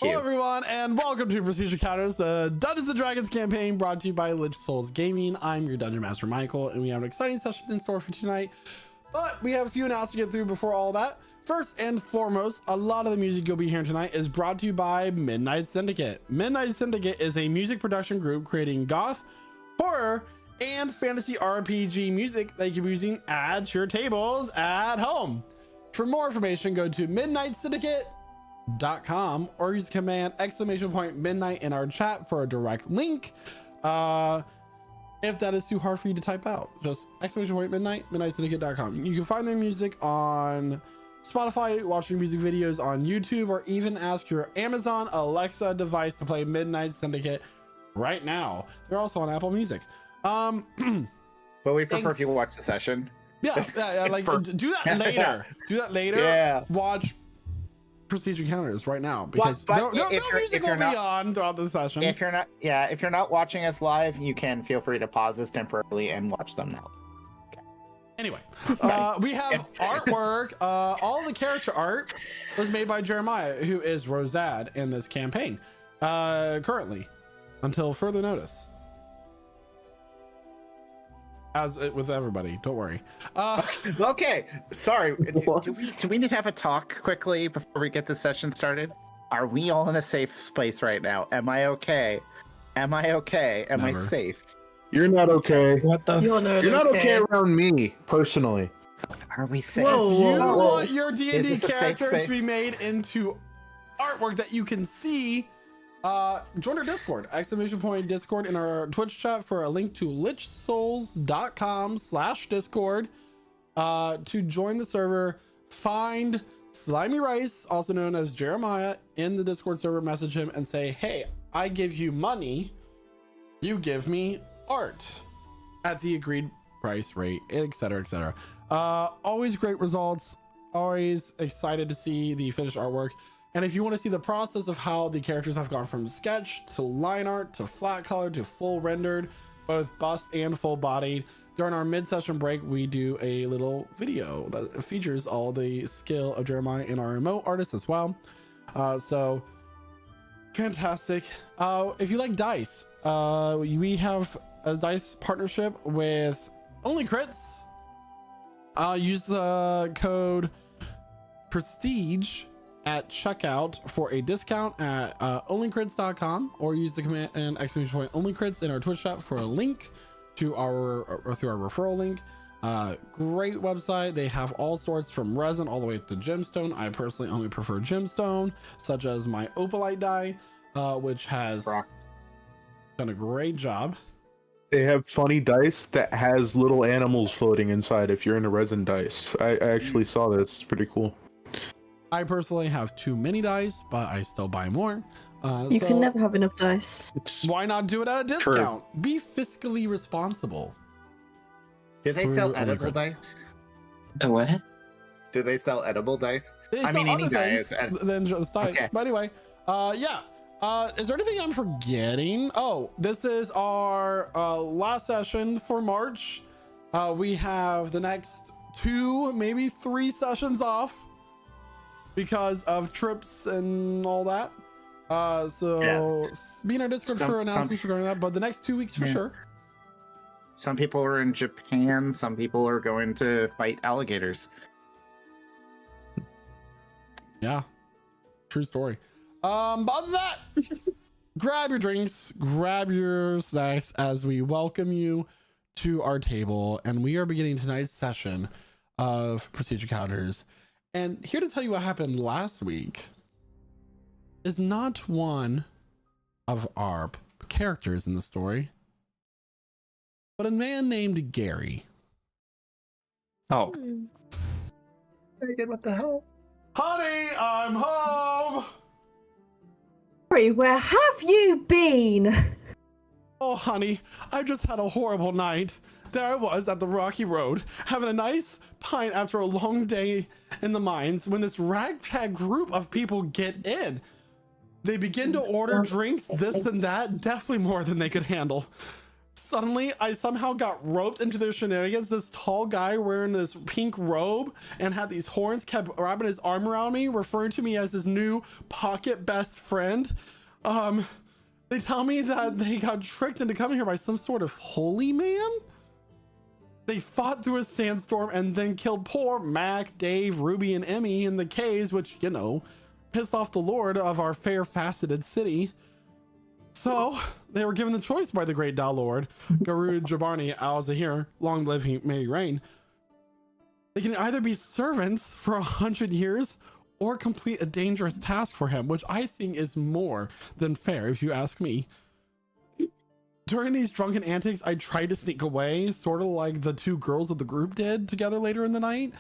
Hello, everyone, and welcome to Prestige Encounters, the Dungeons & Dragons campaign brought to you by Lich Souls Gaming. I'm your Dungeon Master, Michael, and we have an exciting session in store for tonight. But we have a few announcements to get through before all that. First and foremost, a lot of the music you'll be hearing tonight is brought to you by Midnight Syndicate. Midnight Syndicate is a music production group creating goth, horror, and fantasy RPG music that you can be using at your tables at home. For more information, go to midnightsyndicate.com or use command !midnight in our chat for a direct link. If that is too hard for you to type out, just !midnight, midnightsyndicate.com. You can find their music on Spotify, watching music videos on YouTube, or even ask your Amazon Alexa device to play Midnight Syndicate right now. They're also on Apple Music. But we prefer if you watch the session. Yeah, like do that later. Do that later. Yeah. Watch Prestige Encounters right now, because no music will be on throughout the session. If you're not watching us live, you can feel free to pause this temporarily and watch them now. Okay. Anyway, we have artwork. All the character art was made by Jeremiah, who is Rosad in this campaign, currently, until further notice. As with everybody, don't worry. Okay, sorry. Do we need to have a talk quickly before we get the session started? Are we all in a safe place right now? Am I okay? Am I okay? Am I safe? You're not okay. What the? You're not okay around me personally. Are we safe? If you want your D&D character to be made into artwork that you can see, join our Discord, !Discord in our Twitch chat for a link to lichsouls.com/discord to join the server. Find Slimy Rice, also known as Jeremiah, in the Discord server. Message him and say, hey, I give you money, you give me art at the agreed price rate, etc., etc. Always great results, always excited to see the finished artwork. And if you want to see the process of how the characters have gone from sketch to line art to flat color to full rendered, both bust and full bodied, during our mid-session break, we do a little video that features all the skill of Jeremiah and our remote artists as well. So fantastic. If you like dice, we have a dice partnership with Only Crits. Use the code Prestige at checkout for a discount at onlycrits.com, or use the command and !onlycrits in our Twitch chat for a link to our through our referral link. Great website. They have all sorts from resin all the way to gemstone. I personally only prefer gemstone, such as my opalite die, which has done a great job. They have funny dice that has little animals floating inside if you're into resin dice. I actually saw this. It's pretty cool. I personally have too many dice, but I still buy more. You can never have enough dice. Why not do it at a discount? Be fiscally responsible. Do they sell edible dice? What? Do they sell edible dice? I mean, any dice than just dice. Okay. But anyway, yeah. Is there anything I'm forgetting? Oh, this is our last session for March. We have the next 2, maybe 3 sessions off because of trips and all that. So be in our Discord for announcements regarding that, but the next 2 weeks for sure. Some people are in Japan, some people are going to fight alligators. Yeah, true story. But other than that, grab your drinks, grab your snacks as we welcome you to our table, and we are beginning tonight's session of Prestige Encounters. And here to tell you what happened last week is not one of our characters in the story, but a man named Gary. Oh. What the hell? Honey, I'm home! Gary, where have you been? Oh, honey, I just had a horrible night. There I was at the Rocky Road, having a nice pint after a long day in the mines, when this ragtag group of people get in. They begin to order drinks, this and that, definitely more than they could handle. Suddenly, I somehow got roped into their shenanigans. This tall guy wearing this pink robe and had these horns kept wrapping his arm around me, referring to me as his new pocket best friend. They tell me that they got tricked into coming here by some sort of holy man. They fought through a sandstorm and then killed poor Mac, Dave, Ruby, and Emmy in the caves, which, you know, pissed off the lord of our fair faceted city. So they were given the choice by the great Dao Lord, Garud Jabani Al Zahir, long live he may reign. They can either be servants for 100 years or complete a dangerous task for him, which I think is more than fair, if you ask me. During these drunken antics, I tried to sneak away, sort of like the two girls of the group did together later in the night.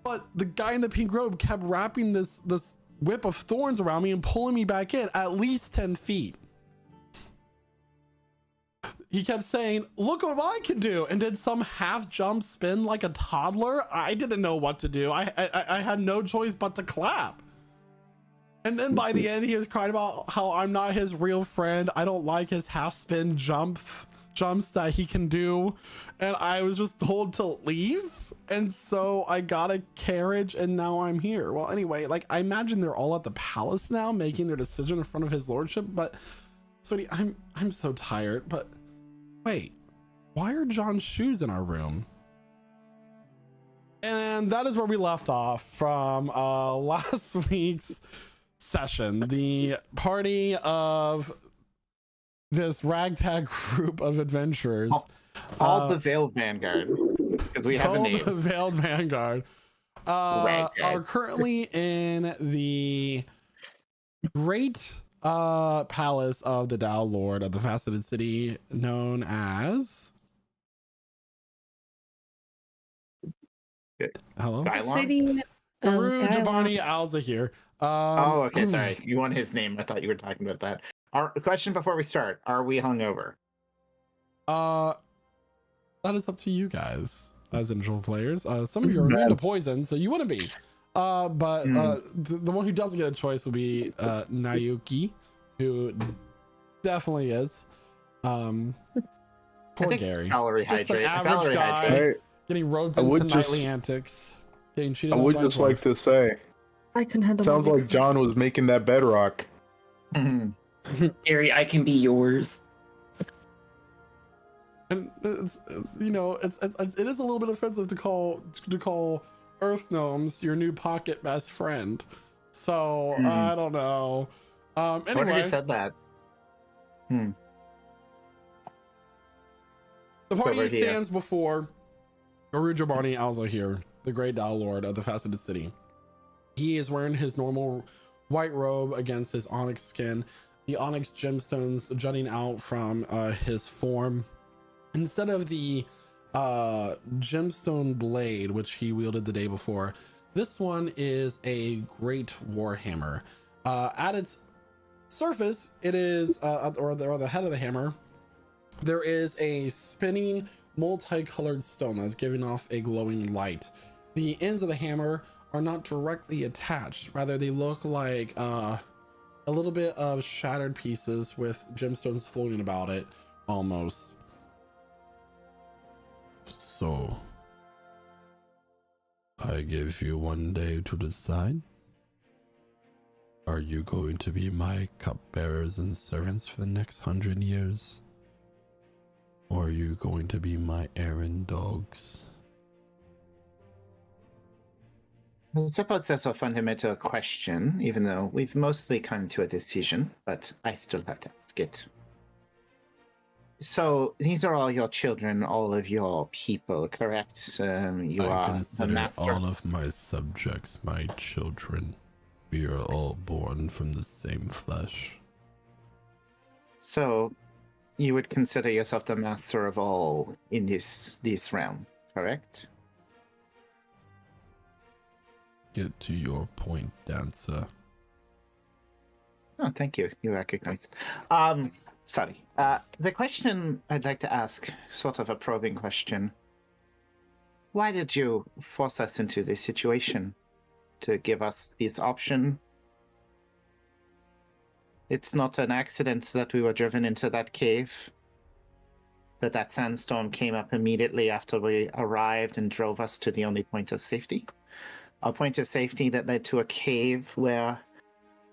But the guy in the pink robe kept wrapping this whip of thorns around me and pulling me back in at least 10 feet. He kept saying, "Look what I can do," and did some half jump spin like a toddler. I didn't know what to do. I had no choice but to clap. And then by the end, he was crying about how I'm not his real friend. I don't like his half spin jumps that he can do. And I was just told to leave. And so I got a carriage and now I'm here. Well, anyway, like I imagine they're all at the palace now making their decision in front of his lordship. But sweetie, I'm so tired. But wait, why are John's shoes in our room? And that is where we left off from last week's session. The party of this ragtag group of adventurers, the Veiled Vanguard, because we have a name. The Veiled Vanguard are currently in the great palace of the Dao Lord of the Faceted City, known as hello City. Garud Jabani Al Zahir. Okay, sorry. You want his name? I thought you were talking about that. Our question before we start: are we hungover? That is up to you guys as individual players. Some of you are immune to poison, so you wouldn't be. But the one who doesn't get a choice will be Nayuki, who definitely is. Poor Gary, Calorie just an hydrate. average Calorie guy hydrate. getting roped into nightly antics. Getting cheated I on would by just his like wife. to say, I can handle. sounds like John was making that bedrock. Gary, I can be yours. And it's, you know, it is a little bit offensive to call earth gnomes your new pocket best friend. So I don't know. Anyway, What if you said that? the party over here. stands before Garud Jabani Al Zahir, the great Dao Lord of the Faceted City. He is wearing his normal white robe against his onyx skin, the onyx gemstones jutting out from his form. Instead of the gemstone blade, which he wielded the day before, this one is a great warhammer. At its surface, it is, or the head of the hammer, there is a spinning multicolored stone that's giving off a glowing light. The ends of the hammer are not directly attached, rather they look like a little bit of shattered pieces with gemstones floating about it almost. So I give you one day to decide. Are you going to be my cupbearers and servants for the next 100 years? Or are you going to be my errand dogs? I suppose that's a fundamental question, even though we've mostly come to a decision, but I still have to ask it. So these are all your children, all of your people, correct? You I are the consider master. all of my subjects my children. We are all born from the same flesh. So you would consider yourself the master of all in this realm, correct? Get to your point, dancer. Oh, thank you. You recognized. Sorry. The question I'd like to ask, sort of a probing question. Why did you force us into this situation? To give us this option? It's not an accident that we were driven into that cave. that sandstorm came up immediately after we arrived and drove us to the only point of safety. A point of safety that led to a cave where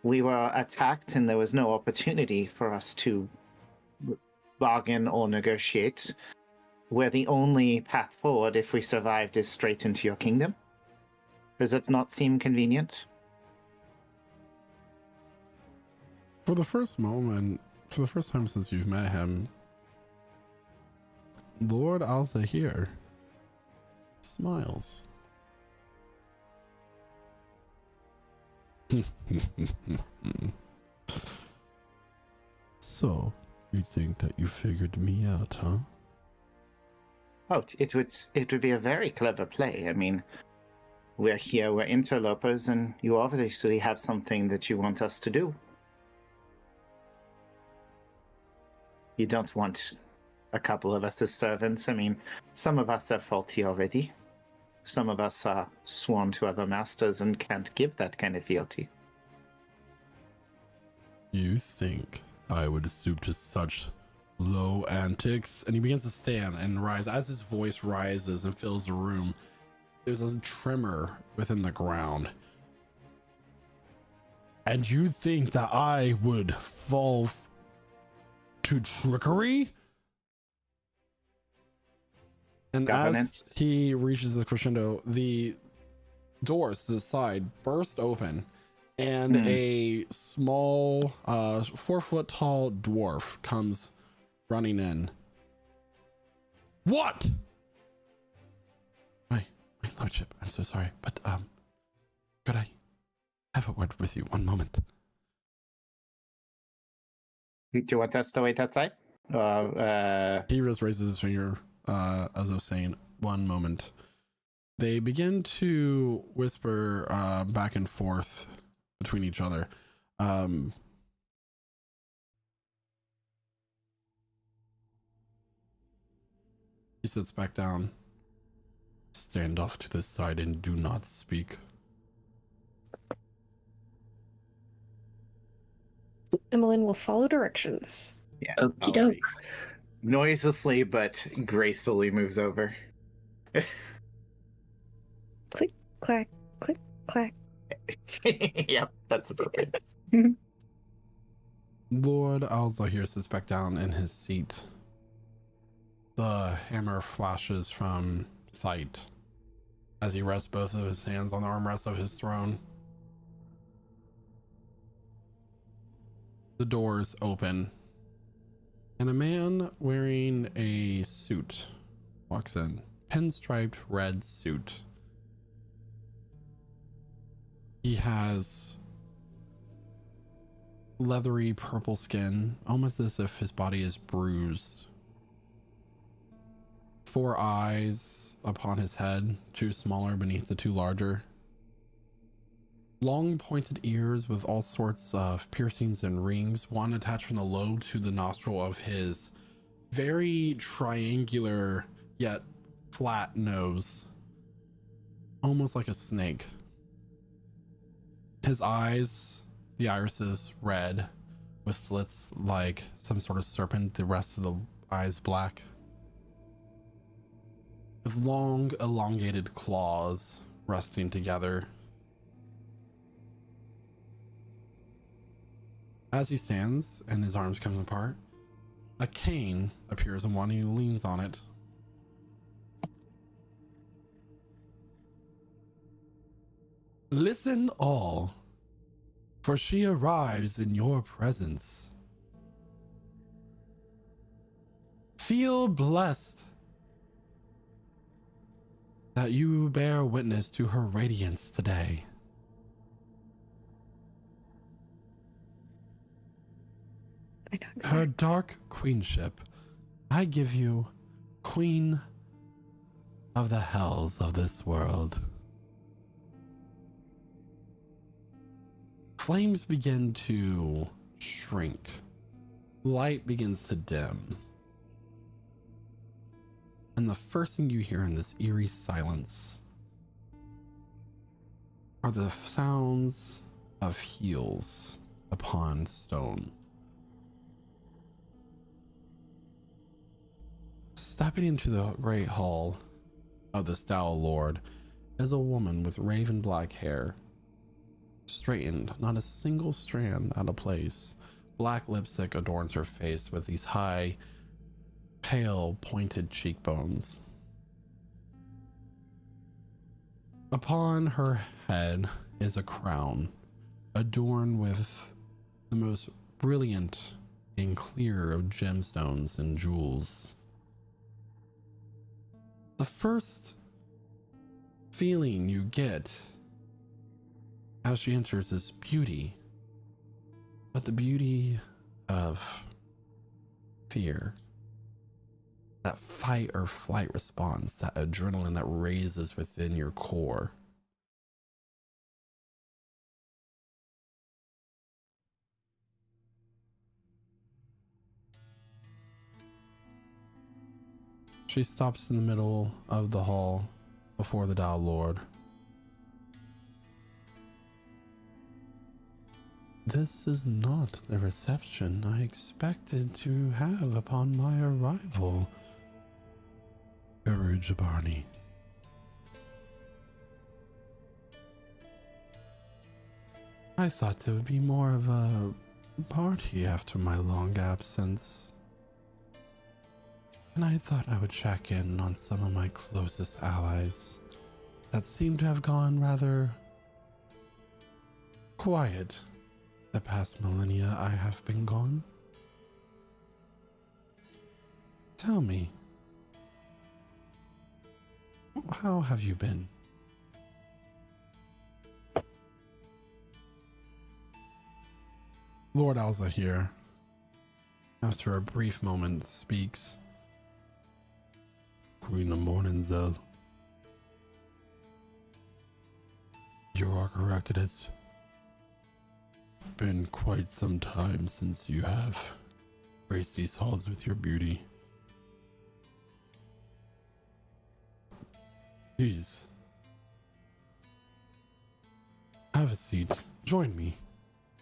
we were attacked and there was no opportunity for us to bargain or negotiate. Where the only path forward, if we survived, is straight into your kingdom. Does it not seem convenient? For the first time since you've met him, Lord Alzahir smiles. So, you think that you figured me out, huh? Oh, it would be a very clever play. I mean, we're here, we're interlopers, and you obviously have something that you want us to do. You don't want a couple of us as servants. I mean, some of us are faulty already. Some of us are sworn to other masters and can't give that kind of fealty. You think I would stoop to such low antics? And he begins to stand and rise. As his voice rises and fills the room, there's a tremor within the ground. And you think that I would fall to trickery? And Governance. as he reaches the crescendo, the doors to the side burst open, and a small 4-foot tall dwarf comes running in. What? My lordship, I'm so sorry, but could I have a word with you? One moment. Do you want us to wait outside? He just raises his finger as though saying, one moment. They begin to whisper back and forth between each other. He sits back down. Stand off to the side and do not speak. Emmeline will follow directions. Yeah. Okie I'll doke. wait. Noiselessly but gracefully moves over. Click, clack, click, clack. Yep, that's appropriate. Lord Alzahir sits back down in his seat. The hammer flashes from sight as he rests both of his hands on the armrest of his throne. The doors open, and a man wearing a suit walks in. Pinstriped red suit. He has leathery purple skin, almost as if his body is bruised. 4 eyes upon his head, 2 smaller beneath the 2 larger. Long pointed ears with all sorts of piercings and rings, one attached from the lobe to the nostril of his very triangular yet flat nose, almost like a snake. His eyes, the irises red with slits like some sort of serpent, the rest of the eyes black, with long elongated claws resting together. As he stands and his arms come apart, a cane appears in one. He leans on it. Listen all, for she arrives in your presence. Feel blessed that you bear witness to her radiance today. I know Her exactly. dark queenship, I give you queen of the hells of this world. Flames begin to shrink. Light begins to dim. And the first thing you hear in this eerie silence are the sounds of heels upon stone. Stepping into the great hall of the Stowell Lord is a woman with raven black hair, straightened, not a single strand out of place. Black lipstick adorns her face with these high, pale, pointed cheekbones. Upon her head is a crown adorned with the most brilliant and clear of gemstones and jewels. The first feeling you get as she enters is beauty, but the beauty of fear. That fight or flight response, that adrenaline that raises within your core. She stops in the middle of the hall before the Dow Lord. This is not the reception I expected to have upon my arrival, Guru Jabani. I thought there would be more of a party after my long absence. And I thought I would check in on some of my closest allies that seem to have gone rather quiet the past millennia I have been gone. Tell me, how have you been? Lord Alza here, after a brief moment, speaks. Queen of Morninzel, you are correct. It has been quite some time since you have graced these halls with your beauty. Please, have a seat. Join me.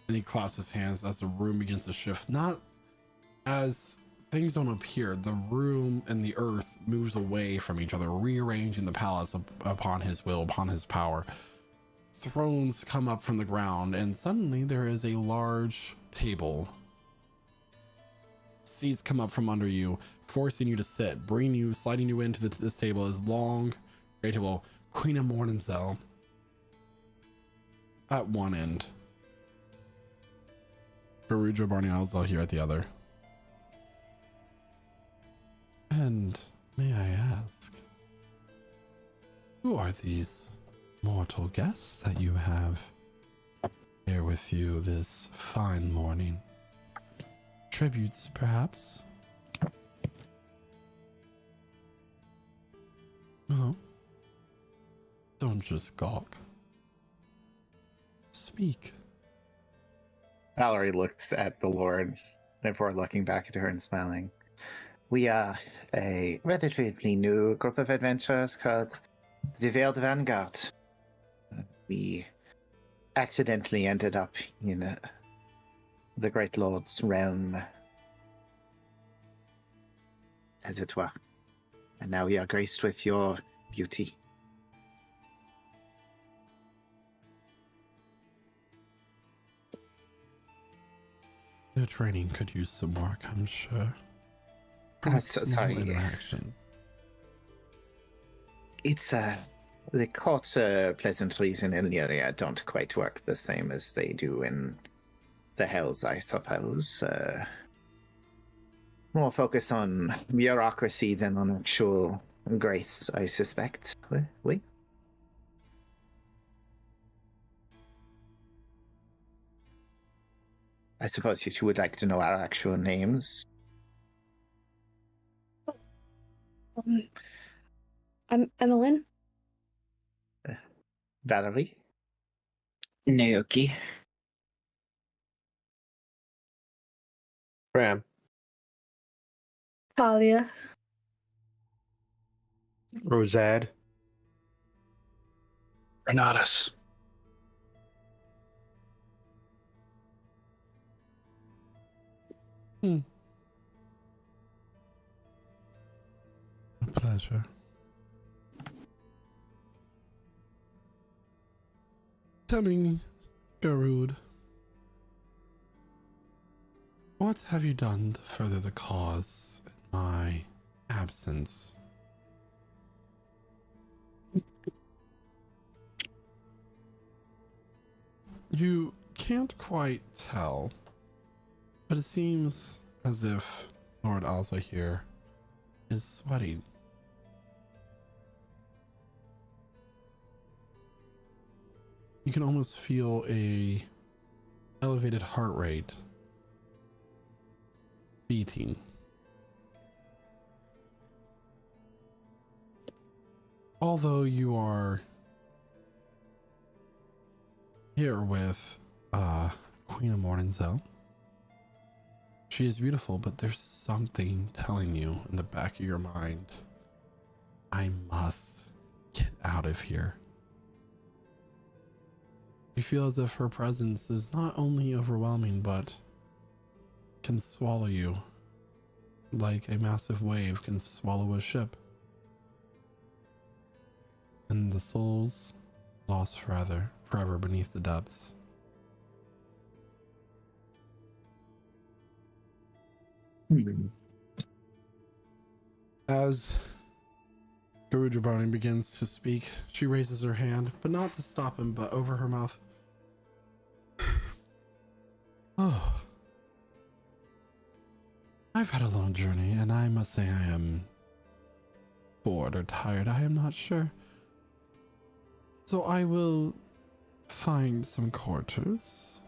And he claps his hands as the room begins to shift. Not as things don't appear. The room and the earth moves away from each other, rearranging the palace upon his will, upon his power. Thrones come up from the ground, and suddenly there is a large table. Seats come up from under you, forcing you to sit, bringing you, sliding you into this table is long, great table. Queen of Morninzel at one end. Garuja Barney Alza here at the other. And may I ask, who are these mortal guests that you have here with you this fine morning? Tributes, perhaps? No. Don't just gawk. Speak. Valerie looks at the Lord before looking back at her and smiling. We are a relatively new group of adventurers called the Veiled Vanguard. We accidentally ended up in the Great Lord's realm, as it were. And now we are graced with your beauty. Their training could use some work, I'm sure. Sorry. Interaction. It's the court pleasantries in the area don't quite work the same as they do in the Hells, I suppose. More focus on bureaucracy than on actual grace, I suspect. Oui? I suppose you two would like to know our actual names. I'm Emmeline. Valerie? Naoki. Ram. Talia. Rosad. Renatus. pleasure. Tell me, Garud, what have you done to further the cause in my absence? You can't quite tell, but it seems as if Lord Alza here is sweating. You can almost feel a elevated heart rate beating. Although you are here with Queen of Morningsell, she is beautiful, but there's something telling you in the back of your mind, I must get out of here. You feel as if her presence is not only overwhelming, but can swallow you like a massive wave can swallow a ship. And the souls lost forever beneath the depths. As Garudra Browning begins to speak, she raises her hand, but not to stop him, but over her mouth. Oh. I've had a long journey, and I must say I am bored or tired. I am not sure. So I will find some quarters,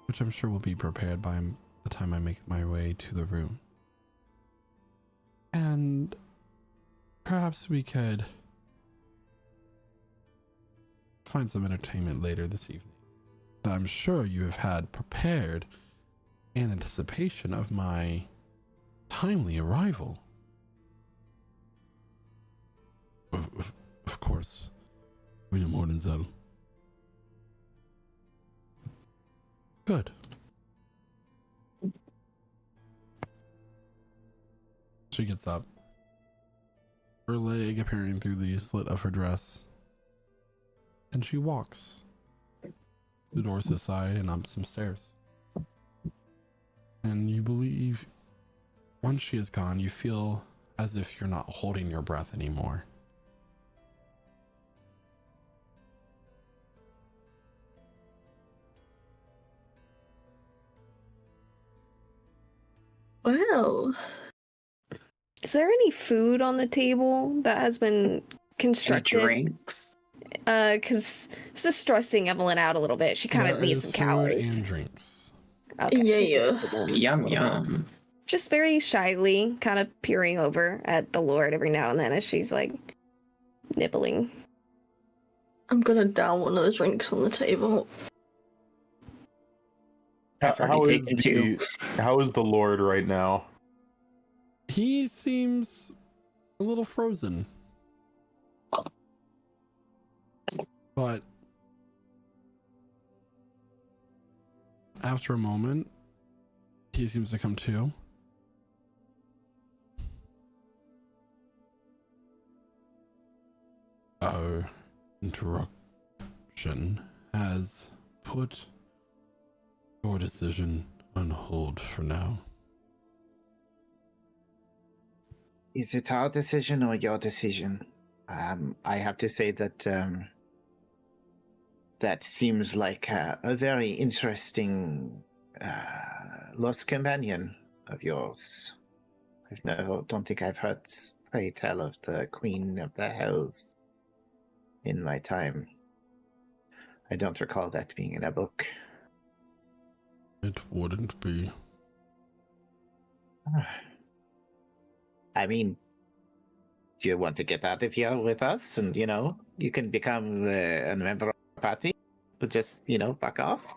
which I'm sure will be prepared by the time I make my way to the room. And perhaps we could find some entertainment later this evening that I'm sure you have had prepared in anticipation of my timely arrival. Of course, Queen of Morningsell. Good. She gets up, her leg appearing through the slit of her dress, and she walks the doors to the side and up some stairs. And you believe once she is gone, you feel as if you're not holding your breath anymore. Well, Is there any food on the table that has been And constructed? drinks. Because this is stressing Evelyn out a little bit. She kind of There needs is some food calories. and drinks. Okay, she's Yeah. like, "Well, Yum a little bit." yum. Just very shyly, kind of peering over at the Lord every now and then as she's like nibbling. I'm gonna down one of the drinks on the table. I've already taken two. How is the Lord right now? He seems a little frozen. But after a moment, he seems to come to. Our interruption has put your decision on hold for now. Is it our decision or your decision? I have to say that that seems like a very interesting lost companion of yours. Don't think I've heard pray tell of the Queen of the Hells in my time. I don't recall that being in a book. It wouldn't be. I mean, do you want to get out of here with us and, you can become a member of the party? But just, back off?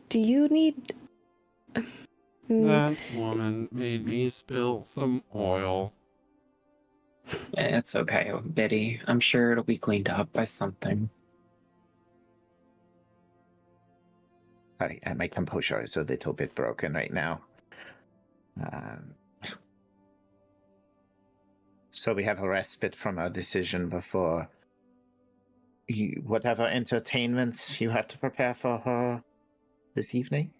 Do you need... That woman made me spill some oil. It's okay, Biddy. I'm sure it'll be cleaned up by something. Sorry, my composure is a little bit broken right now. So we have a respite from our decision before whatever entertainments you have to prepare for her this evening.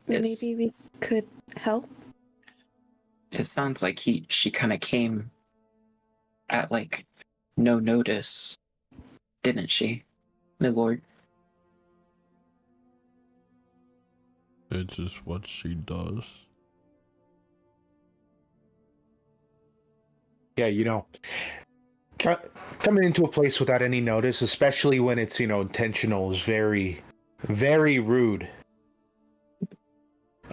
It's- Maybe we could help. It sounds like she kind of came at like no notice, didn't she, my lord? It's just what she does. Yeah, coming into a place without any notice, especially when it's, intentional, is very, very rude.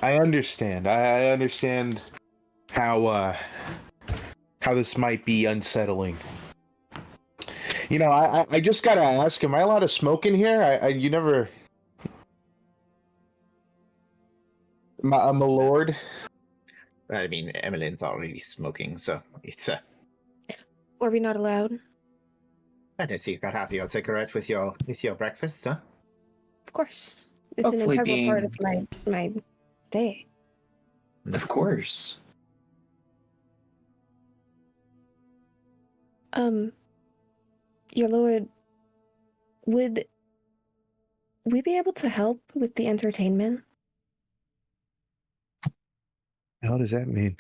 I understand. I understand how this might be unsettling. I just gotta ask, am I allowed to smoke in here? You never... my lord? I mean, Emmeline's already smoking, so it's Or are we not allowed? I guess you can have your cigarette with your breakfast, huh? Of course. It's an Hopefully integral part of my day. Of course. Your lord, would we be able to help with the entertainment? What does that mean?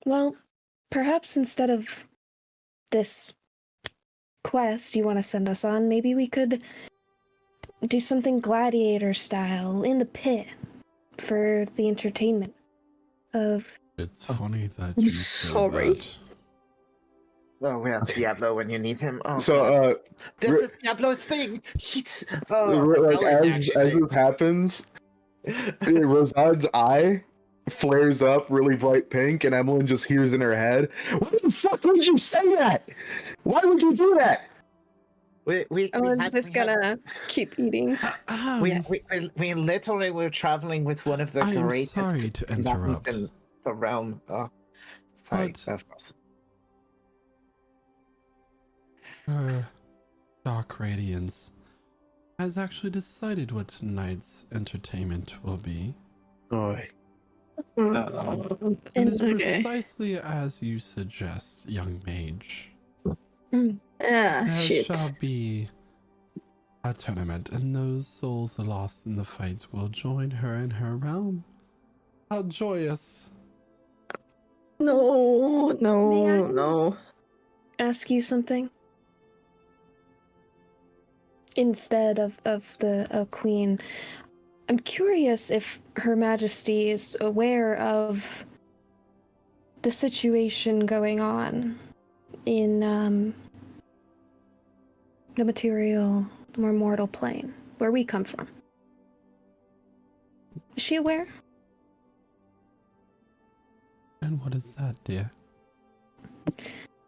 Well, perhaps instead of this quest you want to send us on, maybe we could do something gladiator style in the pit for the entertainment of... It's funny that I'm you say sorry. that. Oh, where's Diablo when you need him? Oh, So, this is Diablo's thing. He's like, Alex as actually- this happens, Rosad's eye flares up really bright pink, and Emmeline just hears in her head, "Why the fuck would you say that? Why would you do that?" we Elizabeth's gonna keep eating. we literally were traveling with one of the I am greatest sorry to combatants interrupt. in the realm. Oh, sorry, But- of course. Her Dark Radiance has actually decided what tonight's entertainment will be. Oy. And it's Okay. precisely as you suggest, young mage. Ah, There shit. shall be a tournament, and those souls lost in the fight will join her in her realm. How joyous! No, May I- no, no. Ask you something? Instead of the queen, I'm curious if Her Majesty is aware of the situation going on in the more mortal plane, where we come from. Is she aware? And what is that, dear?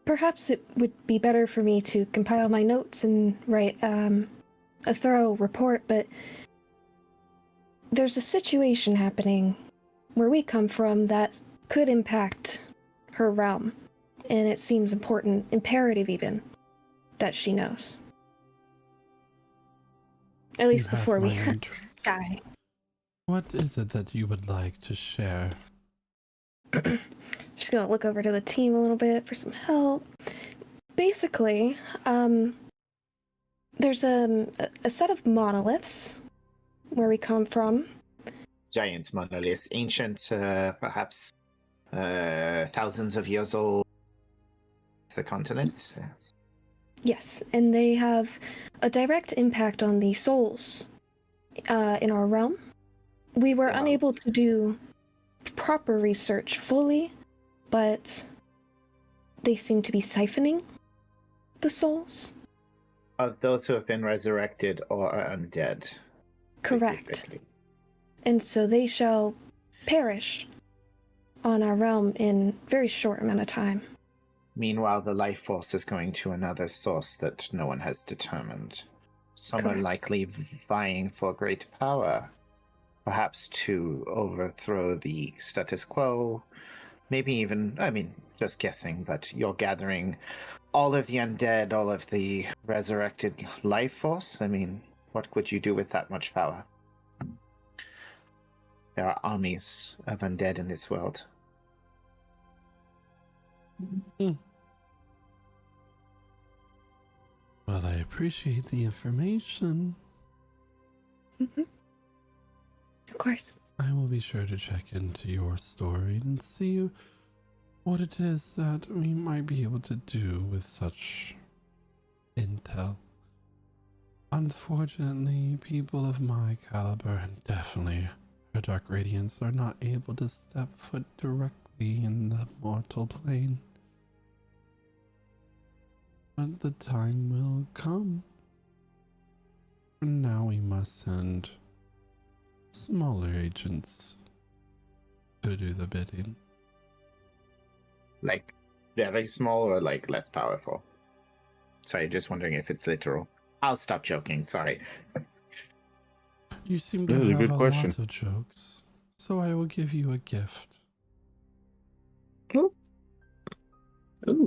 Perhaps it would be better for me to compile my notes and write a thorough report, but there's a situation happening where we come from that could impact her realm, and it seems important, imperative even, that she knows. At least You have before we my interest. die. What is it that you would like to share? Just gonna look over to the team a little bit for some help. Basically, there's a set of monoliths where we come from. Giant monolith, ancient, perhaps thousands of years old. The continent. Yes. Yes, and they have a direct impact on the souls in our realm. We were Wow. unable to do proper research fully, but they seem to be siphoning the souls. Of those who have been resurrected or are undead. Correct. specifically. And so they shall perish on our realm in very short amount of time. Meanwhile, the life force is going to another source that no one has determined. Some are Correct. likely vying for great power, perhaps to overthrow the status quo. Maybe even, just guessing, but you're gathering all of the undead, all of the resurrected life force. What would you do with that much power? There are armies of undead in this world. Well, I appreciate the information. Of course. I will be sure to check into your story and see what it is that we might be able to do with such intel. Unfortunately, people of my caliber, and definitely her Dark Radiance, are not able to step foot directly in the mortal plane. But the time will come. For now, we must send smaller agents to do the bidding. Like, very small or, like, less powerful? Sorry, just wondering if it's literal. I'll stop joking, sorry. You seem to That was a have good a question. lot of jokes, so I will give you a gift. Ooh.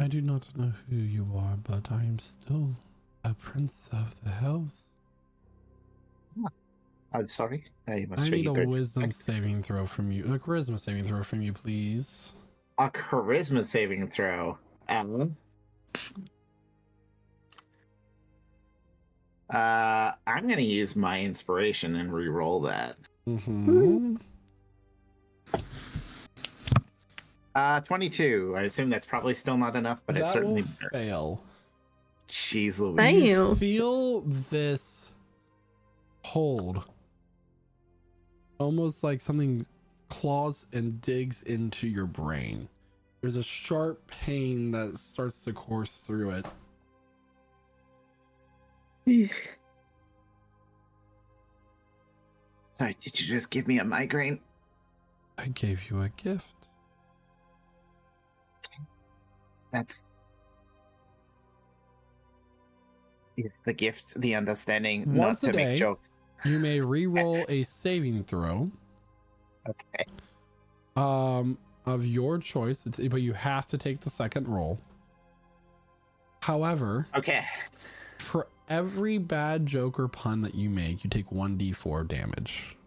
I do not know who you are, but I am still a prince of the Hells. I'm sorry. I must I show need you a good wisdom respect. saving throw from you. A charisma saving throw from you, please. A charisma saving throw. I'm gonna use my inspiration and re-roll that. Mm-hmm. 22. I assume that's probably still not enough, but it's That certainly will better. fail. Jeez Louise. Thank You you. feel this hold, almost like something claws and digs into your brain. There's a sharp pain that starts to course through it. Sorry, did you just give me a migraine? I gave you a gift. Is the gift the understanding Once not a to day. make jokes? You may re-roll a saving throw Okay. of your choice, but you have to take the second roll. However, Okay. for every bad joke or pun that you make, you take 1d4 damage.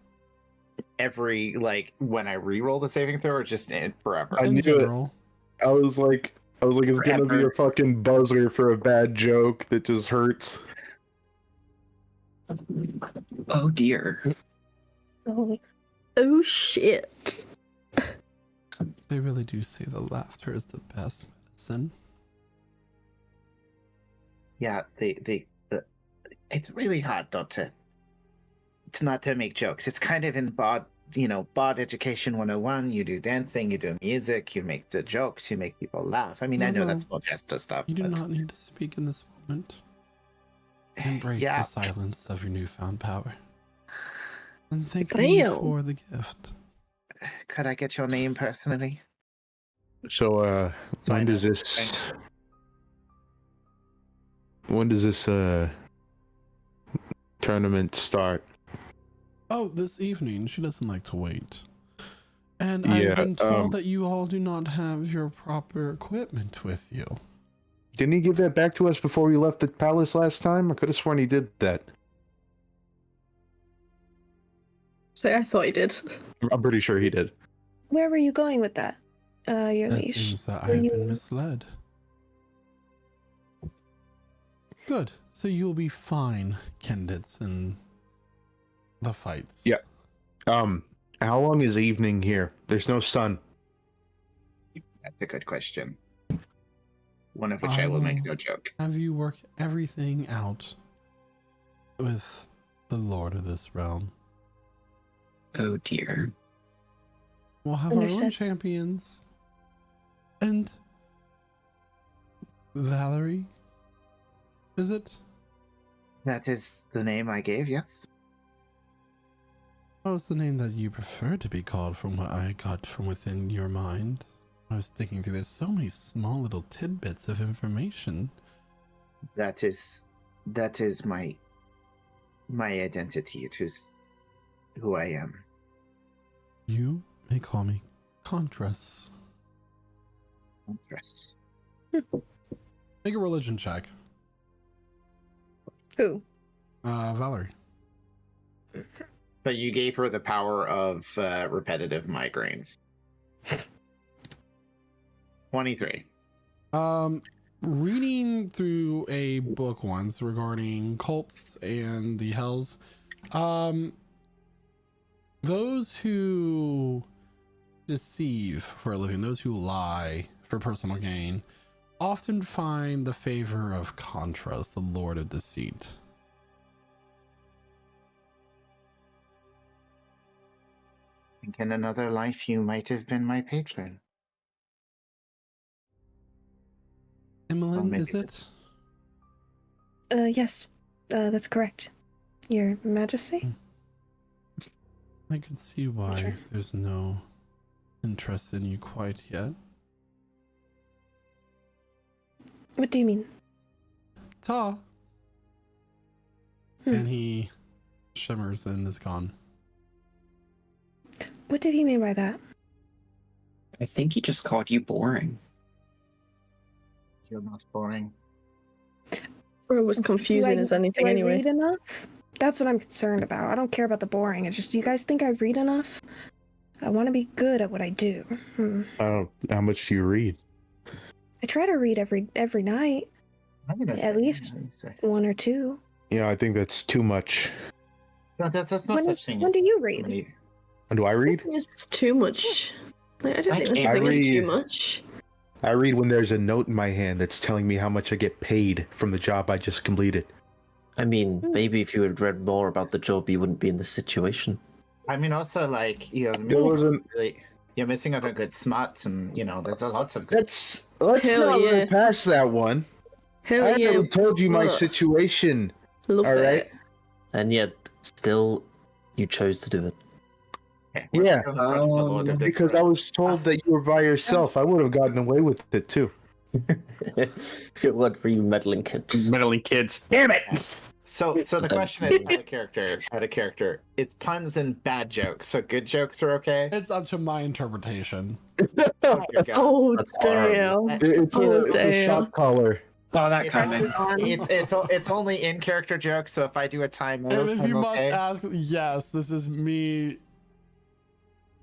Every, like, when I re-roll the saving throw, or just in forever? I In knew it. general. I was like, it's gonna be a Forever. fucking buzzer for a bad joke that just hurts. Oh dear. Oh shit. They really do say the laughter is the best medicine. Yeah, it's really hard not to not to make jokes. It's kind of in bod education 101. You do dancing, you do music, you make the jokes, you make people laugh. I mean, I know No. that's Podesta stuff. You do but not need to speak in this moment. Embrace yeah, the silence of your newfound power. And thank me Damn. for the gift. could I get your name personally? So, So I when know. does this tournament start? Oh, this evening. She doesn't like to wait. And Yeah, I've been told that you all do not have your proper equipment with you. Didn't he give that back to us before we left the palace last time? I could have sworn he did that. So I thought he did. I'm pretty sure he did. Where were you going with that? Your It leash. seems that I Were have you- been misled. Good. So you'll be fine, candidates, in the fights. Yeah. How long is evening here? There's no sun. That's a good question. One of which I will make no joke. Have you work everything out with the Lord of this realm? Oh dear. We'll have our own Understood. champions. And Valerie, is it? That is the name I gave, yes? What was the name that you prefer to be called from what I got from within your mind? I was thinking through, there's so many small little tidbits of information. That is my identity. It is who I am. You may call me Contras. Interest. Make a religion check. Who? Valerie. But you gave her the power of repetitive migraines. 23. Reading through a book once regarding cults and the hells, those who deceive for a living, those who lie for personal gain, often find the favor of Contras, the Lord of Deceit. I think in another life you might have been my patron. Emmeline, maybe is it? Yes, that's correct. Your Majesty? I can see why Sure. there's no interest in you quite yet. What do you mean? Ta. Hmm. And he shimmers and is gone. What did he mean by that? I think he just called you boring. You're not boring. Or it was confusing as anything do I anyway. read enough? That's what I'm concerned about. I don't care about the boring. It's just, do you guys think I read enough? I want to be good at what I do. How much do you read? I try to read every night, I mean, that's At least- one or two. Yeah, I think that's too much. No, that's no When such is- thing. when do as you read? many- And do I I read? think it's too much. Like, I don't I think there's can't something is too read. much. I read when there's a note in my hand that's telling me how much I get paid from the job I just completed. I mean, maybe if you had read more about the job, you wouldn't be in this situation. I mean, also, like, There wasn't. you're missing out on good smarts, and, you know, there's a lots of good. Let's Hell not yeah. run past that one. Hell I yeah. never told you my slut. situation. Love All it. right. And yet, still, you chose to do it. Okay, we're Yeah. still in front of the Lord of Because Discord. I was told that you were by yourself. I would have gotten away with it too. If it weren't for you meddling kids. Meddling kids. Damn it! So the question is, out of character, it's puns and bad jokes. So good jokes are okay. It's up to my interpretation. Dear God. Oh, That's damn. It's Oh, a damn. shot collar. Saw that It's coming. it's only in character jokes. So if I do a timeout, And if I'm you must okay. ask, yes, this is me,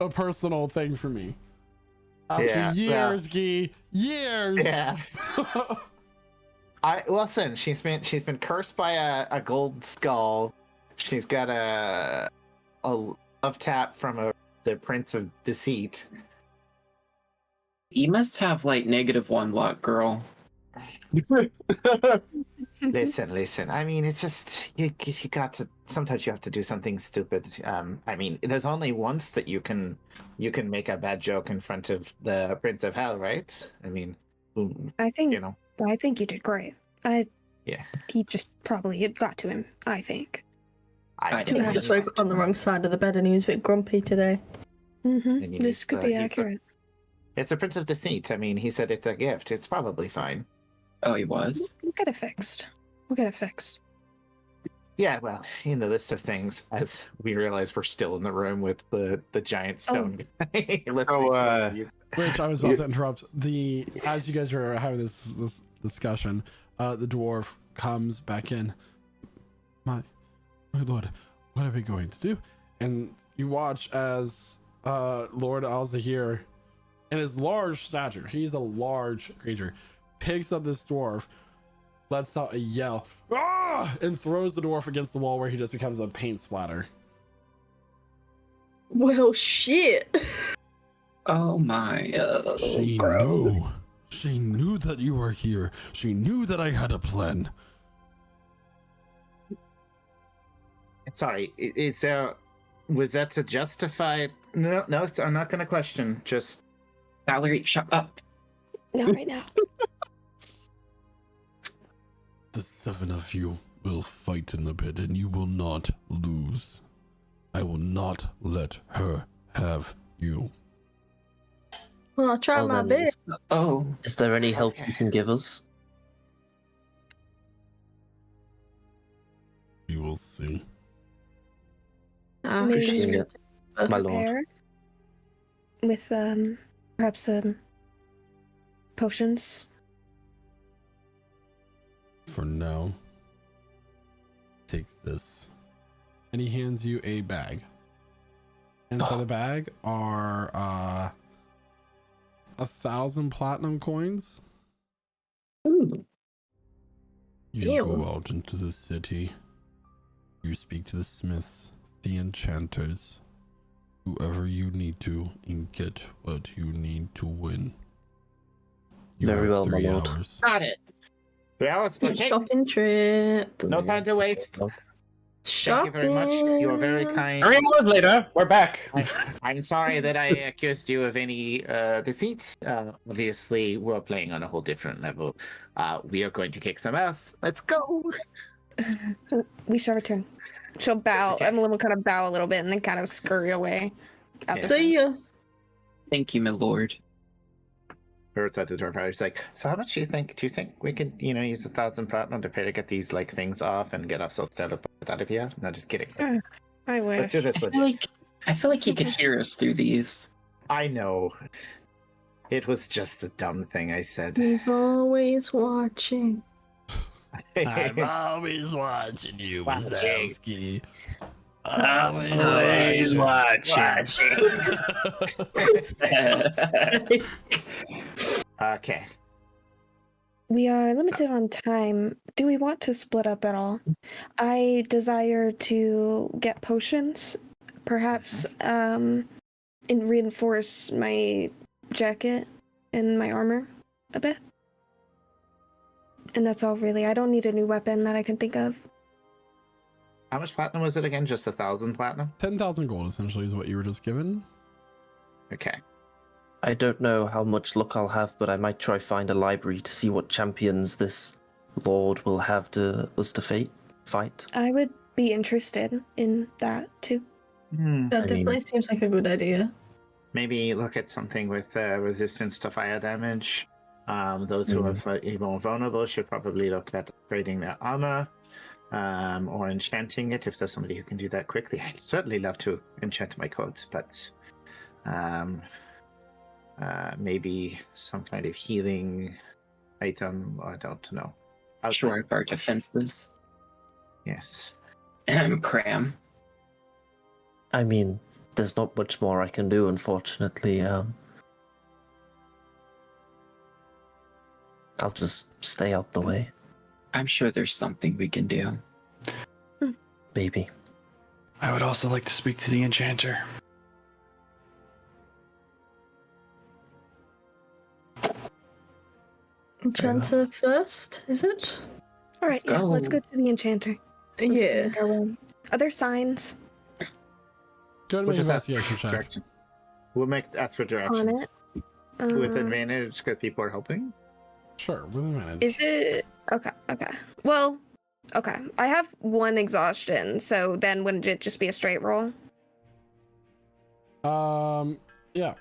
a personal thing for me. After Yeah, years, Gee, years. Yeah. Listen. She's been cursed by a gold skull. She's got a love tap from the Prince of Deceit. You must have like -1 luck, girl. Listen. I mean, it's just you got to. Sometimes you have to do something stupid. I mean, there's only once that you can make a bad joke in front of the Prince of Hell, right? I mean, I think you know. I think you did great. Yeah. He just probably it got to him. I think. I I still think He think just woke up on the wrong side of the bed and he was a bit grumpy today. Mm-hmm. And he This needs could to- be he's the- accurate. It's a Prince of Deceit. I mean, he said it's a gift. It's probably fine. Oh, he was. We'll get it fixed. We'll get it fixed. Yeah, well, in the list of things, as we realize we're still in the room with the giant stone guy. listening to these. Which I was about to interrupt. As you guys were having this discussion, the dwarf comes back in. My lord, what are we going to do? And you watch as Lord Alzahir, in his large stature, he's a large creature, picks up this dwarf, lets out a yell, ah! And throws the dwarf against the wall where he just becomes a paint splatter. Well, shit. Oh my. She gross. knew. She knew that you were here. She knew that I had a plan. Sorry, was that to justify? No, I'm not going to question. Just Valerie, shut up. Not right now. The 7 of you will fight in a bit, and you will not lose. I will not let her have you. Well, I'll try Well, my then, best. Oh, Is there any help Okay. you can give us? We will see. I Maybe just Appreciate it, my lord. Prepare with perhaps potions. For now, take this. and he hands you a bag. Inside the bag are 1,000 platinum coins. Ooh. You Ew. go out into the city. You speak to the smiths, the enchanters, whoever you need to, and get what you need to win. You Very have well, my 3 lord. hours. Got it. 3 hours. Okay. Shopping trip. No time to waste. Thank Shopping. you very much. You are very kind. 3 hours later, we're back. I'm sorry that I accused you of any deceit. Obviously, we're playing on a whole different level. We are going to kick some ass. Let's go. We shall return. She'll bow. Okay. Emily will kind of bow a little bit and then kind of scurry away. Out the See ya. Thank you, my lord. Birds at the door. He's like, so how much do you think? Do you think we could, use 1,000 platinum to pay to get these things off and get ourselves out of here? No, just kidding. I wish. Let's do this. I feel like he could hear us through these. I know. It was just a dumb thing I said. He's always watching. I'm always watching you, Watching. Wazowski. Always watching. Okay. We are limited on time. Do we want to split up at all? I desire to get potions, perhaps, and reinforce my jacket and my armor a bit. And that's all really. I don't need a new weapon that I can think of. How much platinum was it again? Just 1,000 platinum? 10,000 gold essentially is what you were just given. Okay. I don't know how much luck I'll have, but I might try find a library to see what champions this lord will have us to fight. I would be interested in that too. That I mean- definitely seems like a good idea. Maybe look at something with resistance to fire damage. Those who are more vulnerable should probably look at upgrading their armor, or enchanting it if there's somebody who can do that quickly. I'd certainly love to enchant my coats, but maybe some kind of healing item. I don't know. Shore up our defenses. Yes. Cram. I mean, there's not much more I can do, unfortunately. I'll just stay out the way. I'm sure there's something we can do. Maybe. I would also like to speak to the enchanter. Enchanter first, is it? All right, Let's yeah, let's go. go to the enchanter. Let's Yeah. go in. Are there signs Go ahead and We'll make an just ask investigation check. direction. We'll ask for on directions it? with Um, advantage because people are helping. Sure, with advantage. Is it okay? Okay. Well, okay. I have 1 exhaustion, so then wouldn't it just be a straight roll? Yeah.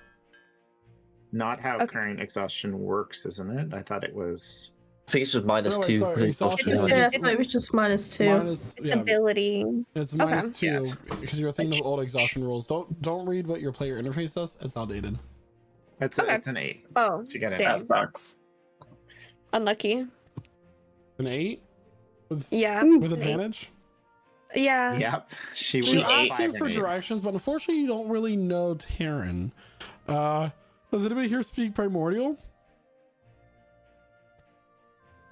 Not how Okay. current exhaustion works, isn't it? I thought it was. I think it's just minus wait, 2. sorry, for the exhaustion exhaustion. is Yeah, I just- thought it was just -2. Minus, It's yeah, ability. it's Okay. minus 2 because you're thinking of old exhaustion rules. Don't read what your player interface does. It's outdated. It's Okay. it's an 8. Oh, You get it. damn. That sucks. Unlucky. An 8 with Yeah. with an eight. advantage. Yeah. Yep. She You was asked 5 him and for 8. directions, but unfortunately, you don't really know Terran. Does anybody here speak Primordial?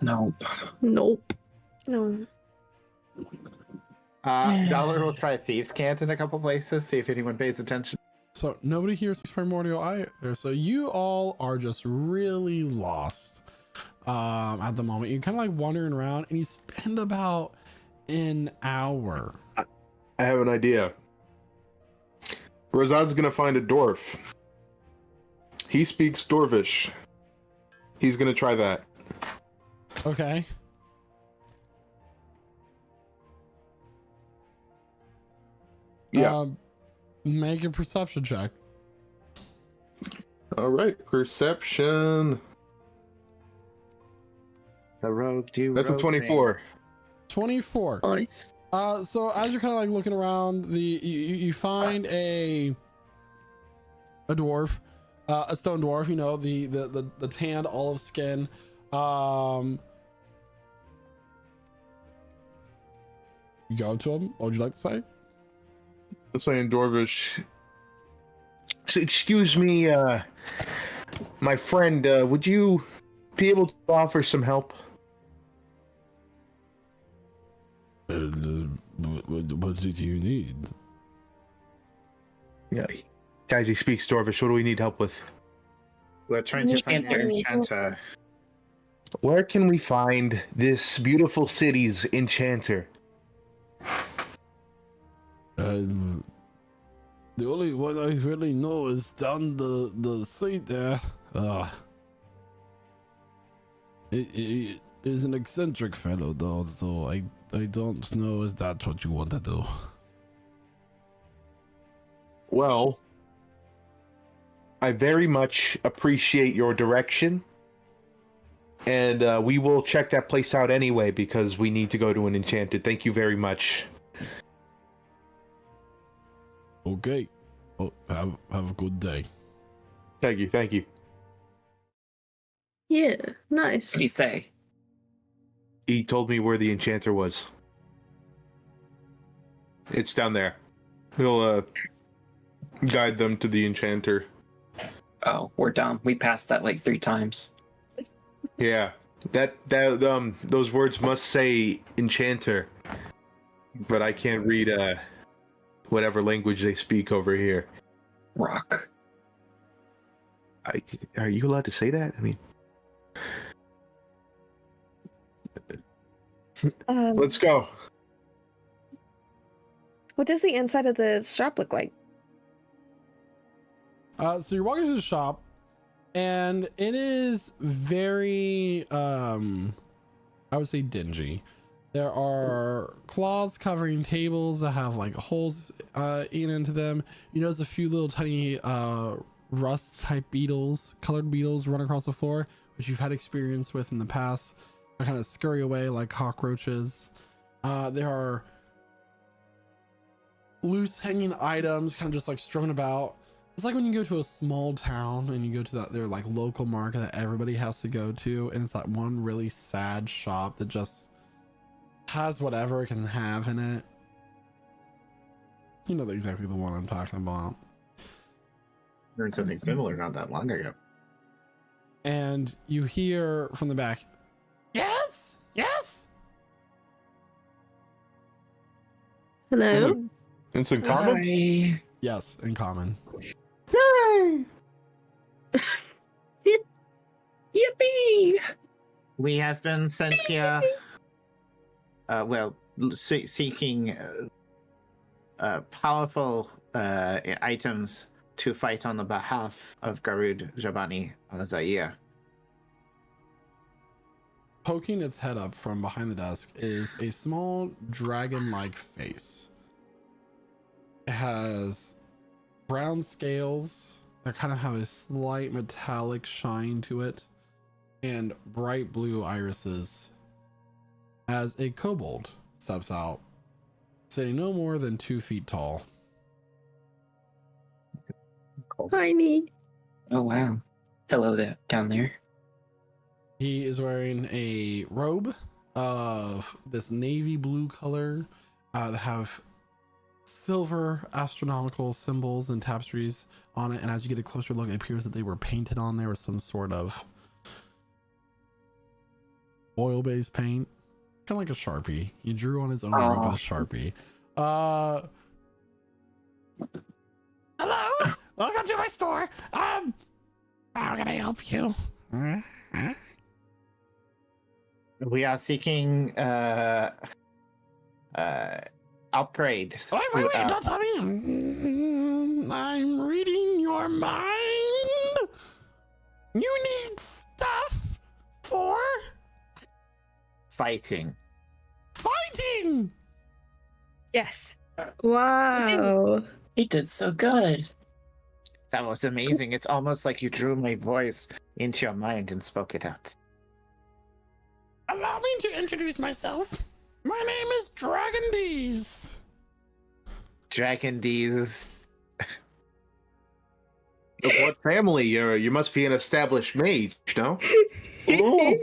Nope. Nope. No. Dollar will try Thieves' Cant in a couple places, see if anyone pays attention. So nobody here speaks Primordial either. So you all are just really lost at the moment. You're kind of like wandering around, and you spend about an hour. I have an idea. Razad's gonna find a dwarf. He speaks Dwarvish. He's gonna try that. Okay. Yeah. Make a perception check. All right. Perception. The rogue do. That's a rogue 24. 24. Nice. So as you're kind of like looking around, you find a dwarf, a stone dwarf. You know, the tanned olive skin. You go up to him. What would you like to say? saying Dorvish. Excuse me, my friend, would you be able to offer some help? What do you need? Yeah. Guys, he speaks Dorvish. What do we need help with? We're trying to find Enchanter. an enchanter. Where can we find this beautiful city's enchanter? The only one I really know is down the street there. It is an eccentric fellow though, so I don't know if that's what you want to do. Well, I very much appreciate your direction. And we will check that place out anyway because we need to go to an enchanted. Thank you very much. Okay. Oh, have a good day. Thank you. Thank you. Yeah, What nice. do you say? He told me where the enchanter was. It's down there. He'll guide them to the enchanter. Oh, we're dumb. We passed that like 3 times. Yeah. That those words must say enchanter. But I can't read whatever language they speak over here. Rock. Are you allowed to say that? I mean, let's go. What does the inside of the shop look like? So you're walking to the shop, and it is very, I would say dingy. There are cloths covering tables that have like holes eaten into them. You notice a few little tiny rust type beetles, colored beetles run across the floor, which you've had experience with in the past. They kind of scurry away like cockroaches. There are loose hanging items kind of just like strewn about. It's like when you go to a small town and you go to that their like local market that everybody has to go to, and it's that one really sad shop that just has whatever it can have in it. You know exactly the one I'm talking about. Learned something similar not that long ago. And you hear from the back, yes, yes. Hello? Instant comment? Hi. Yes, in common. Yay! Yippee! We have been sent here. Seeking powerful items to fight on the behalf of Garud Jabani Zaire. Poking its head up from behind the desk is a small dragon-like face. It has brown scales that kind of have a slight metallic shine to it, and bright blue irises. As a kobold steps out, sitting no more than 2 feet tall. Tiny. Oh wow. Hello there, down there. He is wearing a robe of this navy blue color that have silver astronomical symbols and tapestries on it, and as you get a closer look, it appears that they were painted on there with some sort of oil-based paint, kind of like a Sharpie. He drew on his own robe with a Sharpie. Hello, welcome to my store. How can I help you? We are seeking upgrade. Wait, don't tell me. I'm reading your mind. You need stuff for Fighting. fighting. Yes. Wow. He did so good. That was amazing. It's almost like you drew my voice into your mind and spoke it out. Allow me to introduce myself. My name is Dragon D's. Dragon D's. Of what family? You must be an established mage, no? Oh.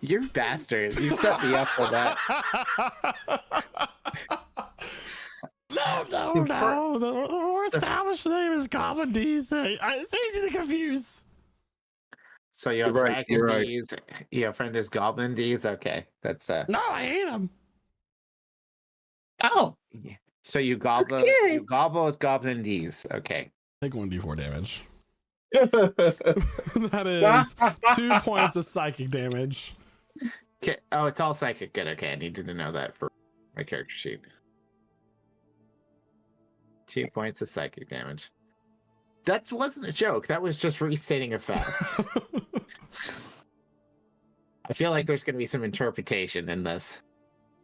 You're bastards. You set me up for that. No, No. The more established name is Goblin D's. It's easy to confuse. So your You're right, Dragon you're right. D's, your friend is Goblin D's. Okay, that's No, I hate him. Oh, So you gobble, Okay. you gobble with Goblin D's. Okay. Take 1d4 damage. That is 2 points of psychic damage. Okay. Oh, it's all psychic. Good. Okay, I needed to know that for my character sheet. 2 points of psychic damage. That wasn't a joke. That was just restating a fact. I feel like there's going to be some interpretation in this.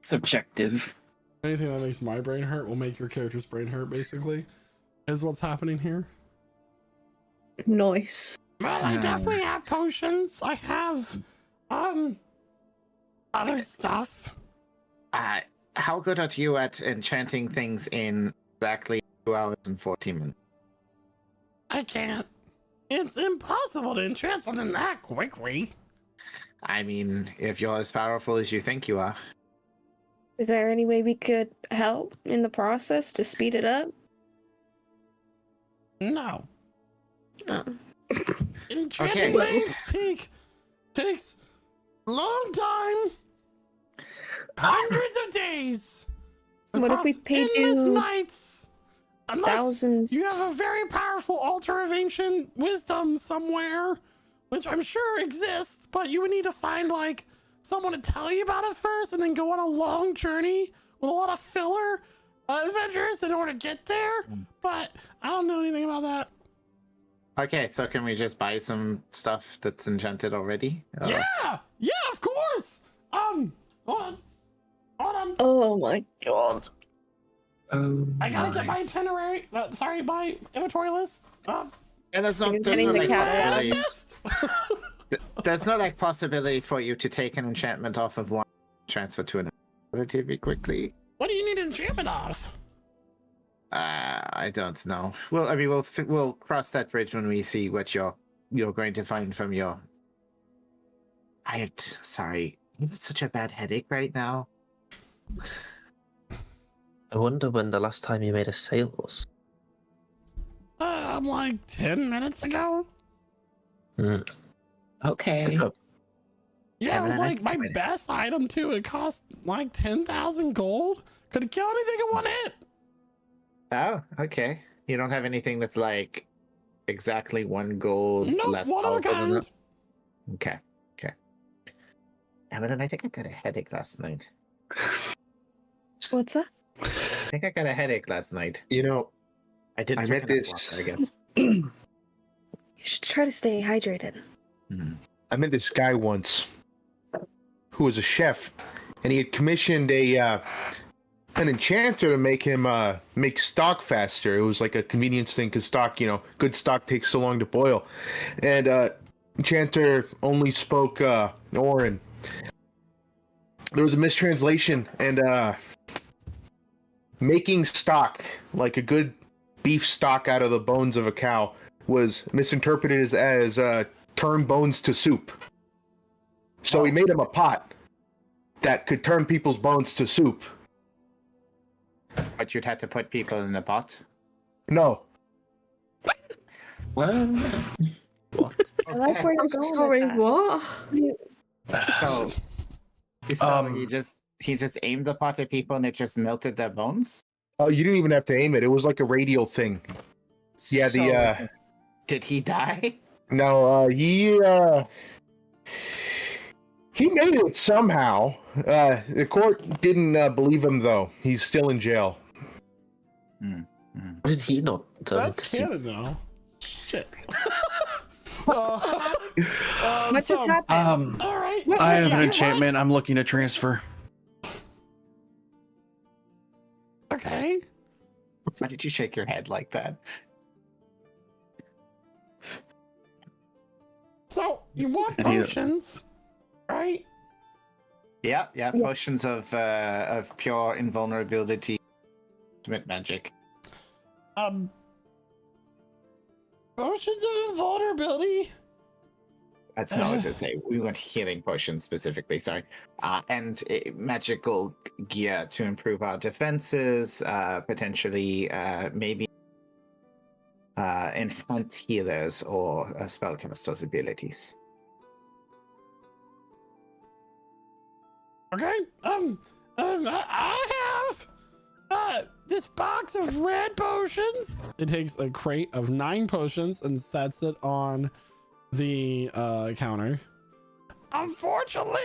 subjective. Anything that makes my brain hurt will make your character's brain hurt, basically, is what's happening here. Nice. Well, I definitely have potions. I have, other stuff. How good are you at enchanting things in exactly 2 hours and 14 minutes? I can't. It's impossible to enchant something that quickly. I mean, if you're as powerful as you think you are. Is there any way we could help in the process to speed it up? No. Oh. Enchanting Okay. things takes long time. Hundreds of days. What if we across paid endless you nights? Unless thousands? you have a very powerful altar of ancient wisdom somewhere, which I'm sure exists, but you would need to find like someone to tell you about it first, and then go on a long journey with a lot of filler adventures in order to get there. But I don't know anything about that. Okay, so can we just buy some stuff that's enchanted already? Yeah, of course. Hold on. Oh my god. Oh, I gotta get my. my itinerary. My inventory list. Yeah, there's no, You're there's getting no the like catalog. possibility. Manifest. There's no like possibility for you to take an enchantment off of one, transfer to another relatively quickly. What do you need enchantment of? I don't know. Well, I mean, we'll cross that bridge when we see what you're going to find from your. Sorry, I have such a bad headache right now. I wonder when the last time you made a sale was. Like 10 minutes ago. Hmm. Okay. Good job. Yeah, it was man, like my wait. best item too. It cost like 10,000 gold. Could have killed anything in one hit. Oh, okay. You don't have anything that's like exactly 1 gold Nope, less one of a powerful than kind. that? Okay. Evelyn, I think I got a headache last night. What's that? I think I got a headache last night. You know, I didn't I drink met enough this- water, I guess. You should try to stay hydrated. I met this guy once who was a chef, and he had commissioned an enchanter to make him make stock faster. It was like a convenience thing because stock, good stock takes so long to boil. And enchanter only spoke Orin. There was a mistranslation, and making stock, like a good beef stock out of the bones of a cow, was misinterpreted as turn bones to soup. So he made him a pot that could turn people's bones to soup. But you'd have to put people in the pot. No. Well, I like where you're I'm going sorry, with that. what? So he just aimed the pot at people and it just melted their bones? Oh, you didn't even have to aim it. It was like a radial thing. Yeah, So, did he die? No, he made it somehow. The court didn't believe him, though. He's still in jail. What did he not turn into That's soup? canon now. Shit. What just happened? All right. I have Yeah, an enchantment. I'm looking to transfer. Okay. Why did you shake your head like that? So you want I need it. potions, right? Yeah, potions of pure invulnerability, ultimate magic. Potions of invulnerability. That's not what I'd say. We want healing potions specifically, sorry. And magical gear to improve our defenses, potentially maybe enhance healers or spellcasters' abilities. Okay. I have this box of red potions. It takes a crate of 9 potions and sets it on the counter. Unfortunately,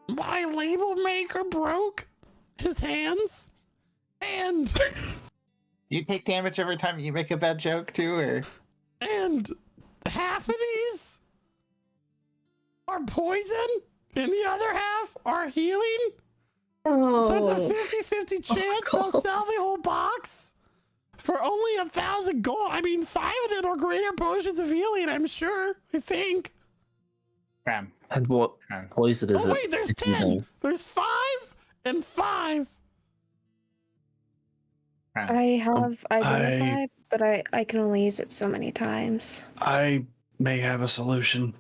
my label maker broke his hands, and You take damage every time you make a bad joke too, or and half of these are poison, and the other half are healing. So it's a 50-50 chance they'll sell the whole box for only 1,000 gold. I mean, 5 of them are greater potions of healing, I'm sure. I think. Cram. And what poison is Oh it? wait, there's if you 10. know? There's 5 and 5. I have identify, but I can only use it so many times. I may have a solution,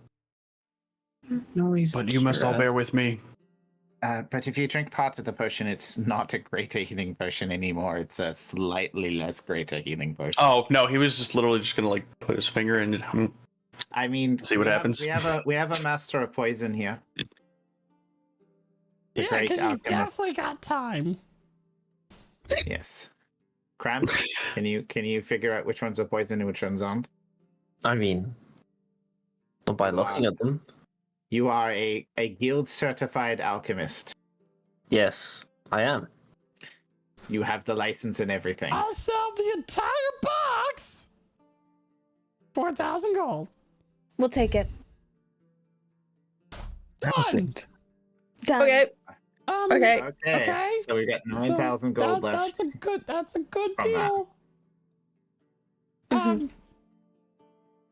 Noise but you must all bear with me. But if you drink part of the potion, it's not a greater healing potion anymore. It's a slightly less greater healing potion. Oh no, he was just literally just gonna like put his finger in it. I mean, See what happens. We have a master of poison here. The Yeah, great because you alchemist. definitely got time. Yes. Cram, can you figure out which ones are poison and which ones aren't? I mean, not by looking at them. You are a guild certified alchemist. Yes, I am. You have the license and everything. I'll sell the entire box for 1,000 gold. We'll take it. Done. Done. Okay. Okay. Okay. So we got 9,000 gold left. That's a good From that. deal.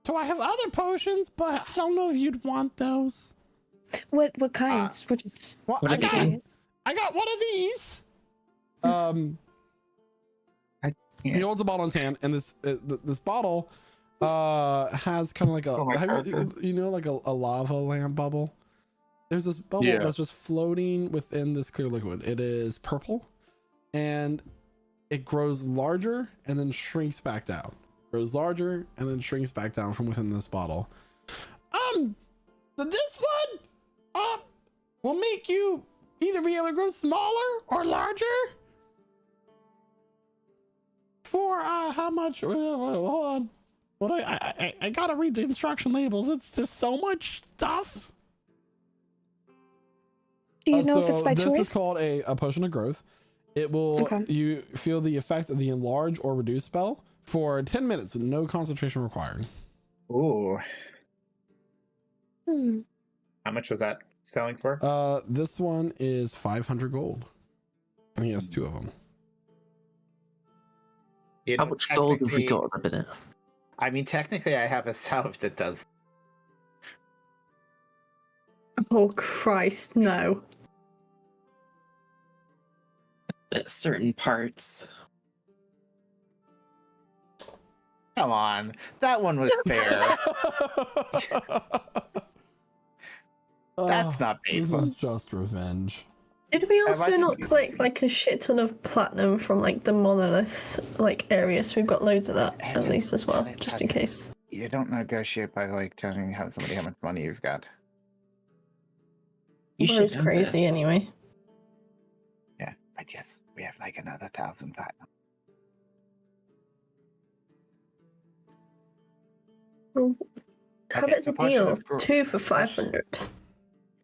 So I have other potions, but I don't know if you'd want those. What kinds? Which is Well, What I are they got doing? I got one of these. Yeah. He holds a bottle in his hand, and this bottle has kind of like Oh, my you know, like a lava lamp bubble. There's this bubble Yeah. that's just floating within this clear liquid. It is purple, and it grows larger and then shrinks back down. Grows larger and then shrinks back down from within this bottle. So this one, will make you either be able to grow smaller or larger. For how much? Hold on. What I gotta read the instruction labels. There's so much stuff. Do you know if it's by this choice? is called a potion of growth. It will Okay. you feel the effect of the enlarge or reduce spell for 10 minutes with no concentration required. Ooh. Hmm. How much was that selling for? This one is 500 gold. And he has 2 of them. You How know, much gold have we technically- got at the minute? I mean, technically, I have a salve that does. Oh Christ, no. at certain parts. Come on, that one was fair. That's not This painful. is just revenge. Did we also I not think- collect like a shit ton of platinum from like the monolith like area? So we've got loads of that at least as well, just in case. You don't negotiate by like telling somebody how much money you've got. You Well, should it's know crazy this. anyway. Yeah, but yes, we have like another 1,000 platinum. Well, have Okay, it as so a potion deal. of growth. 2 for 500.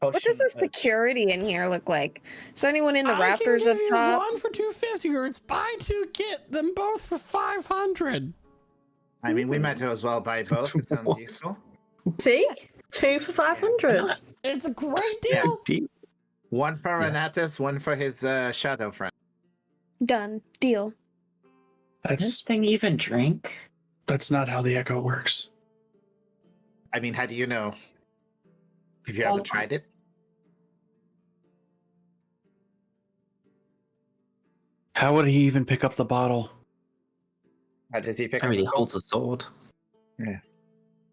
What does the security in here look like? Is there anyone in the rafters I up can give top? you 1 for 250, or it's buy 2 get them both for 500. I mean, we might as well buy both. It sounds useful. See? 2 for 500. It's a great Yeah. deal. One for Renatus, one for his shadow friend. Done. Deal. Does this thing even drink? That's not how the echo works. I mean, how do you know? Have you ever tried it? How would he even pick up the bottle? How does he pick I up mean, the he sword? holds a sword.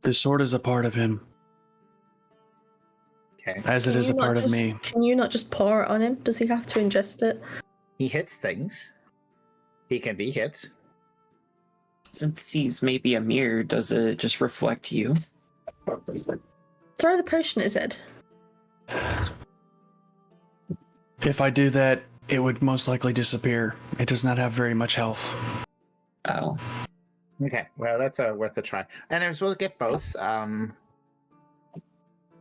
The sword is a part of him. Okay. As it Can is a you not part of just- me. Can you not just pour it on him? Does he have to ingest it? He hits things. He can be hit. Since he's maybe a mirror, does it just reflect you? Throw the potion at his head. If I do that, it would most likely disappear. It does not have very much health. Oh. Okay, well, that's worth a try. Anyways, we'll get both. I'm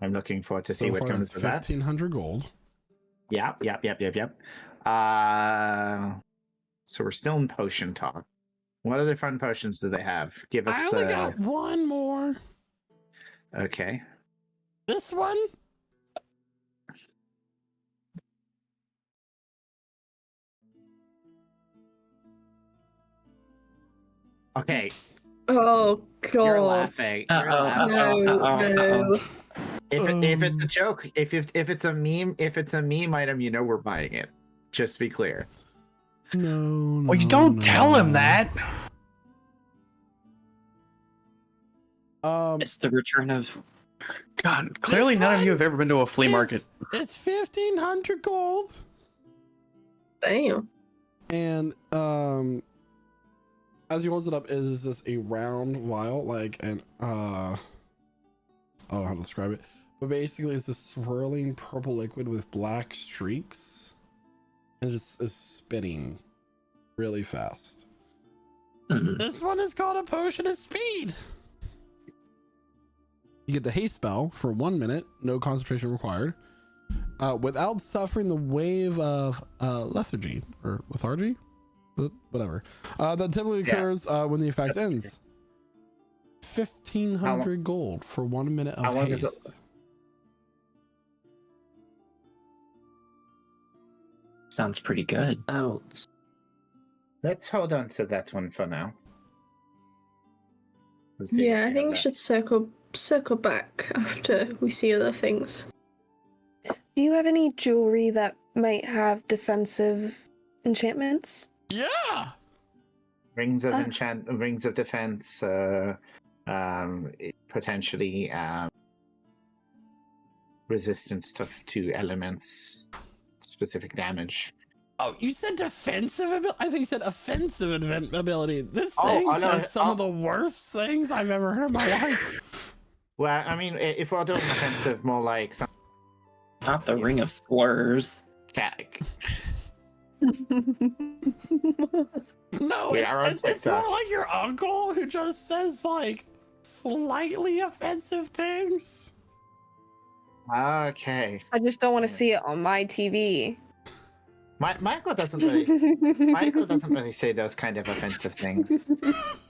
looking forward to see So what far, comes that's of that. 1,500 gold. Yep. So we're still in potion talk. What other fun potions do they have? Give us I only got one more. Okay. This one? Okay, Oh you're god. laughing. You're Uh-oh, laughing. No. If it's a joke, if it's a meme item, you know we're buying it. Just to be clear. No. Well, you don't tell him that. It's the return of. God, clearly This none of you one have ever been to a flea market. It's 1,500 gold. Damn. And as he holds it up, is this a round vial, like an I don't know how to describe it, but basically it's a swirling purple liquid with black streaks, and it just is spinning really fast. Mhm. This one is called a potion of speed. You get the haste spell for 1 minute, no concentration required, without suffering the wave of lethargy or lethargy, whatever. That typically occurs when the effect ends. 1,500 gold for 1 minute How of long is it? haste. Sounds pretty good. Out. Let's hold on to that one for now. We'll see Yeah, what I we think we have should circle back after we see other things. Do you have any jewelry that might have defensive enchantments? Yeah. Rings of Ah. rings of defense, potentially resistance to elements, specific damage. Oh, you said defensive ability? I think you said offensive ability. This Oh, thing I know. says some of the worst things I've ever heard in my life. Well, I mean, if we're doing offensive, more like some Not the ring of slurs. No, We are on it's more TikTok. like your uncle who just says like slightly offensive things. Okay. I just don't want to see it on my TV. Michael doesn't really. Michael doesn't really say those kind of offensive things.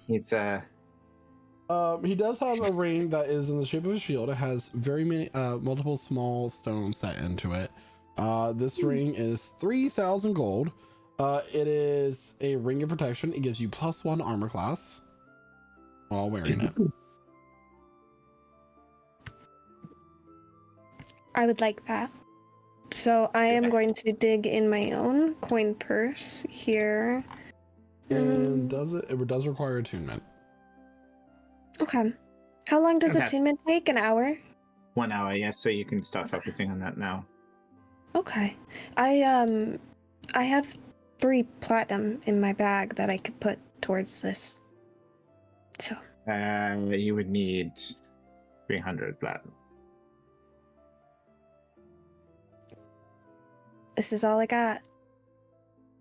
He's He does have a ring that is in the shape of a shield. It has very many multiple small stones set into it. This ring is 3,000 gold. It is a ring of protection. It gives you +1 armor class while wearing it. I would like that. So I am going to dig in my own coin purse here. And it does require attunement. Okay. How long does Okay. attunement take? An hour? 1 hour, yes. So you can start focusing on that now. Okay. I have 3 platinum in my bag that I could put towards this. So You would need 300 platinum. this is all I got.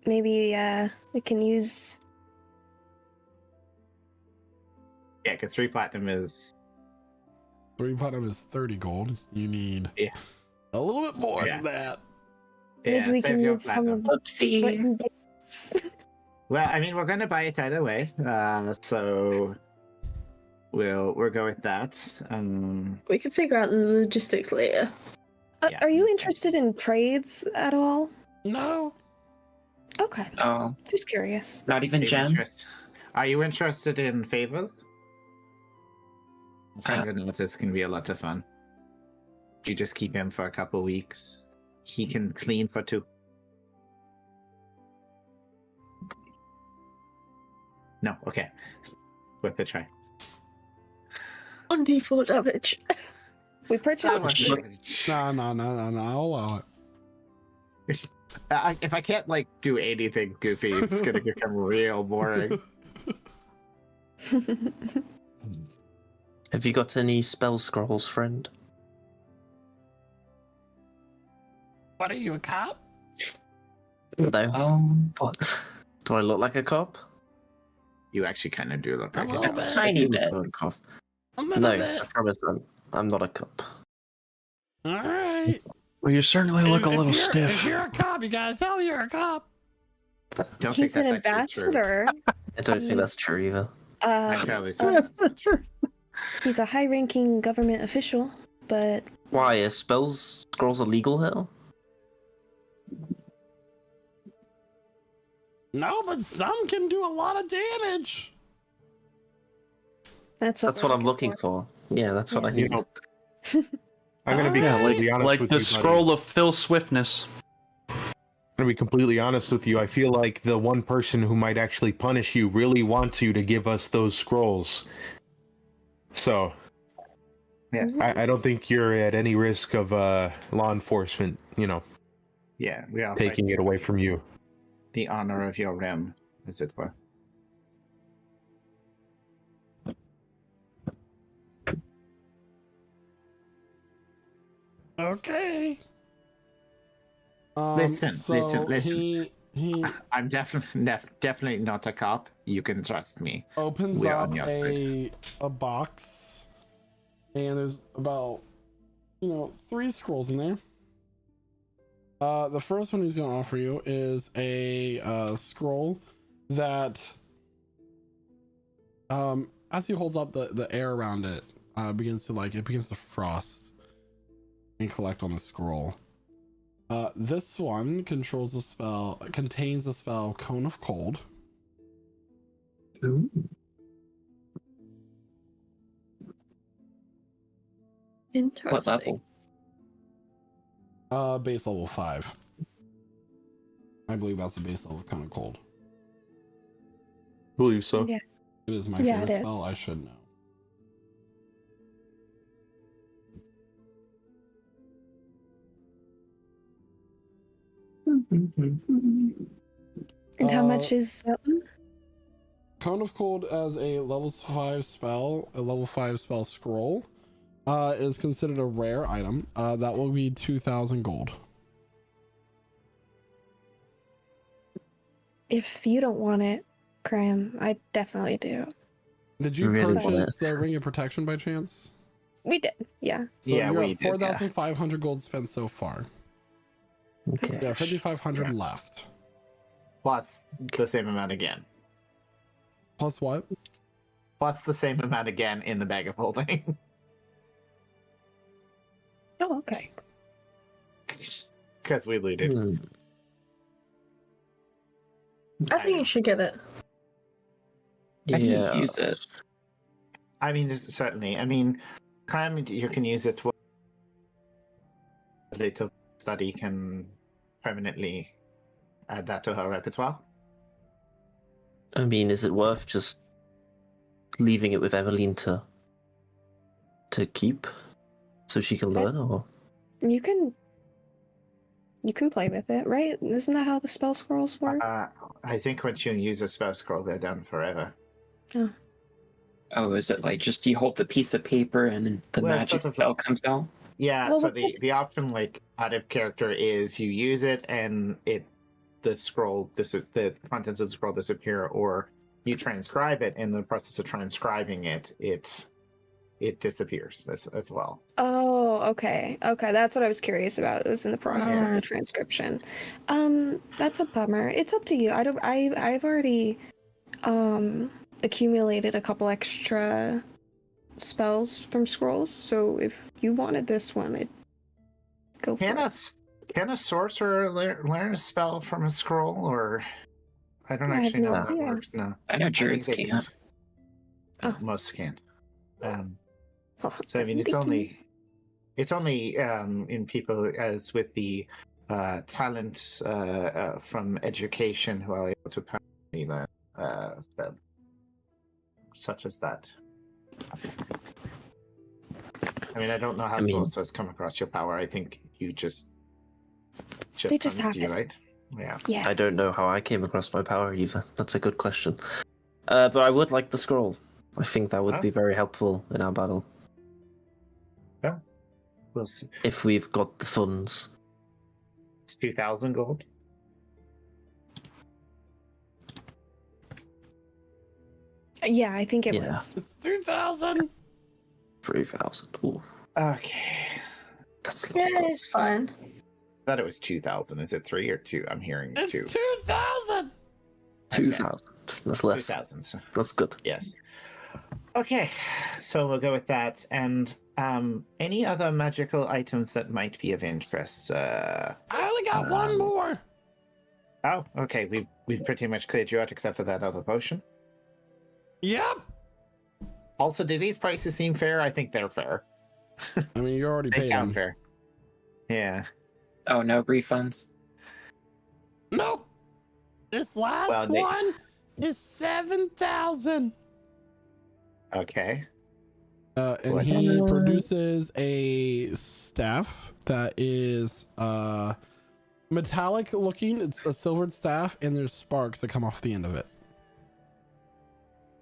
Maybe we can use. Yeah, because 3 platinum is 3 platinum is 30 gold. You need Yeah. a little bit more Yeah. than that. Maybe we save can your use some platinum. of what Oopsie. you get. Well, I mean, we're gonna buy it either way, so we'll go with that. We can figure out the logistics later. Yeah, Are you that's fine. interested in trades at all? No. Okay. Oh, Just curious. not even gems? Are you interested in favors? Fingernails can be a lot of fun. You just keep him for a couple weeks. He can clean for 2. No, okay. Worth a try. On default damage. We That purchased. was- No, I'll allow it. if I can't like do anything goofy, it's gonna become real boring. Have you got any spell scrolls, friend? What are you, a cop? No. What? Do I look like a cop? You actually kind of do look A like little it. bit. Tiny bit. A little No, bit. I promise I'm not a cop. All right. Well, you certainly look a little If stiff. you're a cop, you gotta tell you're a cop. Don't He's think an that's actually true. ambassador. I don't think that's true either. I Uh, probably said that's not true. he's a high-ranking government official, but Why? Are spells scrolls illegal here? No, but some can do a lot of damage. that's That's we're what I'm looking for. Yeah, that's what I Yeah. need. You know, I'm gonna be Yeah, completely honest like with the you, buddy. scroll of Phil Swiftness. I'm gonna be completely honest with you. I feel like the one person who might actually punish you really wants you to give us those scrolls. So Yes. I don't think you're at any risk of law enforcement, Yeah, we are taking it away from you. the honor of your realm, as it were. Okay. Listen, listen. He I'm definitely not a cop. You can trust me. opens We are up on your side. a box, and there's about 3 scrolls in there. The first one he's gonna offer you is a scroll that, as he holds up, the air around it begins to frost and collect on the scroll. This one contains the spell Cone of Cold. Ooh. Interesting. What level? Base level 5. I believe that's the base level of Cone of Cold. Believe so. Yeah. It is my Yeah, favorite it is. spell. I should know. and how Uh, much is that one? Cone of Cold as a level 5 spell, a level 5 spell scroll, is considered a rare item. That will be 2,000 gold. If you don't want it, Cram, I definitely do. Did you Really want purchase the Ring of Protection by chance? We did, yeah. So Yeah, you're we at did, yeah. 4,500 gold spent so far. Okay. Yeah, 5,500 left. Plus the same amount again. Plus what? Plus the same amount again in the bag of holding. Oh, okay. Because we looted. Hmm. I think you should get it. How do you Yeah. use it? I mean, certainly. I mean, Cram, you can use it. A little study can permanently add that to her repertoire. I mean, is it worth just leaving it with Eveline to keep so she can learn, or You can play with it, right? Isn't that how the spell scrolls work? I think once you use a spell scroll, they're done forever. Oh, is it like just you hold the piece of paper and the Well, it's magic sort of spell like- comes out? Yeah, Well, so what- the option like out of character is you use it and the contents of the scroll disappear, or you transcribe it. In the process of transcribing it, it disappears as well. Oh, okay. Okay, that's what I was curious about. It was in the process of the transcription. That's a bummer. It's up to you. I've already accumulated a couple extra spells from scrolls, so if you wanted this one, I'd go for it. Can a sorcerer learn a spell from a scroll, or I don't I have actually know no how that idea. works. No, I know I druids think they can't. Oh. most can't. Well, So I mean, they can- it's only in people as with the talent from education who are able to apparently learn spell, such as that. I mean, I don't know how I mean- Source has come across your power. I think you just They just comes to you, happen. right? Yeah. Yeah. I don't know how I came across my power either. That's a good question. But I would like the scroll. I think that would Huh? be very helpful in our battle. We'll see. If we've got the funds. It's 2,000 gold. Yeah, I think it Yeah. was. It's 2,000. 3,000. Ooh, Okay. that's a Yeah, lot of gold. it's fine. I thought it was 2,000. Is it 3 or 2? I'm hearing It's 2. 2,000. 2,000. That's less. 2,000. That's good. Yes. Okay, so we'll go with that. And any other magical items that might be of interest? I only got one more. Oh, okay. We've pretty much cleared you out except for that other potion. Yep. Also, do these prices seem fair? I think they're fair. I mean, you already They paid sound them. fair. Yeah. Oh, no refunds? Nope. This last Well, they- one is 7,000. Okay. And What? he produces a staff that is metallic looking. It's a silvered staff, and there's sparks that come off the end of it.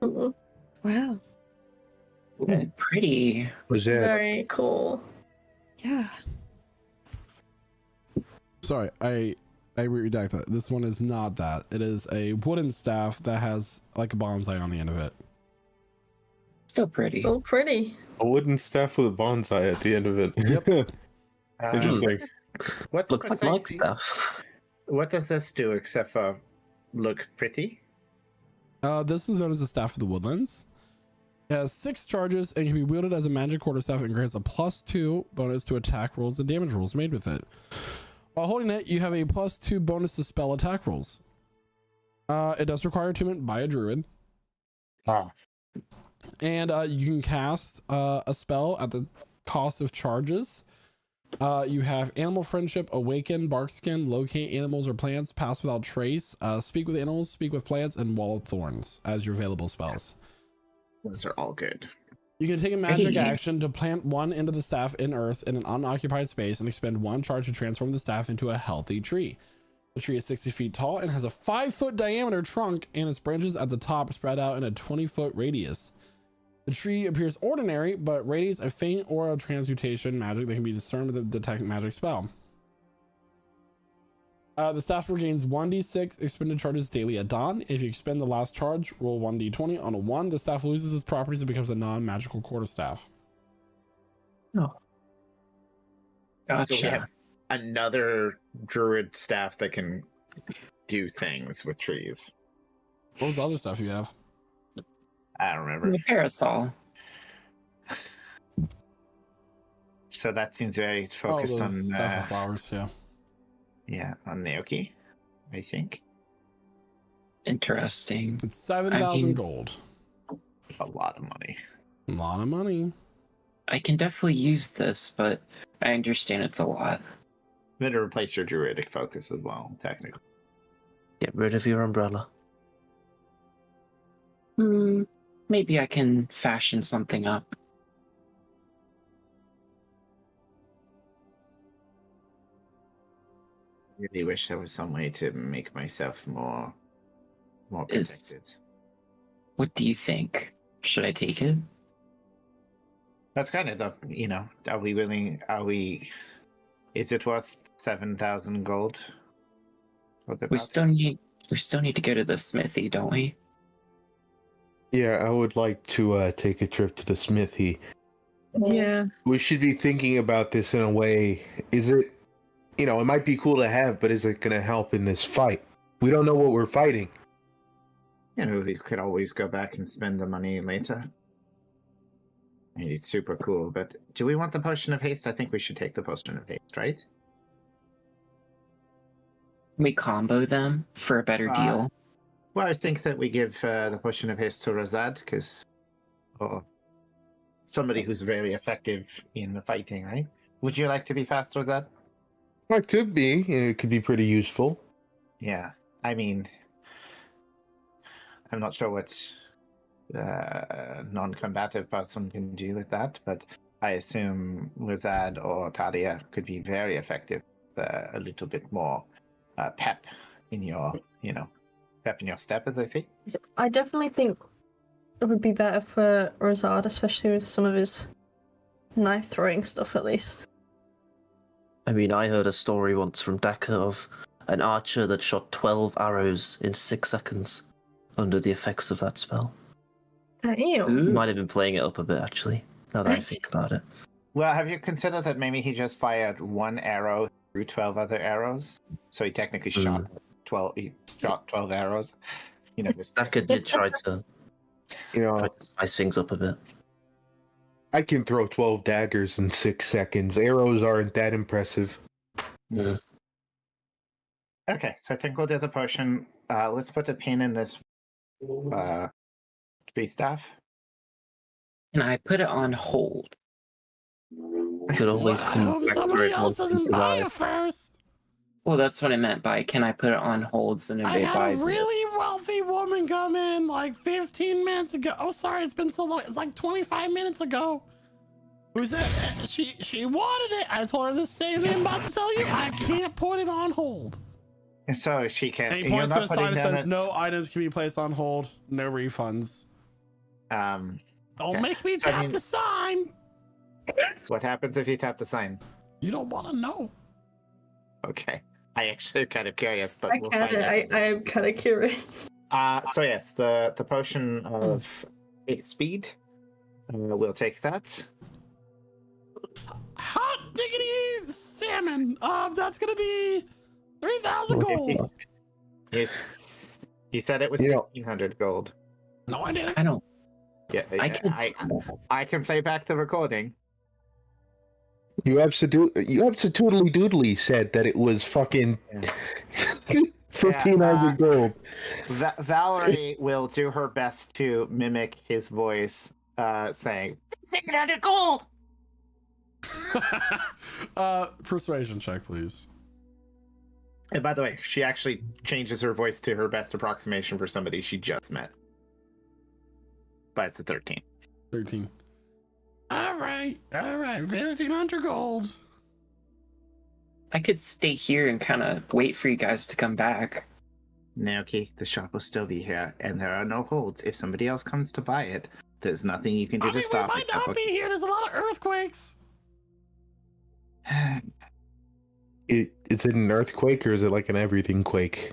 Ooh, Wow. Ooh, pretty. Was that very cool. Yeah. Sorry, I redact that. This one is not that. It is a wooden staff that has like a bonsai on the end of it. Still pretty. It's all pretty. a wooden staff with a bonsai at the end of it? Yep. Interesting. What Looks like what my does- stuff. What does this do except for look pretty? This is known as the Staff of the Woodlands. It has 6 charges and can be wielded as a magic quarterstaff and grants a +2 bonus to attack rolls and damage rolls made with it. While holding it, you have a +2 bonus to spell attack rolls. It does require attunement by a druid. And you can cast a spell at the cost of charges. You have Animal Friendship, Awaken, Barkskin, Locate Animals or Plants, Pass Without Trace, Speak with Animals, Speak with Plants, and Wall of Thorns as your available spells. Those are all good. You can take a magic Hey. action to plant one end of the staff in earth in an unoccupied space and expend 1 charge to transform the staff into a healthy tree. The tree is 60 feet tall and has a 5-foot diameter trunk, and its branches at the top spread out in a 20-foot radius. The tree appears ordinary, but radiates a faint aura of transmutation magic that can be discerned with a detect magic spell. The staff regains 1d6 expended charges daily at dawn. If you expend the last charge, roll 1d20. On a 1, the staff loses its properties and becomes a non-magical quarterstaff. No. So we Gotcha. have another druid staff that can do things with trees. What was the other stuff you have? I don't remember. The parasol. So that seems very focused the on staff of flowers, yeah. on Naoki, I think. Interesting. It's 7,000 I mean- gold. A lot of money. A lot of money. I can definitely use this, but I understand it's a lot. I'm going to replace your druidic focus as well, technically. Get rid of your umbrella. Maybe I can fashion something up. I really wish there was some way to make myself more Is- protected. What do you think? Should I take it? That's kind of the, is it worth 7,000 gold? For the We belt? still need to go to the smithy, don't we? Yeah, I would like to take a trip to the smithy. Yeah. We should be thinking about this in a way. Is it, it might be cool to have, but is it going to help in this fight? We don't know what we're fighting. We could always go back and spend the money later. I mean, it's super cool, but do we want the potion of haste? I think we should take the potion of haste, right? We combo them for a better deal. Well, I think that we give the potion of haste to Razad, because somebody who's very effective in the fighting, right? Would you like to be fast, Razad? It could be. It could be pretty useful. Yeah, I mean, I'm not sure what non-combative person can do with that, but I assume Lizad or Talia could be very effective with a little bit more pep in your, pep in your step, as I say. I definitely think it would be better for Rosard, especially with some of his knife throwing stuff at least. I mean, I heard a story once from Daka of an archer that shot 12 arrows in 6 seconds under the effects of that spell. Ew. Might have been playing it up a bit, actually, now that I think about it. Well, have you considered that maybe he just fired one arrow through 12 other arrows? So he technically shot 12. He shot 12 arrows. Daka did try to spice things up a bit. I can throw 12 daggers in 6 seconds. Arrows aren't that impressive. Yeah. Okay, so I think we'll do the potion. Let's put a pin in this tree staff. Can I put it on hold? Could always I come hope back for somebody it else once doesn't it's buy arrived. it first. Well, that's what I meant by can I put it on hold so I nobody had a buys it? really wealthy woman come in like 15 minutes ago. Oh, sorry, it's been so long. It's like 25 minutes ago. Who said she wanted it? I told her the same thing I'm about to tell you. I can't put it on hold. And so she can't. And he You're points to not the putting sign that down says no items can be placed on hold, no refunds. Don't Okay. make me So, I tap mean- the sign. What happens if you tap the sign? You don't want to know. Okay. I actually kind of curious, but I we'll find out. I am kind of curious. So yes, the potion of 8 speed. We'll take that. Hot diggity salmon. That's gonna be 3,000 gold. Yes. You said it was Yeah. 1,500 gold. No, I didn't. I don't. Yeah, I could. I can play back the recording. You absolutely doodly said that it was fucking 1,500 gold. Valerie will do her best to mimic his voice, saying 1,500 gold. Persuasion check, please. And by the way, she actually changes her voice to her best approximation for somebody she just met. But it's a 13. 13. All right, 1,500 gold. I could stay here and kind of wait for you guys to come back. Naoki, the shop will still be here, and there are no holds. If somebody else comes to buy it, there's nothing you can do I to mean, we stop might it. not be here. There's a lot of earthquakes. Is it an earthquake or is it like an everything quake?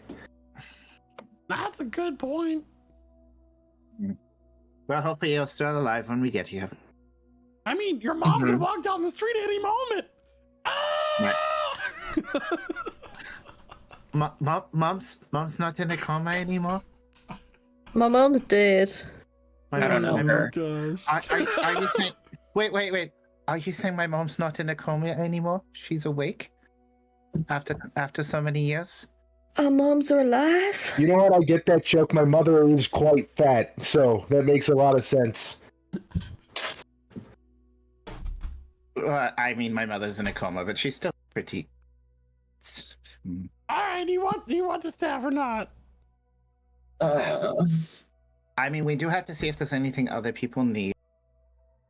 That's a good point. Well, hopefully you're still alive when we get here. I mean, your mom could walk down the street any moment. Ah! Mom's not in a coma anymore. My mom's dead. I don't know Oh my her. gosh. Are you saying? Wait. Are you saying my mom's not in a coma anymore? She's awake after so many years. Our moms are alive. You know what? I get that joke. My mother is quite fat, so that makes a lot of sense. I mean, my mother's in a coma, but she's still pretty. All right, do you want the staff or not? I mean, we do have to see if there's anything other people need,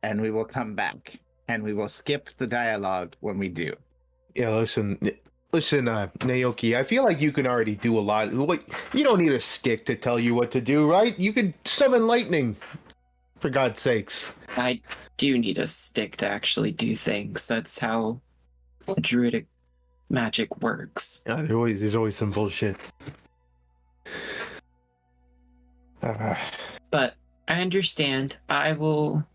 and we will come back, and we will skip the dialogue when we do. Yeah, listen, Naoki, I feel like you can already do a lot. Like, you don't need a stick to tell you what to do, right? You can summon lightning, for God's sakes. I do need a stick to actually do things. That's how druidic magic works. Yeah, there's always some bullshit. But I understand. I will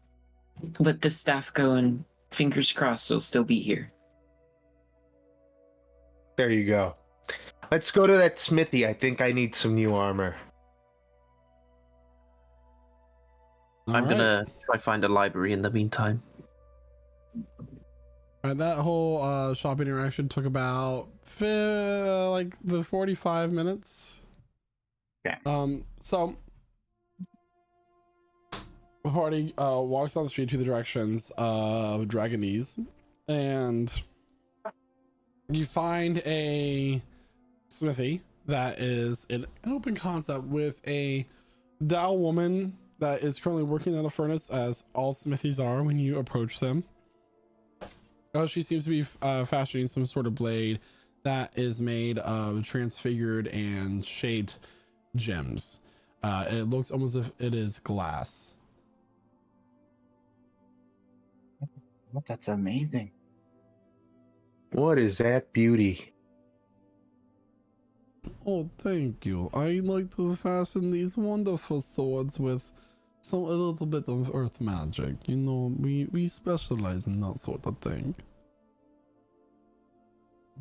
let the staff go, and fingers crossed they'll still be here. There you go. Let's go to that smithy. I think I need some new armor. I'm gonna try find a library in the meantime. That whole shopping interaction took about like the 45 minutes. Yeah. So the party walks down the street to the directions of Dragonese, and you find a smithy that is an open concept with a Dow woman that is currently working at a furnace, as all smithies are when you approach them. She seems to be fashioning some sort of blade that is made of transfigured and shaped gems. It looks almost as if it is glass. That's amazing. What is that beauty? Oh, thank you. I like to fashion these wonderful swords with a little bit of earth magic. You know, we specialize in that sort of thing.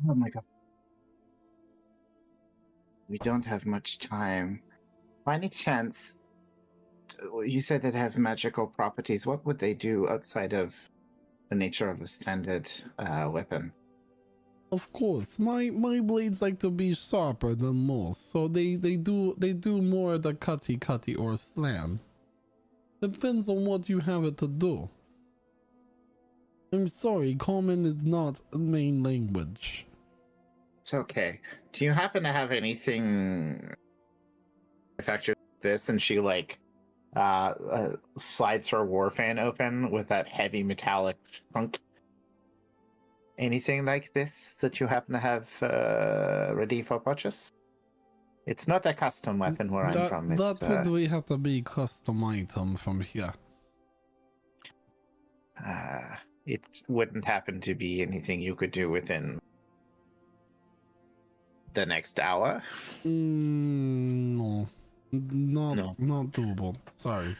Oh my god. We don't have much time. By any chance, you said that have magical properties. What would they do outside of the nature of a standard weapon? Of course, my blades like to be sharper than most, so they do more of the cutty or slam. Depends on what you have it to do. I'm sorry, common is not a main language. It's okay. Do you happen to have anything manufactured this? And she like slides her war fan open with that heavy metallic trunk. Anything like this that you happen to have ready for purchase? It's not a custom weapon where I'm from. That would we have to be custom item from here. It wouldn't happen to be anything you could do within the next hour. No, not doable. Sorry.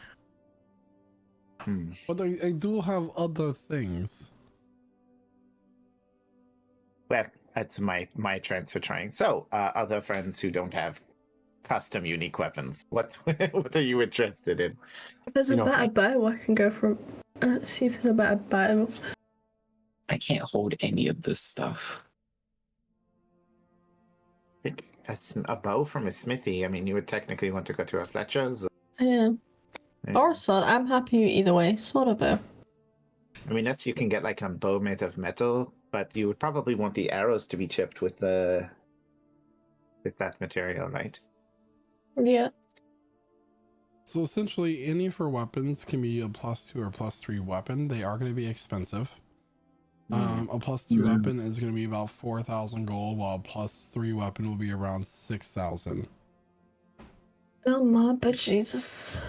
But I do have other things. Well, that's my chance for trying. So, other friends who don't have custom unique weapons, what are you interested in? If there's a better bow, I can go for see if there's a better bow. I can't hold any of this stuff. A bow from a smithy. I mean, you would technically want to go to a Fletcher's. Yeah. Or a sword. I'm happy either way. Sword or bow. I mean, that's you can get like a bow made of metal, but you would probably want the arrows to be chipped with that material, right? Yeah. So essentially, any of her weapons can be a +2 or +3 weapon. They are going to be expensive. A +2 weapon is going to be about 4,000 gold, while a +3 weapon will be around 6,000. Oh my, but Jesus.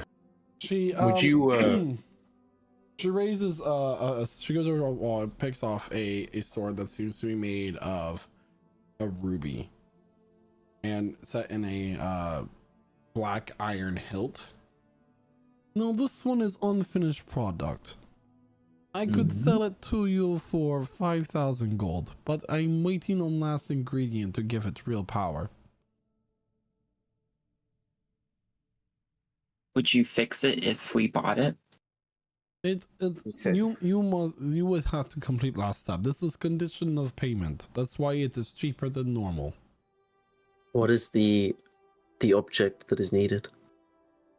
She Would you? She raises she goes over to a wall and picks off a sword that seems to be made of a ruby and set in a black iron hilt. Now this one is unfinished product. I could sell it to you for 5,000 gold, but I'm waiting on last ingredient to give it real power. Would you fix it if we bought it? You would have to complete last step. This is condition of payment. That's why it is cheaper than normal. What is the object that is needed?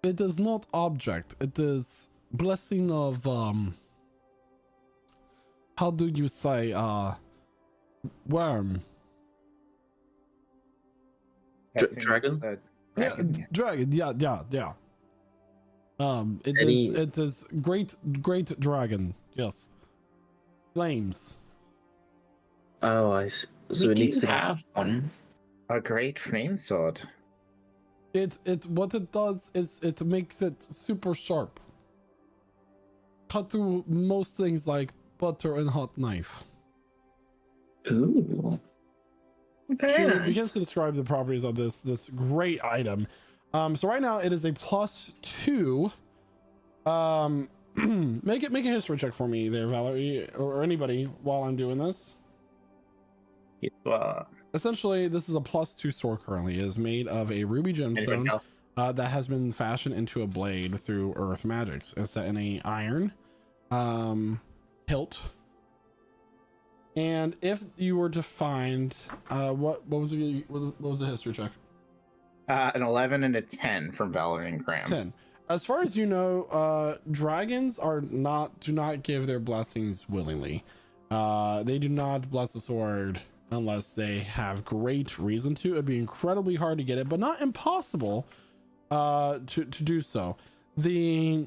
It is not object. It is blessing of how do you say worm? Dragon? Yeah, dragon. Yeah. It is great dragon. Yes. Flames. Oh, I see. So we it needs to have one. A great flame sword. What it does is it makes it super sharp. Cut through most things like butter and hot knife. Ooh. Very nice. Begins to describe the properties of this great item. So right now it is a +2. Make a history check for me there, Valerie, or anybody while I'm doing this. Essentially, this is a +2 sword currently. It is made of a ruby gemstone that has been fashioned into a blade through earth magics. It's set in a iron hilt. And if you were to find what was the history check? An 11 and a 10 from Valerie and Graham. 10. As far as you know, dragons do not give their blessings willingly. They do not bless a sword unless they have great reason to. It'd be incredibly hard to get it, but not impossible to do so. The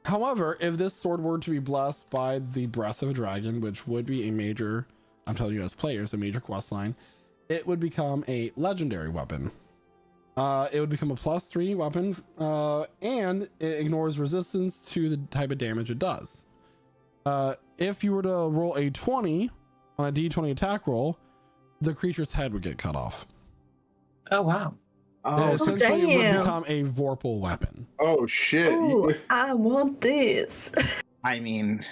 However, if this sword were to be blessed by the Breath of a Dragon, which would be a major, I'm telling you as players, a major quest line, it would become a legendary weapon. It would become a +3 weapon, and it ignores resistance to the type of damage it does. If you were to roll a 20 on a d20 attack roll, the creature's head would get cut off. Oh wow. Oh, Essentially, it would damn. become a Vorpal weapon. oh shit. Ooh, I want this. I mean,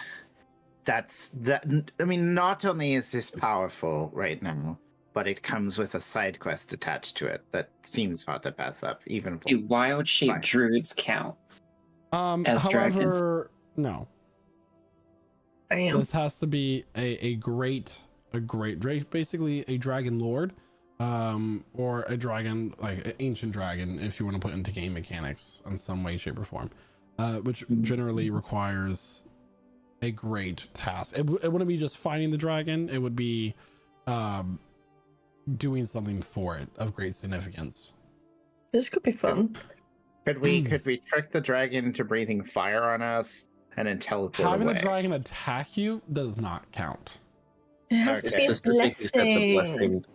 that's that. I mean, not only is this powerful right now, but it comes with a side quest attached to it that seems hard to pass up, even for Do wild shape Fine. druids count? However, As dragons? no. Damn. This has to be a great Drake, basically a dragon lord, or a dragon, like an ancient dragon, if you want to put into game mechanics in some way, shape, or form, which generally requires a great task. It wouldn't be just fighting the dragon. It would be doing something for it of great significance. This could be fun. Could we trick the dragon to breathing fire on us and then teleport Having away? a dragon attack you does not count. It has to Okay. be a Specifically said the blessing. blessing.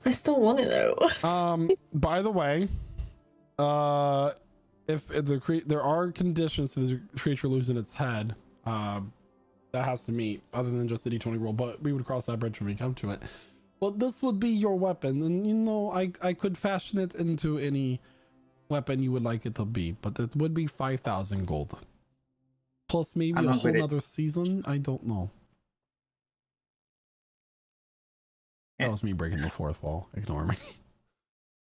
I still want it though. By the way, if there are conditions to the creature losing its head, that has to meet other than just the d20 roll, but we would cross that bridge when we come to it. But this would be your weapon, and you know, I could fashion it into any weapon you would like it to be, but it would be 5,000 gold. Plus maybe I'm a not whole with it. nother season. I don't know. That Yeah. was me breaking the fourth wall. Ignore me.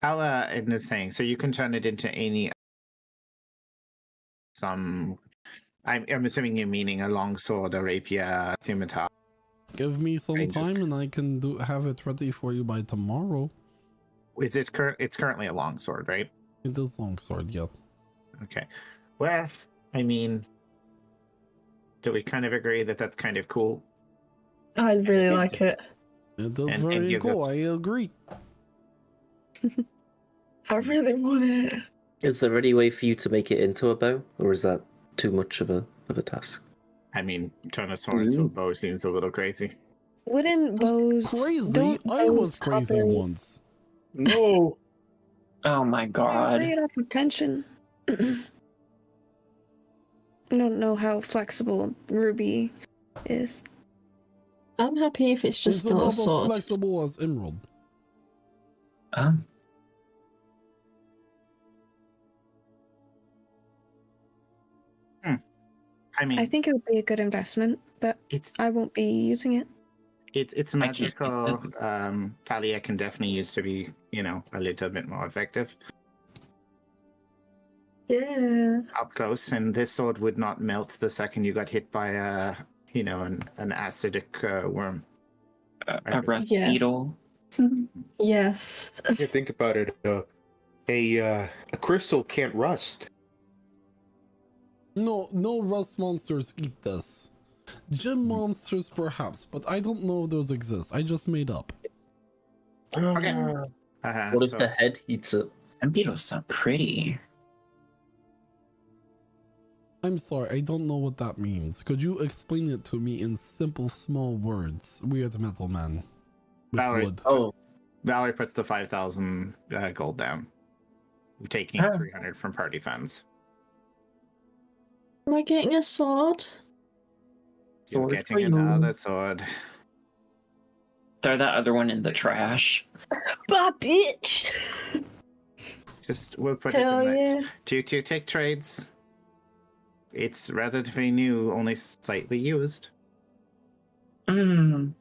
How Edna is saying, so you can turn it into any I'm assuming you're meaning a longsword, a rapier, scimitar. Give me some Ranges. time and I can have it ready for you by tomorrow. Is it it's currently a longsword, right? It is longsword, yeah. Okay. Well, I mean, do we kind of agree that that's kind of cool? I really like it. It is And very gives cool. us- I agree. I really want it. Is there any way for you to make it into a bow, or is that too much of a task? I mean, turn a sword into a bow seems a little crazy. Wouldn't bows Crazy. don't I was bows crazy operate- once. No. Oh my god. operate off of tension? I don't know how flexible Ruby is. I'm happy if it's just It's still a about as sword. flexible as emerald. I mean, I think it would be a good investment, but it's I won't be using it. it's I can't use magical. Talia can definitely use to be, a little bit more effective Yeah. up close, and this sword would not melt the second you got hit by an acidic worm. A rust Yeah. beetle. Yes. You think about it, a crystal can't rust. No rust monsters eat this. Gym monsters perhaps, but I don't know if those exist. I just made up. Okay. What if so- the head eats it? And beetles sound pretty. I'm sorry, I don't know what that means. Could you explain it to me in simple, small words? Weird metal man. With Valerie. wood. Oh, Valerie puts the 5,000 gold down, taking Ah. 300 from party funds. Am I getting a sword? You're Sword for getting you. another sword. Throw that other one in the trash. Bah, bitch! We'll put Hell it in yeah. Do you take trades? It's relatively new, only slightly used. Mm.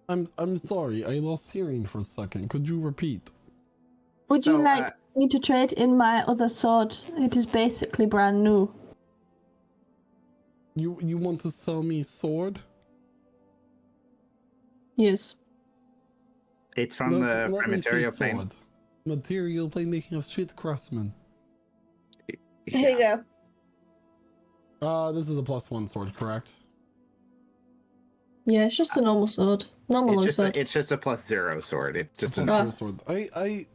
I'm sorry, I lost hearing for a second. Could you repeat? Would you So, like me to trade in my other sword? It is basically brand new. You want to sell me sword? Yes. It's from the material plane. sword. Material plane, they have shit craftsmen. Here you go. This is a +1 sword, correct? Yeah, it's just a normal sword. Normal long sword. It's just a +0 sword. It's just It's a a Ah. +0 sword. Okay.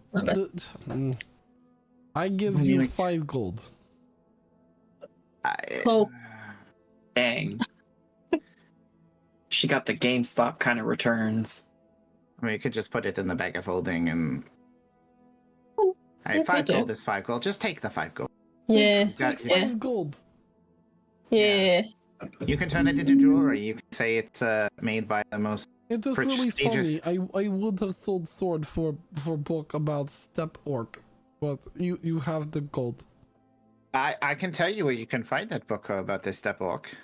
I give You you like- 5 gold. Cool. Dang. She got the GameStop kind of returns. I mean, you could just put it in the bag of holding and. Hey, Yeah, 5 do. gold is 5 gold. Just take the 5 gold. Yeah. Take Yeah. 5 gold. Yeah. You can turn it into jewelry. You can say it's made by the most. It is really Prestigious. funny. I would have sold sword for book about steppe orc, but you have the gold. I can tell you where you can find that book about this steppe orc.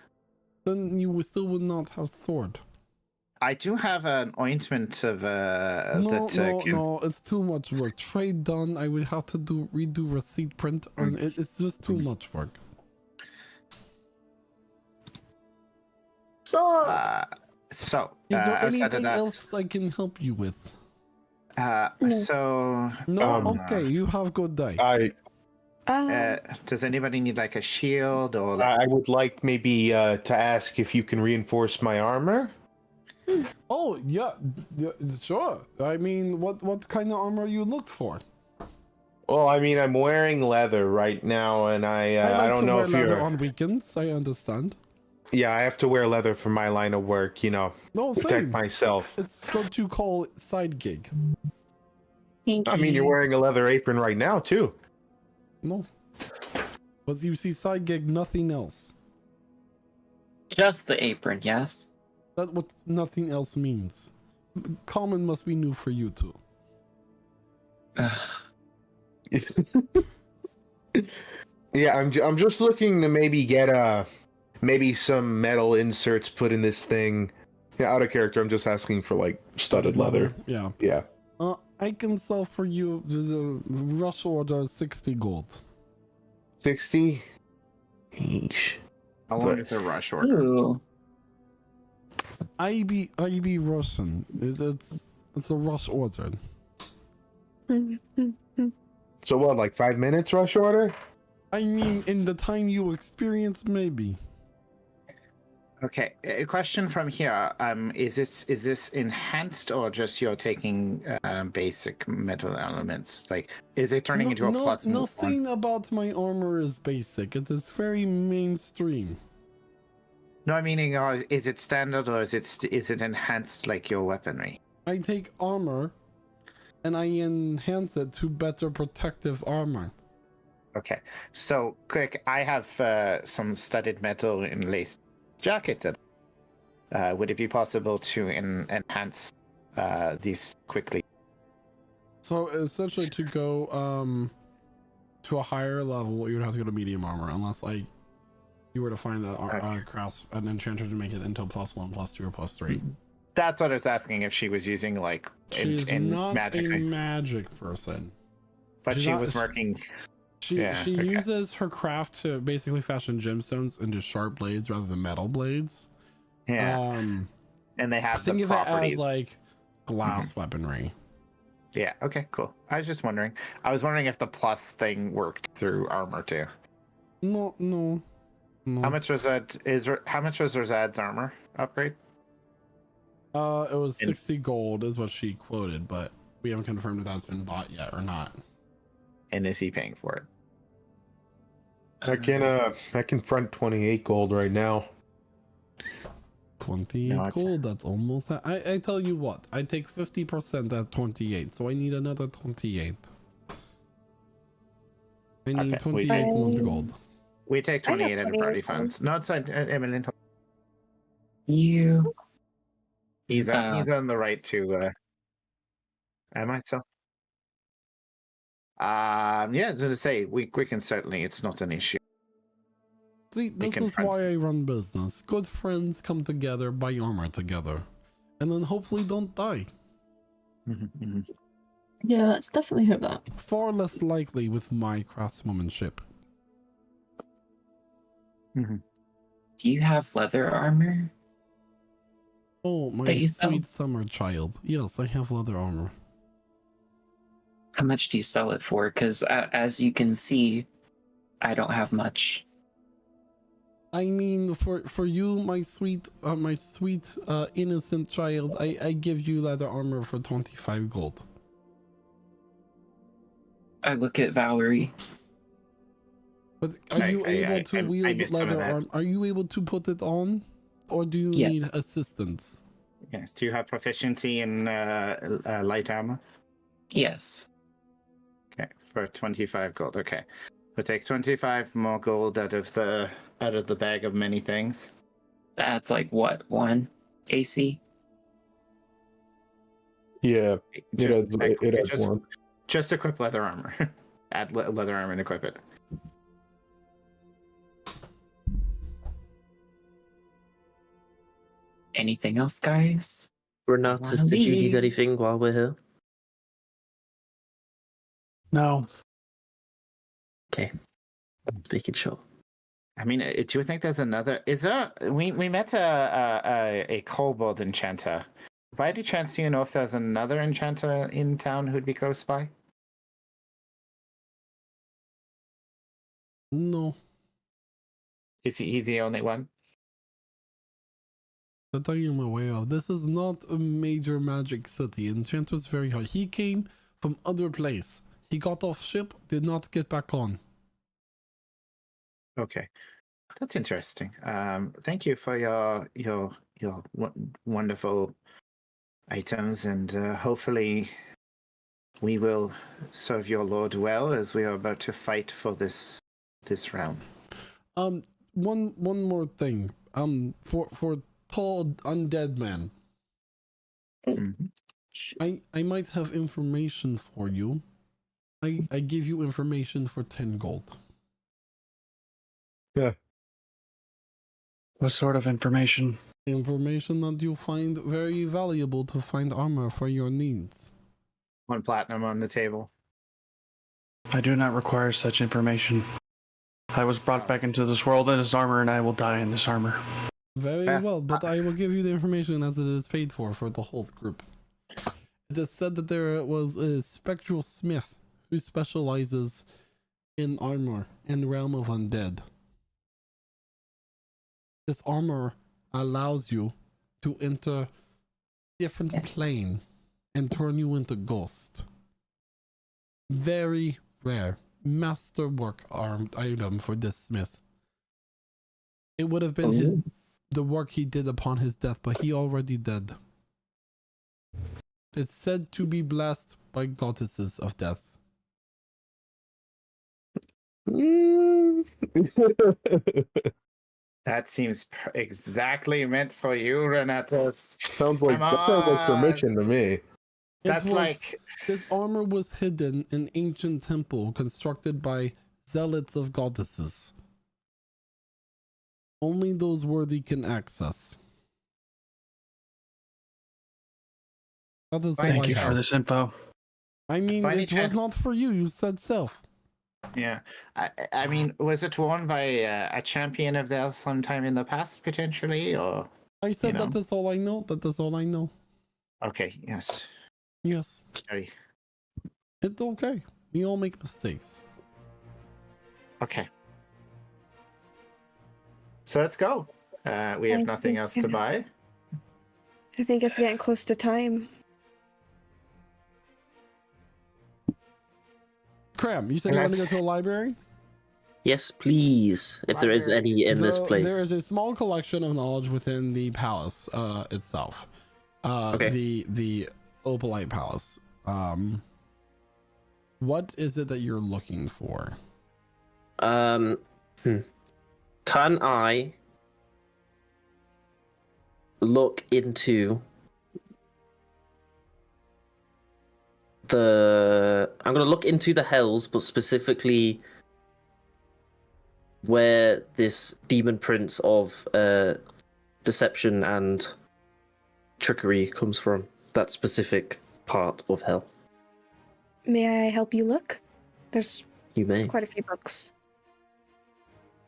Then you still would not have sword. I do have an ointment of No, that. no, it's too much work. Trade done. I would have to redo receipt print, and it's just too much work. So, So Is there outside of anything that, else I can help you with? No. so No, okay. You have good day. does anybody need like a shield or? I would like maybe to ask if you can reinforce my armor. Oh yeah, sure. I mean, what kind of armor you looked for? Well, I mean, I'm wearing leather right now, and I like don't to know wear if leather you're. on weekends. I understand. Yeah, I have to wear leather for my line of work. You know, No, protect same. myself. It's what you call side gig. thank I mean, you're you. wearing a leather apron right now too. No, but you see, side gig, nothing else. Just the apron, yes? That's what nothing else means. Common must be new for you too. Yeah, I'm just looking to maybe get maybe some metal inserts put in this thing. Yeah, out of character. I'm just asking for like studded leather. Yeah. Yeah. I can sell for you the rush order 60 gold. 60. Eesh. How long But- is a rush order? Ooh. I be Russian. It's a rush order. So what, like 5 minutes rush order? I mean, in the time you experience, maybe. Okay, a question from here. Is this enhanced or just you're taking basic metal elements? Like, is it turning into a plus? Nothing about my armor is basic. It is very mainstream. No, I'm meaning, is it standard or is it enhanced like your weaponry? I take armor and I enhance it to better protective armor. Okay, so quick, I have some studded metal in lace jacket. Would it be possible to enhance these quickly? So essentially, to go to a higher level, you would have to go to medium armor, unless you were to find an enchanter to make it into a +1, +2, or +3. That's what I was asking, if she was using like She's in not magic, a magic person. but she's she not- was working. She Yeah, okay. uses her craft to basically fashion gemstones into sharp blades rather than metal blades. Yeah, and they have Think the of it properties. as like glass weaponry. Yeah. Okay. Cool. I was just wondering. I was wondering if the plus thing worked through armor too. No. How much was that? How much was Razad's armor upgrade? It was In- 60 gold is what she quoted, but we haven't confirmed if that's been bought yet or not. And is he paying for it? I can front 28 gold right now. 28 No, it's- gold, that's almost I tell you what, I take 50% at 28, so I need another 28. I need Okay, 28 more gold. We take I have 28 in 28 party gold. funds. No, it's Emily. You. He's on the right to. Am I so? Yeah, to say we can certainly. It's not an issue. See, this can is front- why I run business. Good friends come together, buy armor together, and then hopefully don't die. Yeah, let's definitely hope that. Far less likely with my craftsmanship. Do you have leather armor? Oh, my That you sell? sweet summer child. Yes, I have leather armor. How much do you sell it for? Because as you can see, I don't have much. I mean, for you, my sweet innocent child, I give you leather armor for 25 gold. I look at Valerie. But are you able to I wield missed some of leather that. arm? Are you able to put it on, or do you need Yes. assistance? Yes. Do you have proficiency in light armor? Yes. Okay, for 25 gold. Okay, we'll take 25 more gold out of the bag of many things. That's like what, 1 AC? Yeah, Just, it adds one. just equip leather armor. Add leather armor and equip it. Anything else, guys? Renatus, Wanna did you need leave? anything while we're here? No. Okay. Making sure. I mean, do you think there's another? Is there? We met a kobold enchanter. By any chance, do you know if there's another enchanter in town who'd be close by? No, He's the only one? that I am aware of. This is not a major magic city. Enchanter's very hard. He came from other place. He got off ship, did not get back on. Okay, that's interesting. Thank you for your wonderful items, and hopefully we will serve your lord well as we are about to fight for this realm. One more thing. For tall undead man, Mhm. I might have information for you. I give you information for 10 gold. What sort of information? Information that you find very valuable to find armor for your needs. 1 platinum on the table. I do not require such information. I was brought back into this world in this armor, and I will die in this armor. Very Yeah. well, but I will give you the information as it is paid for the whole group. It is said that there was a spectral smith who specializes in armor in the realm of undead. This armor allows you to enter different plane and turn you into ghost. Very rare masterwork armed item for this smith. It would have been the work he did upon his death, but he already dead. It's said to be blessed by goddesses of death. That seems exactly meant for you, Renatus. Sounds like Come that sounds like on. permission to me. That's It was, like this armor was hidden in ancient temple constructed by zealots of goddesses. Only those worthy can access. That is all Thank I you for have. this info. I mean, By any it was chance- not for you. You said self. yeah. I mean, was it worn by a champion of theirs sometime in the past, potentially, or? I said know. that is all I know. That is all I know. Okay. Yes. Yes. Sorry. It's okay. We all make mistakes. Okay. So let's go. We have I nothing think- else to buy. I think it's getting close to time. Cram, you said And you want to go that's- to a library? Yes, please. If there is Library. any in this place. There is a small collection of knowledge within the palace itself. Okay. The Opalite Palace. What is it that you're looking for? Can I look into I'm gonna look into the hells, but specifically where this demon prince of deception and trickery comes from. That specific part of hell. May I help you look? There's You may. quite a few books.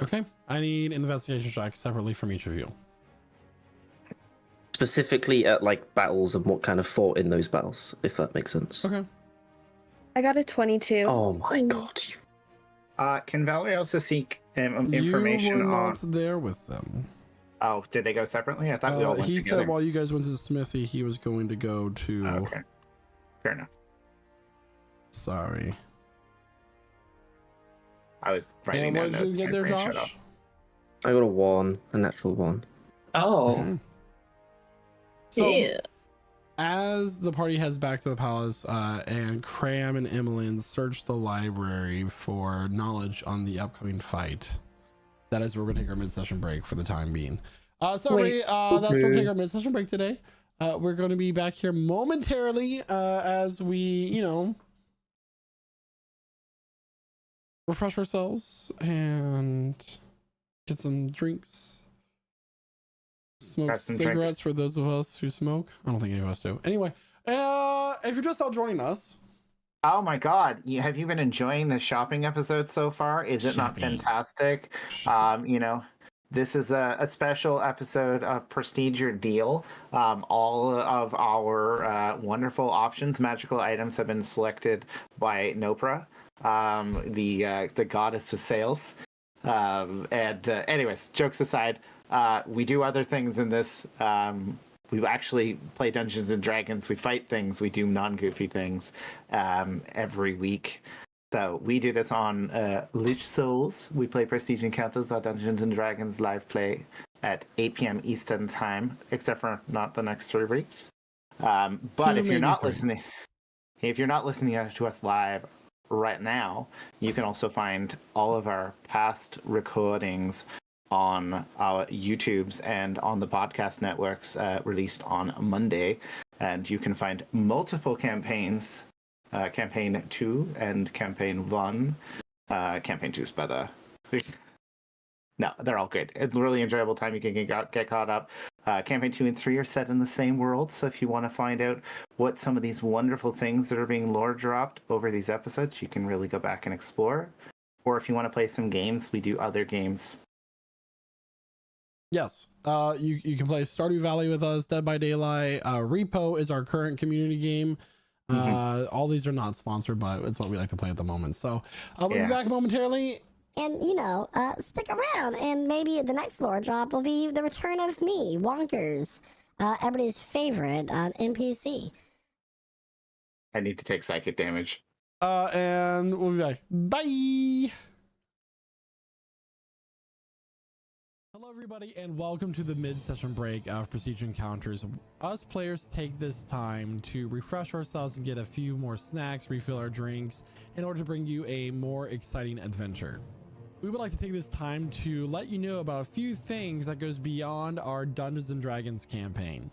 Okay, I need investigation checks separately from each of you. Specifically at like battles and what kind of fought in those battles, if that makes sense. Okay. I got a 22. Oh my god. Can Valerie also seek information you were on? not there with them. Oh, did they go separately? I thought we all went He together. said while you guys went to the smithy, he was going to go to. Oh, okay. Fair enough. Sorry. I was writing And down what did you notes. get My there, brain shut Josh? off. I got a 1, a natural 1. Oh, Okay. So, Yeah. as the party heads back to the palace, and Cram and Emmeline search the library for knowledge on the upcoming fight, that is, we're going to take our mid-session break for the time being. So, Wait. everybody, that's where we Okay. take our mid-session break today. We're going to be back here momentarily as we, refresh ourselves and get some drinks. Smoke Grab some cigarettes drinks. for those of us who smoke. I don't think any of us do. Anyway, if you're just now joining us, Oh my god, have you been enjoying the shopping episode so far? Is it not Shopping. fantastic? This is a special episode of Prestige or Deal. All of our wonderful options, magical items have been selected by Nopra, the goddess of sales. Anyways, jokes aside, we do other things in this. We actually play Dungeons and Dragons. We fight things. We do non-goofy things every week. So we do this on Lich Souls. We play Prestige Encounters, our Dungeons and Dragons live play at 8 p.m. Eastern time, except for not the next 3 weeks. But Two, if you're maybe not 3. listening to us live right now, you can also find all of our past recordings on our YouTubes and on the podcast networks released on Monday. And you can find multiple campaigns, Campaign 2 and Campaign 1. Campaign 2 is better. No, they're all good. It's a really enjoyable time. You can get caught up. Campaign 2 and 3 are set in the same world, so if you want to find out what some of these wonderful things that are being lore dropped over these episodes, you can really go back and explore. Or if you want to play some games, we do other games. Yes, you can play Stardew Valley with us, Dead by Daylight. Repo is our current community game. All these are not sponsored, but it's what we like to play at the moment. So we'll be back momentarily. And, stick around, and maybe the next lore drop will be the return of me, Wonkers, everybody's favorite NPC. I need to take psychic damage. And we'll be back. Bye. Hello, everybody, and welcome to the mid-session break of Prestige Encounters. Us players take this time to refresh ourselves and get a few more snacks, refill our drinks, in order to bring you a more exciting adventure. We would like to take this time to let you know about a few things that goes beyond our Dungeons and Dragons campaign.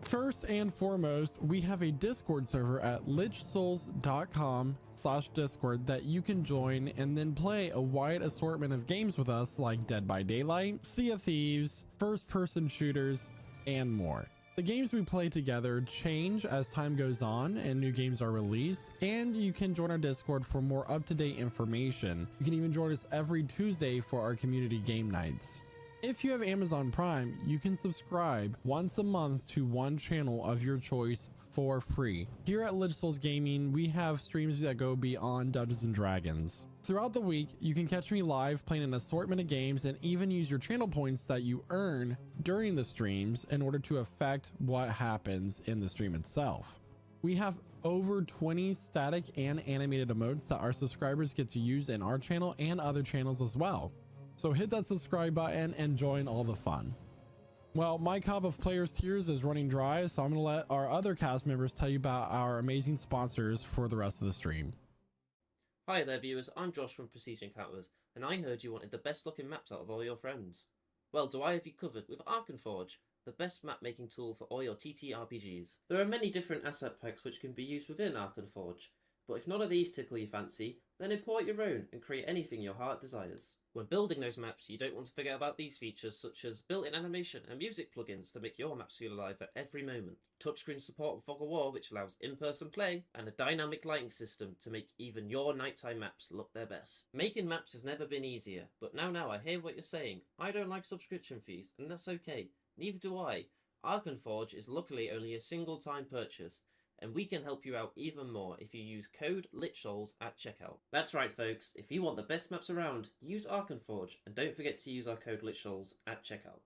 First and foremost, we have a Discord server at lichsouls.com/discord that you can join and then play a wide assortment of games with us like Dead by Daylight, Sea of Thieves, first-person shooters, and more. The games we play together change as time goes on and new games are released, and you can join our Discord for more up-to-date information. You can even join us every Tuesday for our community game nights. If you have Amazon Prime, you can subscribe once a month to one channel of your choice for free. Here at Lich Souls Gaming, we have streams that go beyond Dungeons and Dragons. Throughout the week, you can catch me live playing an assortment of games and even use your channel points that you earn during the streams in order to affect what happens in the stream itself. We have over 20 static and animated emotes that our subscribers get to use in our channel and other channels as well. So hit that subscribe button and join all the fun. Well, my cup of Players Tears is running dry, so I'm going to let our other cast members tell you about our amazing sponsors for the rest of the stream. Hi there viewers, I'm Josh from Prestige Encounters, and I heard you wanted the best looking maps out of all your friends. Well, do I have you covered with Arkenforge, the best map making tool for all your TTRPGs. There are many different asset packs which can be used within Arkenforge, but if none of these tickle your fancy, then import your own and create anything your heart desires. When building those maps, you don't want to forget about these features such as built-in animation and music plugins to make your maps feel alive at every moment, touchscreen support with Fog of War which allows in-person play, and a dynamic lighting system to make even your nighttime maps look their best. Making maps has never been easier, but now I hear what you're saying. I don't like subscription fees, and that's okay. Neither do I. Arkenforge is luckily only a single time purchase, and we can help you out even more if you use code LICHSOULS at checkout. That's right folks, if you want the best maps around, use Arkenforge, and don't forget to use our code LICHSOULS at checkout.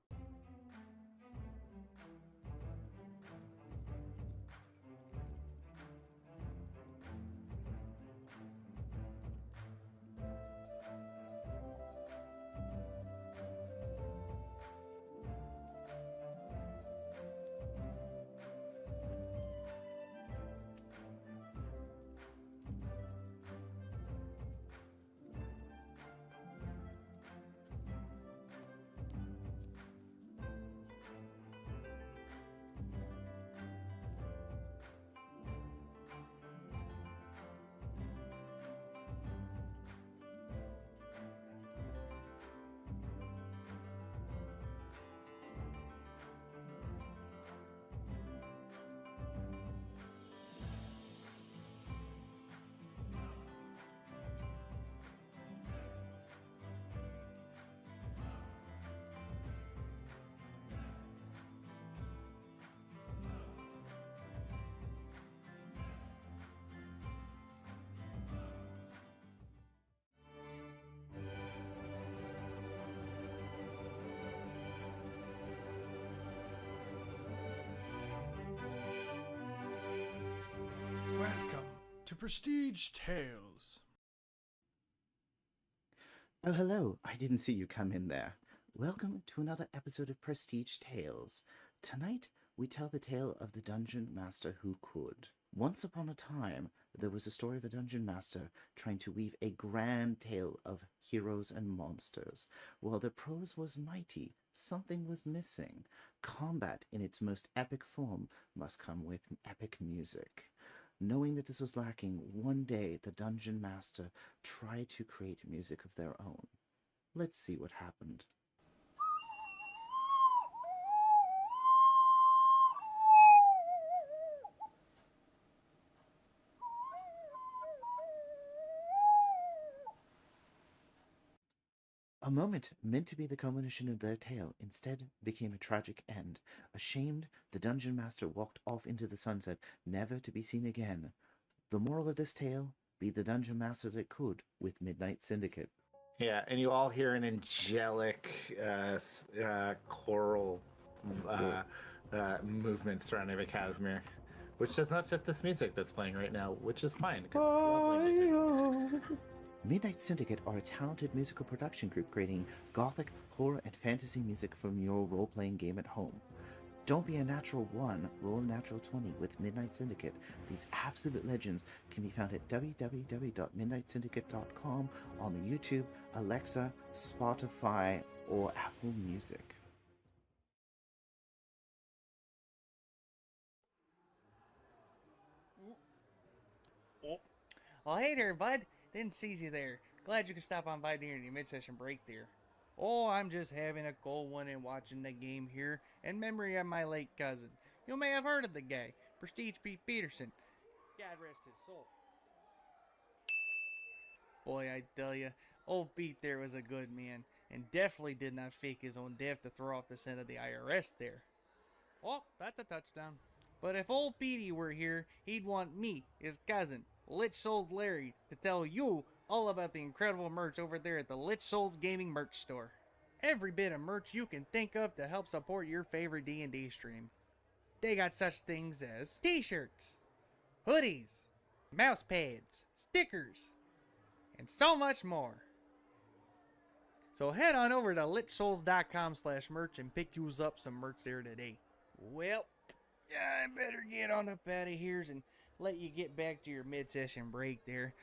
to Prestige Tales. Oh, hello. I didn't see you come in there. Welcome to another episode of Prestige Tales. Tonight, we tell the tale of the Dungeon Master who could. Once upon a time, there was a story of a dungeon master trying to weave a grand tale of heroes and monsters. While the prose was mighty, something was missing. Combat in its most epic form must come with epic music. Knowing that this was lacking, one day the dungeon master tried to create music of their own. Let's see what happened. A moment meant to be the culmination of their tale instead became a tragic end. Ashamed, the dungeon master walked off into the sunset, never to be seen again. The moral of this tale: be the dungeon master that could with Midnight Syndicate. Yeah, and you all hear an angelic choral movement surrounding Casimir, which does not fit this music that's playing right now, which is fine because it's lovely music. Midnight Syndicate are a talented musical production group creating gothic, horror, and fantasy music from your role-playing game at home. Don't be a natural 1, roll a natural 20 with Midnight Syndicate. These absolute legends can be found at www.midnightsyndicate.com on the YouTube, Alexa, Spotify, or Apple Music. Oh, hey there, bud. Didn't see you there. Glad you could stop on by during your mid-session break there. Oh, I'm just having a cold one and watching the game here in memory of my late cousin. You may have heard of the guy, Prestige Pete Peterson. God rest his soul. Boy, I tell ya, old Pete there was a good man, and definitely did not fake his own death to throw off the scent of the IRS there. Oh, that's a touchdown. But if old Petey were here, he'd want me, his cousin, Lich Souls Larry, to tell you all about the incredible merch over there at the Lich Souls Gaming merch store. Every bit of merch you can think of to help support your favorite D&D stream. They got such things as t-shirts, hoodies, mouse pads, stickers, and so much more. So head on over to lichsouls.com/merch and pick you up some merch there today. Well, I better get on up out of here and let you get back to your mid-session break there.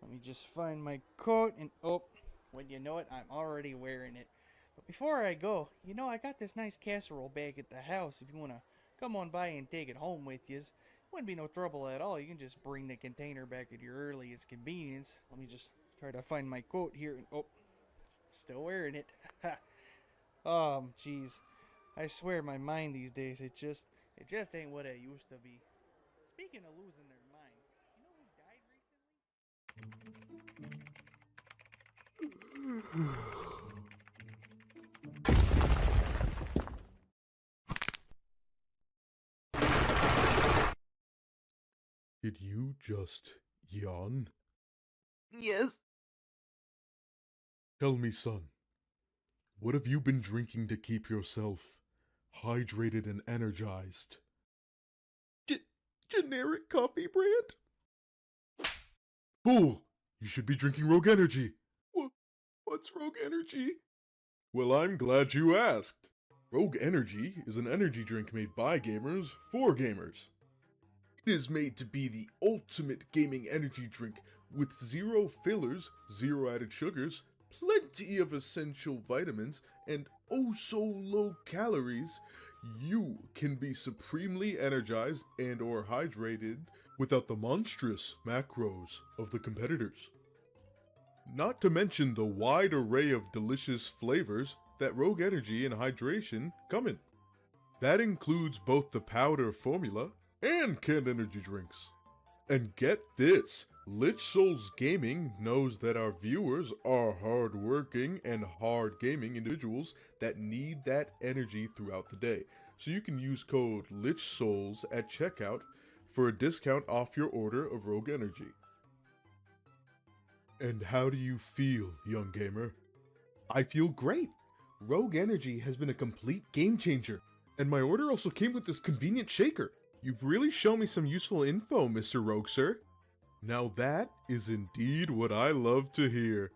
Let me just find my coat and oh, when you know it, I'm already wearing it. But before I go, you know I got this nice casserole back at the house if you want to come on by and take it home with you. Wouldn't be no trouble at all. You can just bring the container back at your earliest convenience. Let me just try to find my coat here and oh, still wearing it. Oh, jeez. I swear my mind these days, it just ain't what it used to be. Speaking of losing their mind, you know who died recently? Did you just yawn? Yes. Tell me, son, what have you been drinking to keep yourself hydrated and energized? Generic coffee brand? Fool! You should be drinking Rogue Energy. What's Rogue Energy? Well, I'm glad you asked. Rogue Energy is an energy drink made by gamers for gamers. It is made to be the ultimate gaming energy drink with 0 fillers, 0 added sugars, plenty of essential vitamins, and oh so low calories. You can be supremely energized and or hydrated without the monstrous macros of the competitors. Not to mention the wide array of delicious flavors that Rogue Energy and Hydration come in. That includes both the powder formula and canned energy drinks. And get this, Lich Souls Gaming knows that our viewers are hard-working and hard-gaming individuals that need that energy throughout the day. So you can use code LichSouls at checkout for a discount off your order of Rogue Energy. And how do you feel, young gamer? I feel great. Rogue Energy has been a complete game changer, and my order also came with this convenient shaker. You've really shown me some useful info, Mr. Rogue, sir. Now that is indeed what I love to hear.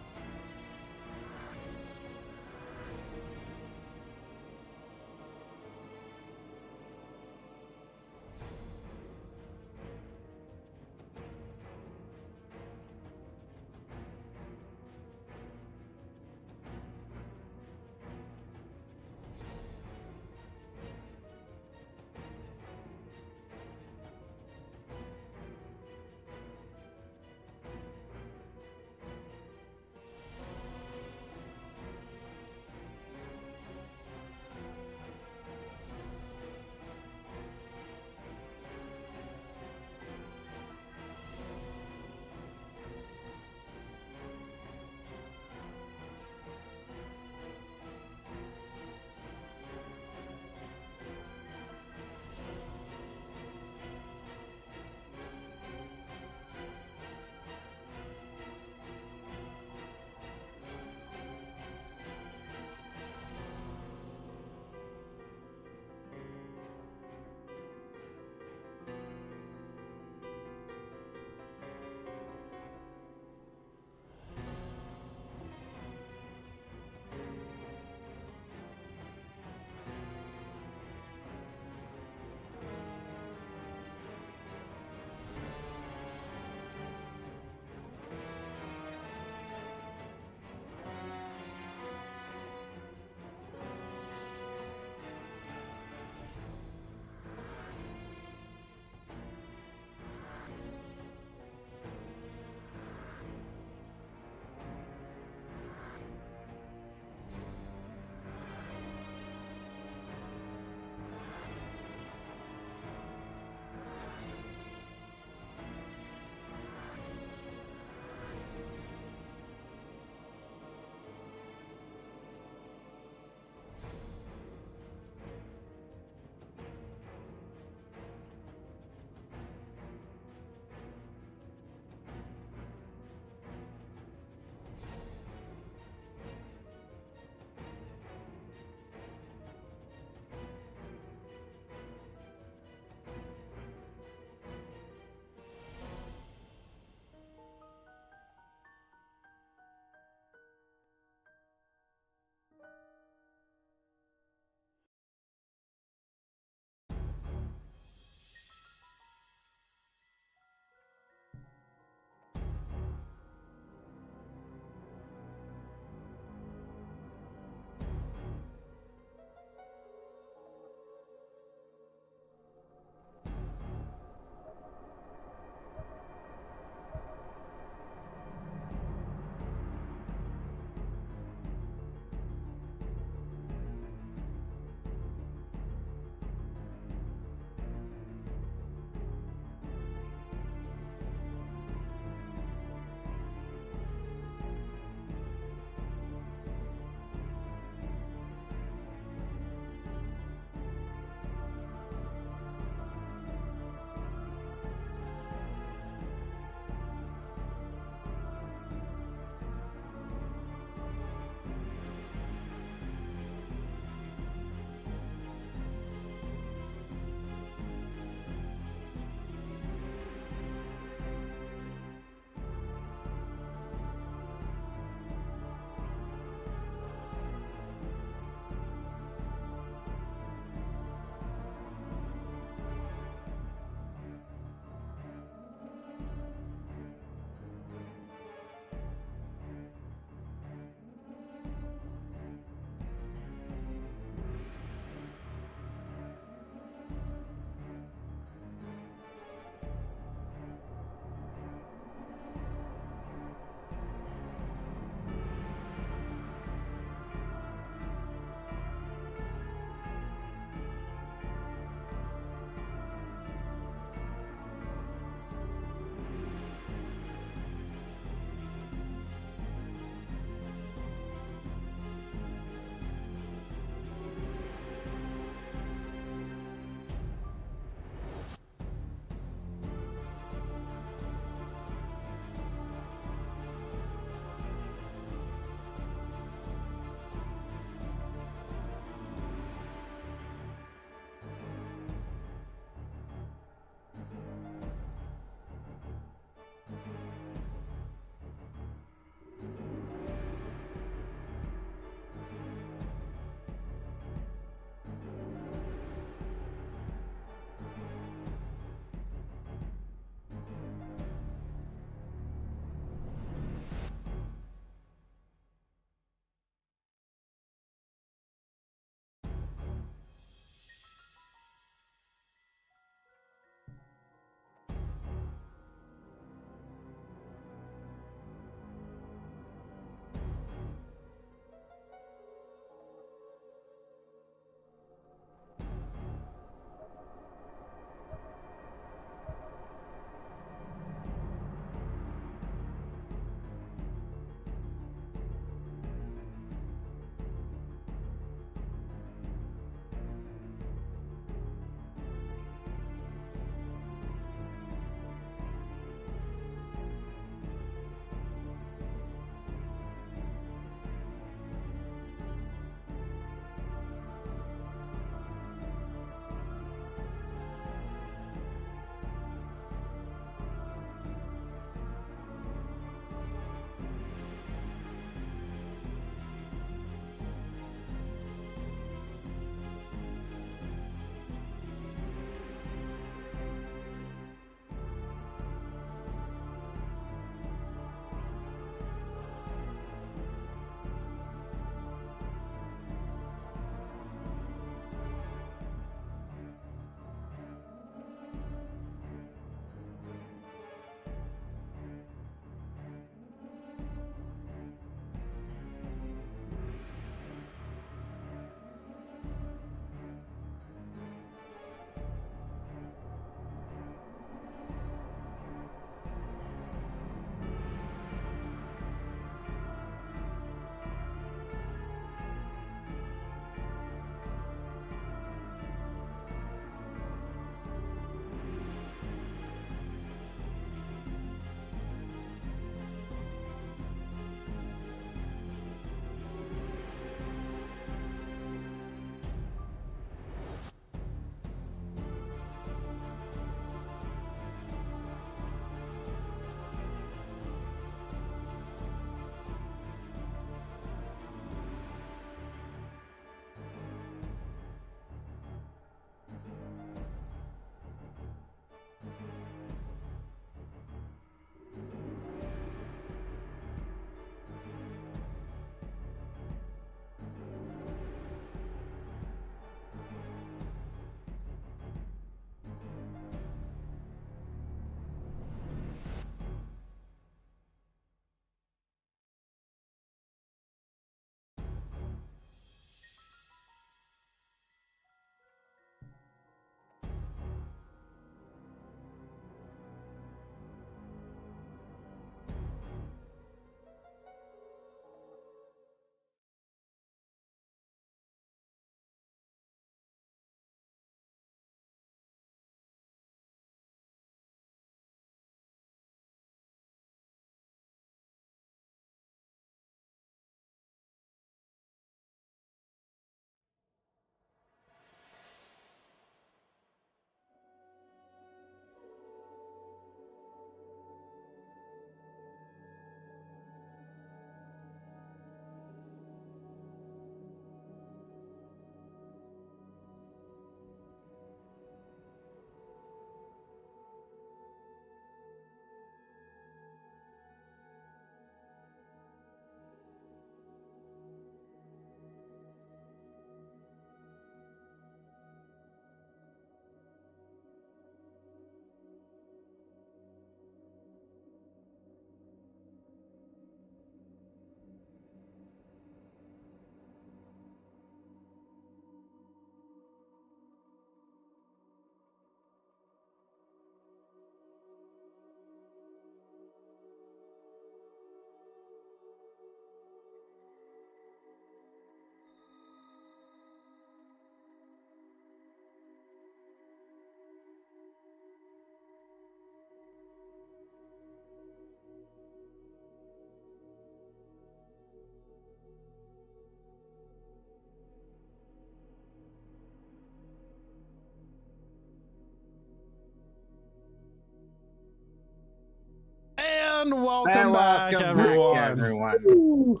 Welcome back, everyone.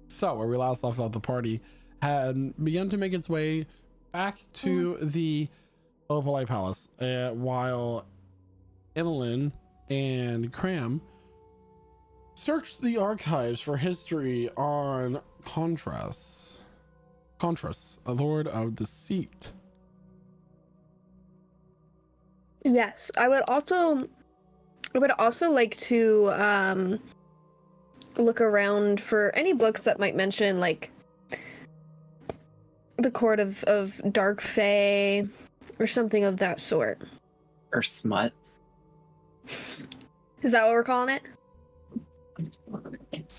So, where we last left off, the party had begun to make its way back to the Opalite Palace, while Emmeline and Cram searched the archives for history on Contras, a lord of deceit. Yes, I would also like to look around for any books that might mention like the court of Dark Fae or something of that sort. Or smut. Is that what we're calling it?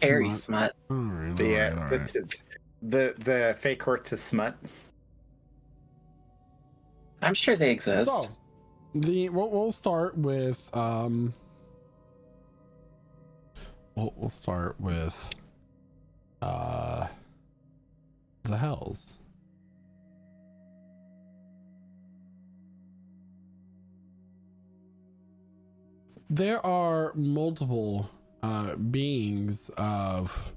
Very smut. The fake courts of smut. I'm sure they exist. So, we'll start with we'll start with the Hells. There are multiple beings of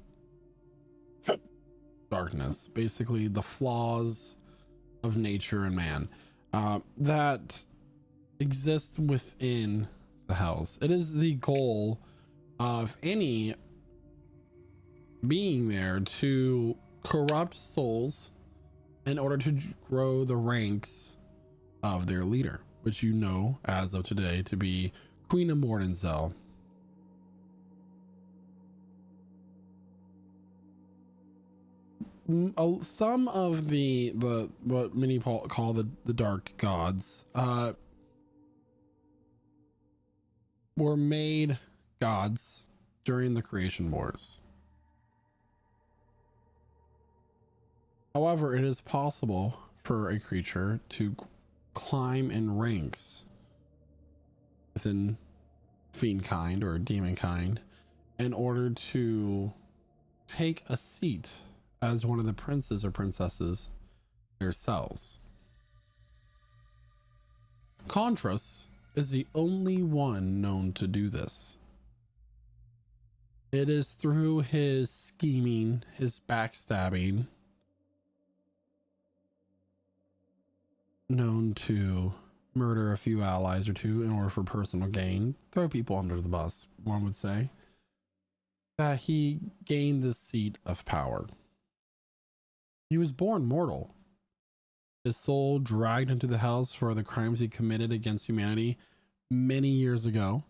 darkness, basically the flaws of nature and man, that exist within the Hells. It is the goal of any being there to corrupt souls in order to grow the ranks of their leader, which you know as of today to be Queen of Mordenzel. Some of the what many call the dark gods were made gods during the creation wars. However, it is possible for a creature to climb in ranks within fiend kind or demon kind in order to take a seat as one of the princes or princesses themselves. Contras is the only one known to do this. It is through his scheming, his backstabbing, known to murder a few allies or two in order for personal gain, throw people under the bus, one would say, that he gained the seat of power. He was born mortal. His soul dragged into the Hells for the crimes he committed against humanity many years ago.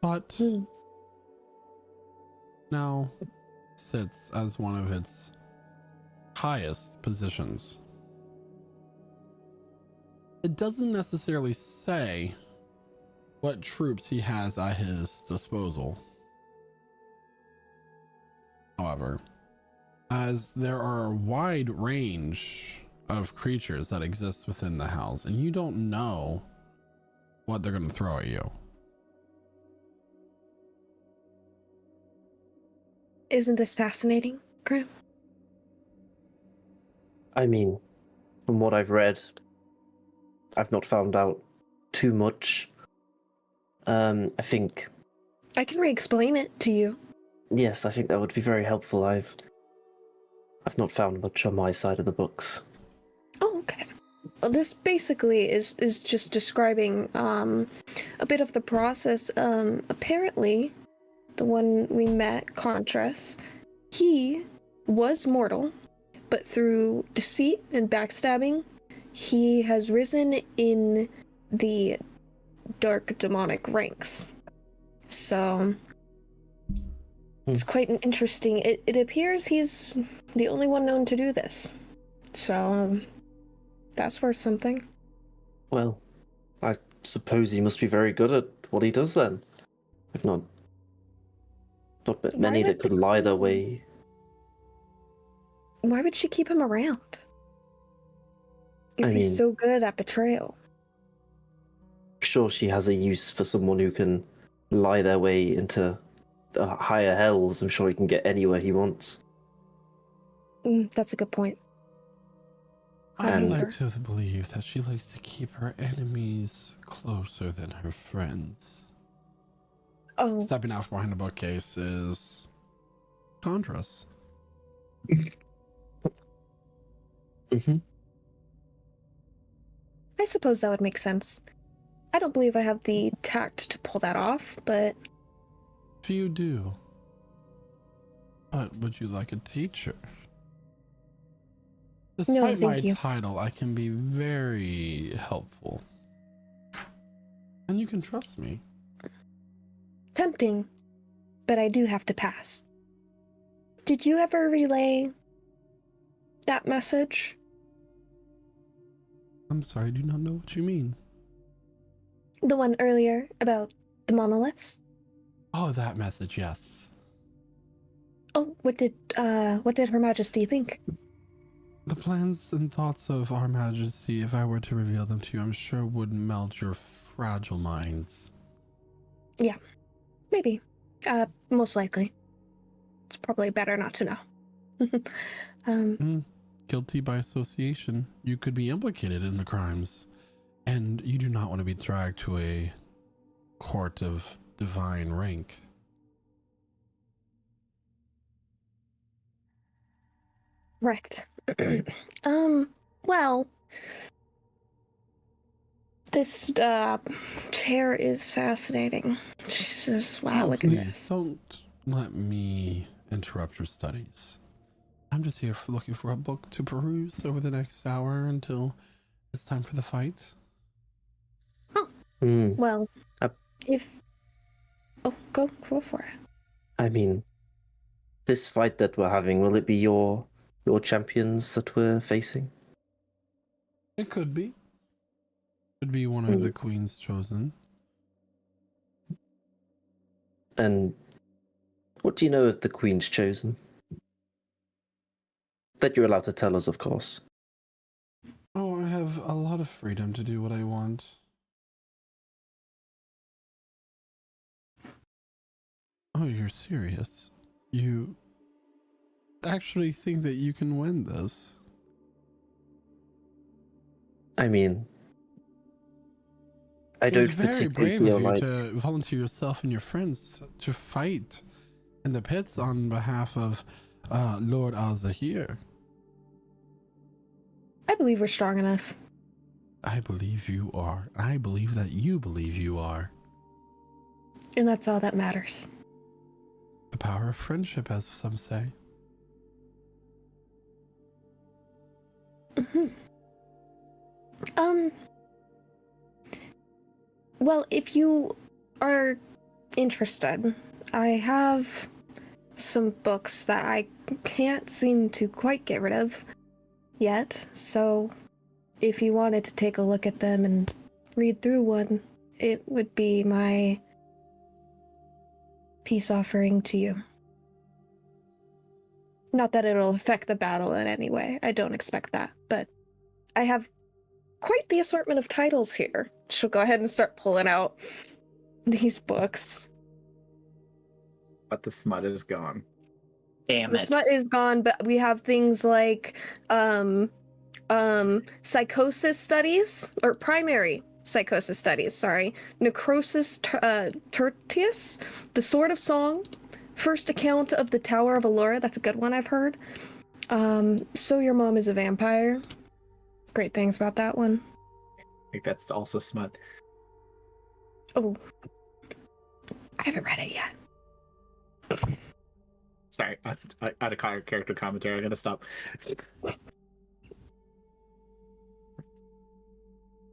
But now sits as one of its highest positions. It doesn't necessarily say what troops he has at his disposal. However, as there are a wide range of creatures that exist within the house, and you don't know what they're going to throw at you. Isn't this fascinating, Grim? I mean, from what I've read, I've not found out too much. I think... I can re-explain it to you. Yes, I think that would be very helpful. I've not found much on my side of the books. Oh, okay. Well, this basically is just describing a bit of the process. Apparently, the one we met, Contras, he was mortal, but through deceit and backstabbing, he has risen in the dark demonic ranks. So it's quite interesting. It appears he's the only one known to do this. So that's worth something. Well, I suppose he must be very good at what he does then. If not many that could lie their way. Why would she keep him around? If I he's mean, so good at betrayal. Sure, she has a use for someone who can lie their way into the higher hells. I'm sure he can get anywhere he wants. That's a good point. I And- like to believe that she likes to keep her enemies closer than her friends. Oh, Stepping out from behind the bookcase is Condrus. Mm-hmm. I suppose that would make sense. I don't believe I have the tact to pull that off, but Few do. But would you like a teacher? Despite my thank you. title, I can be very helpful. And you can trust me. tempting. But I do have to pass. Did you ever relay that message? I'm sorry, I do not know what you mean. The one earlier about the monoliths? Oh, that message, yes. Oh, what did Her Majesty think? The plans and thoughts of Our Majesty, if I were to reveal them to you, I'm sure would melt your fragile minds. Yeah, maybe. Most likely. It's probably better not to know. Guilty by association. You could be implicated in the crimes. And you do not want to be dragged to a court of divine rank. Right. Well, this chair is fascinating. Jesus, wow, look at Please, this. don't let me interrupt your studies. I'm just here looking for a book to peruse over the next hour until it's time for the fight. Well, if... Oh, go for it. I mean, this fight that we're having, will it be your champions that we're facing? It could be. Could be one of the queens chosen. And what do you know of the Queen's Chosen? That you're allowed to tell us, of course. Oh, I have a lot of freedom to do what I want. Oh, you're serious? You actually think that you can win this? I mean, I don't It's very particularly brave feel of you like... to volunteer yourself and your friends to fight in the pits on behalf of Lord Al-Zahir. I believe we're strong enough. I believe you are. I believe that you believe you are. And that's all that matters. The power of friendship, as some say. Well, if you are interested, I have some books that I can't seem to quite get rid of yet, so if you wanted to take a look at them and read through one, it would be my peace offering to you. Not that it'll affect the battle in any way, I don't expect that, but I have quite the assortment of titles here. She'll go ahead and start pulling out these books. But the smut is gone. Damn The it. smut is gone, but we have things like psychosis studies, or primary psychosis studies, sorry. Necrosis Tertius, The Sword of Song, First Account of the Tower of Allura, that's a good one I've heard. So Your Mom is a Vampire. Great things about that one. I think that's also smut. Oh. I haven't read it yet. Sorry, out of character commentary, I'm gonna stop.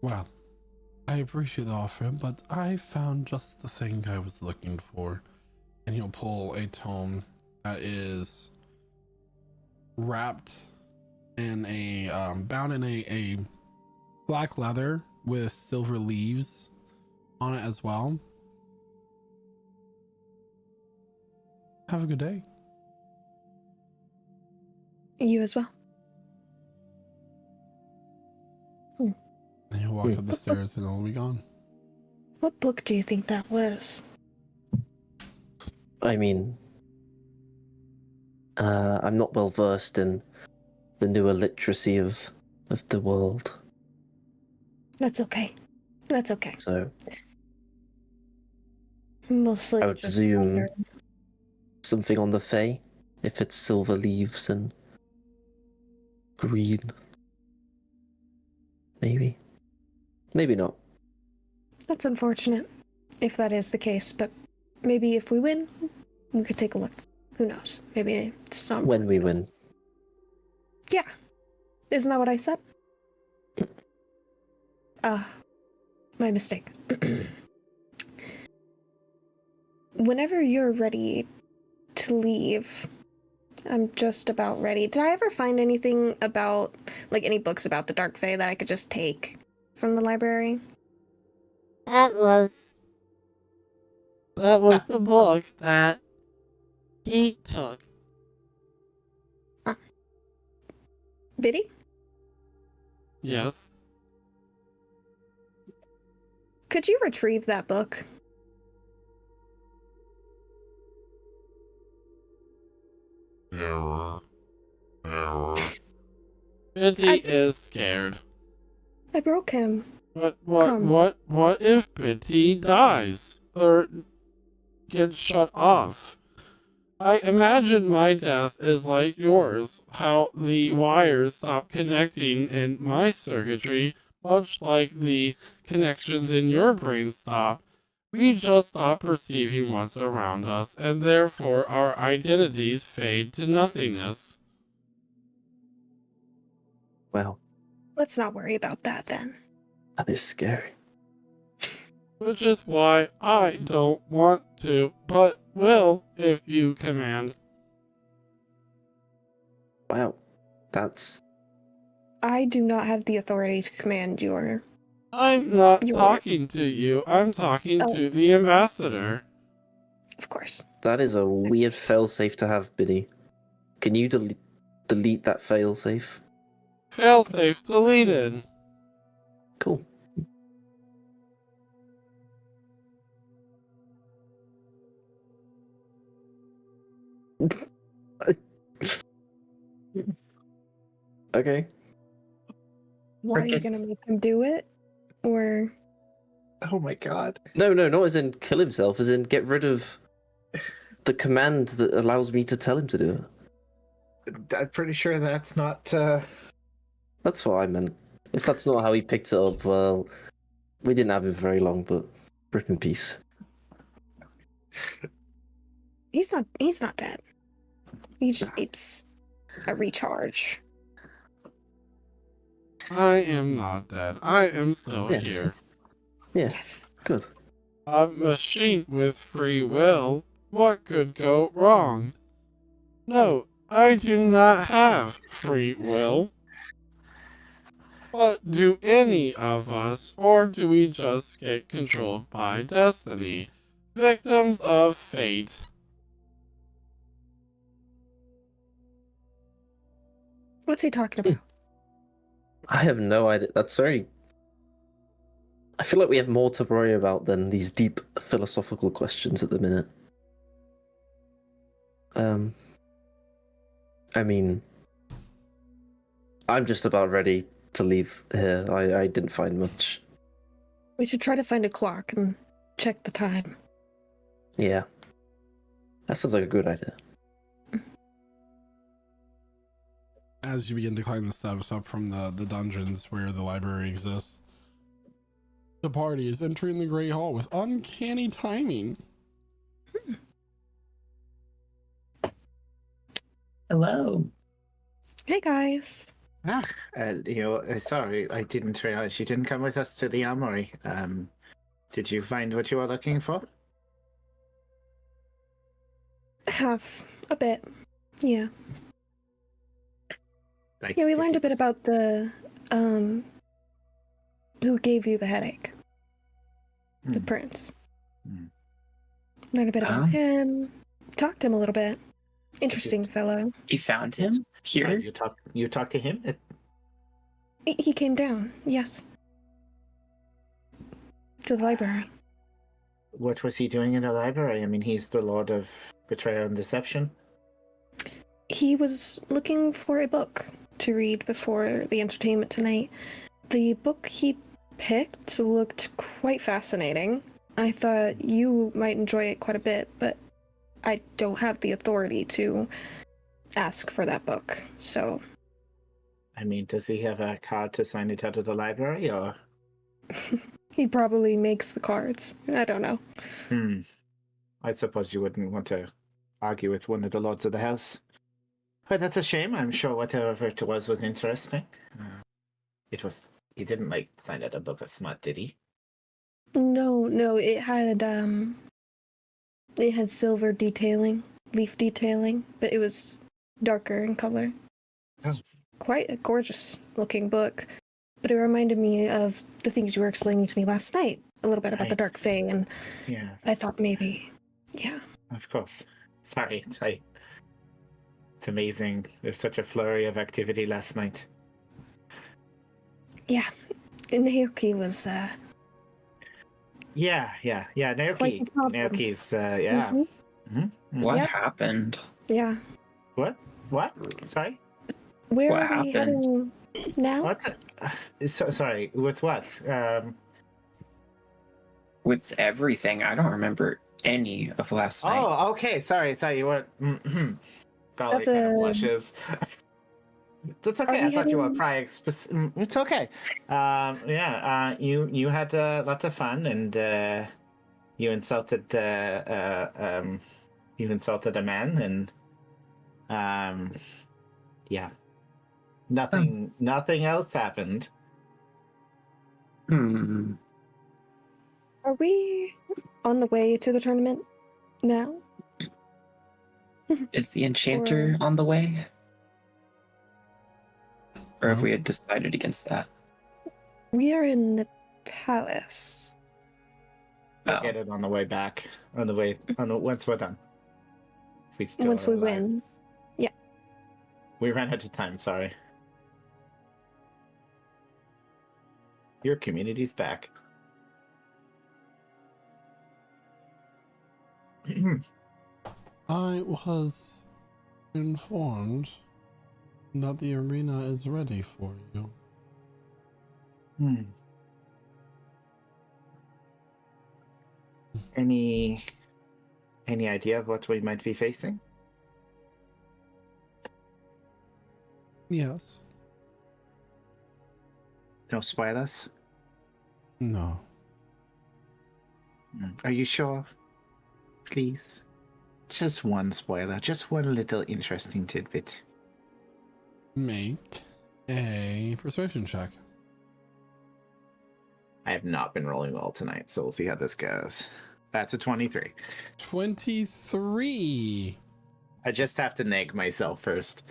Well, I appreciate the offer, but I found just the thing I was looking for. And he'll pull a tome that is wrapped in a bound in a black leather with silver leaves on it as well. Have a good day. You as well. And he'll walk up the stairs and it'll be gone. What book do you think that was? I mean, I'm not well versed in the newer literacy of of the world. That's okay. That's okay. So Mostly I would just presume wonder. something on the Fae, if it's silver leaves and green. Maybe. Maybe not. That's unfortunate, if that is the case, but maybe if we win, we could take a look. Who knows? Maybe it's not. When we win. Yeah. Isn't that what I said? My mistake. Whenever you're ready to leave, I'm just about ready. Did I ever find anything about, like, any books about the Dark Fae that I could just take from the library? That was the book that he took. Biddy? Yes. Could you retrieve that book? Error. Biddy is scared. I broke him. What if Biddy dies? Or gets shut off? I imagine my death is like yours, how the wires stop connecting in my circuitry, much like the connections in your brain stop. We just stop perceiving what's around us, and therefore our identities fade to nothingness. Well, Let's not worry about that then. that is scary. Which is why I don't want to, but will if you command. Wow. That's... I do not have the authority to command your... I'm not You're- talking to you, I'm talking Oh. to the ambassador. Of course. That is a weird failsafe to have, Biddy. Can you delete that failsafe? Failsafe deleted. Cool. Okay. Why are you gonna make him do it? Or... Oh my god. No, not as in kill himself, as in get rid of the command that allows me to tell him to do it. I'm pretty sure that's not. That's what I meant. If that's not how he picked it up, well, we didn't have him very long, but rip in peace. He's not dead. He just needs a recharge. I am not dead. I am still Yes. here. Yeah, Yes. good. A machine with free will. What could go wrong? No, I do not have free will. But do any of us, or do we just get controlled by destiny? Victims of fate. What's he talking about? I have no idea. That's very... I feel like we have more to worry about than these deep philosophical questions at the minute. I mean, I'm just about ready to leave here. I didn't find much. We should try to find a clock and check the time. Yeah. That sounds like a good idea. As you begin to climb the steps up from the dungeons where the library exists, the party is entering the Great Hall with uncanny timing. Hello. Hey guys. Sorry, I didn't realize you didn't come with us to the armory. Did you find what you were looking for? Half a bit. Yeah. Like, Yeah, we learned a bit about the who gave you the headache. The prince. Learned a bit about him. Talked to him a little bit. Interesting fellow. You found him here? You talked to him? He came down, yes. To the library. What was he doing in the library? I mean, he's the Lord of Betrayal and Deception. He was looking for a book to read before the entertainment tonight. The book he picked looked quite fascinating. I thought you might enjoy it quite a bit, but I don't have the authority to ask for that book, so... I mean, does he have a card to sign it out of the library, or...? He probably makes the cards. I don't know. I suppose you wouldn't want to argue with one of the lords of the house. But that's a shame. I'm sure whatever it was interesting. It was... He didn't, sign out a book of smut, did he? No, it had silver detailing, leaf detailing, but it was darker in color. Oh. Quite a gorgeous looking book, but it reminded me of the things you were explaining to me last night, a little bit about the Right. Dark Fae, and Yeah, I thought maybe, yeah. of course. Sorry, it's amazing. There's such a flurry of activity last night. Yeah, and Naoki was, Yeah, Naoki. Quite the problem. Naoki's, yeah. mhm, What Yep. happened? yeah. What? Sorry? Where What are we happened? heading now? What's it? Sorry, with what? With everything, I don't remember any of last night. Oh, okay. Sorry, I thought you were. Probably That's kind of a- blushes. That's okay. Are I we thought you were heading- probably. It's okay. You had lots of fun, and you insulted you insulted a man, and yeah, nothing else happened. Are we on the way to the tournament now? Is the enchanter on the way? Or have we had decided against that? We are in the palace. We'll Oh. get it on the way back. Once we're done. If we still Once are we alive. win. We ran out of time, sorry. Your community's back. I was informed that the arena is ready for you. Any idea of what we might be facing? Yes. No spoilers? No. Are you sure? Please. Just one spoiler. Just one little interesting tidbit. Make a persuasion check. I have not been rolling well tonight, so we'll see how this goes. That's a 23. 23. I just have to nag myself first.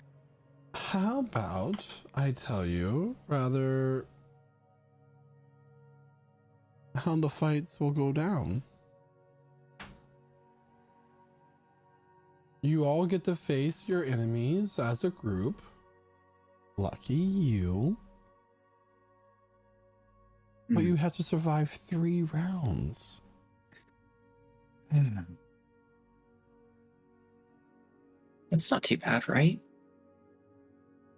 How about I tell you rather how the fights will go down? You all get to face your enemies as a group. Lucky you. But you have to survive 3 rounds. That's not too bad, right?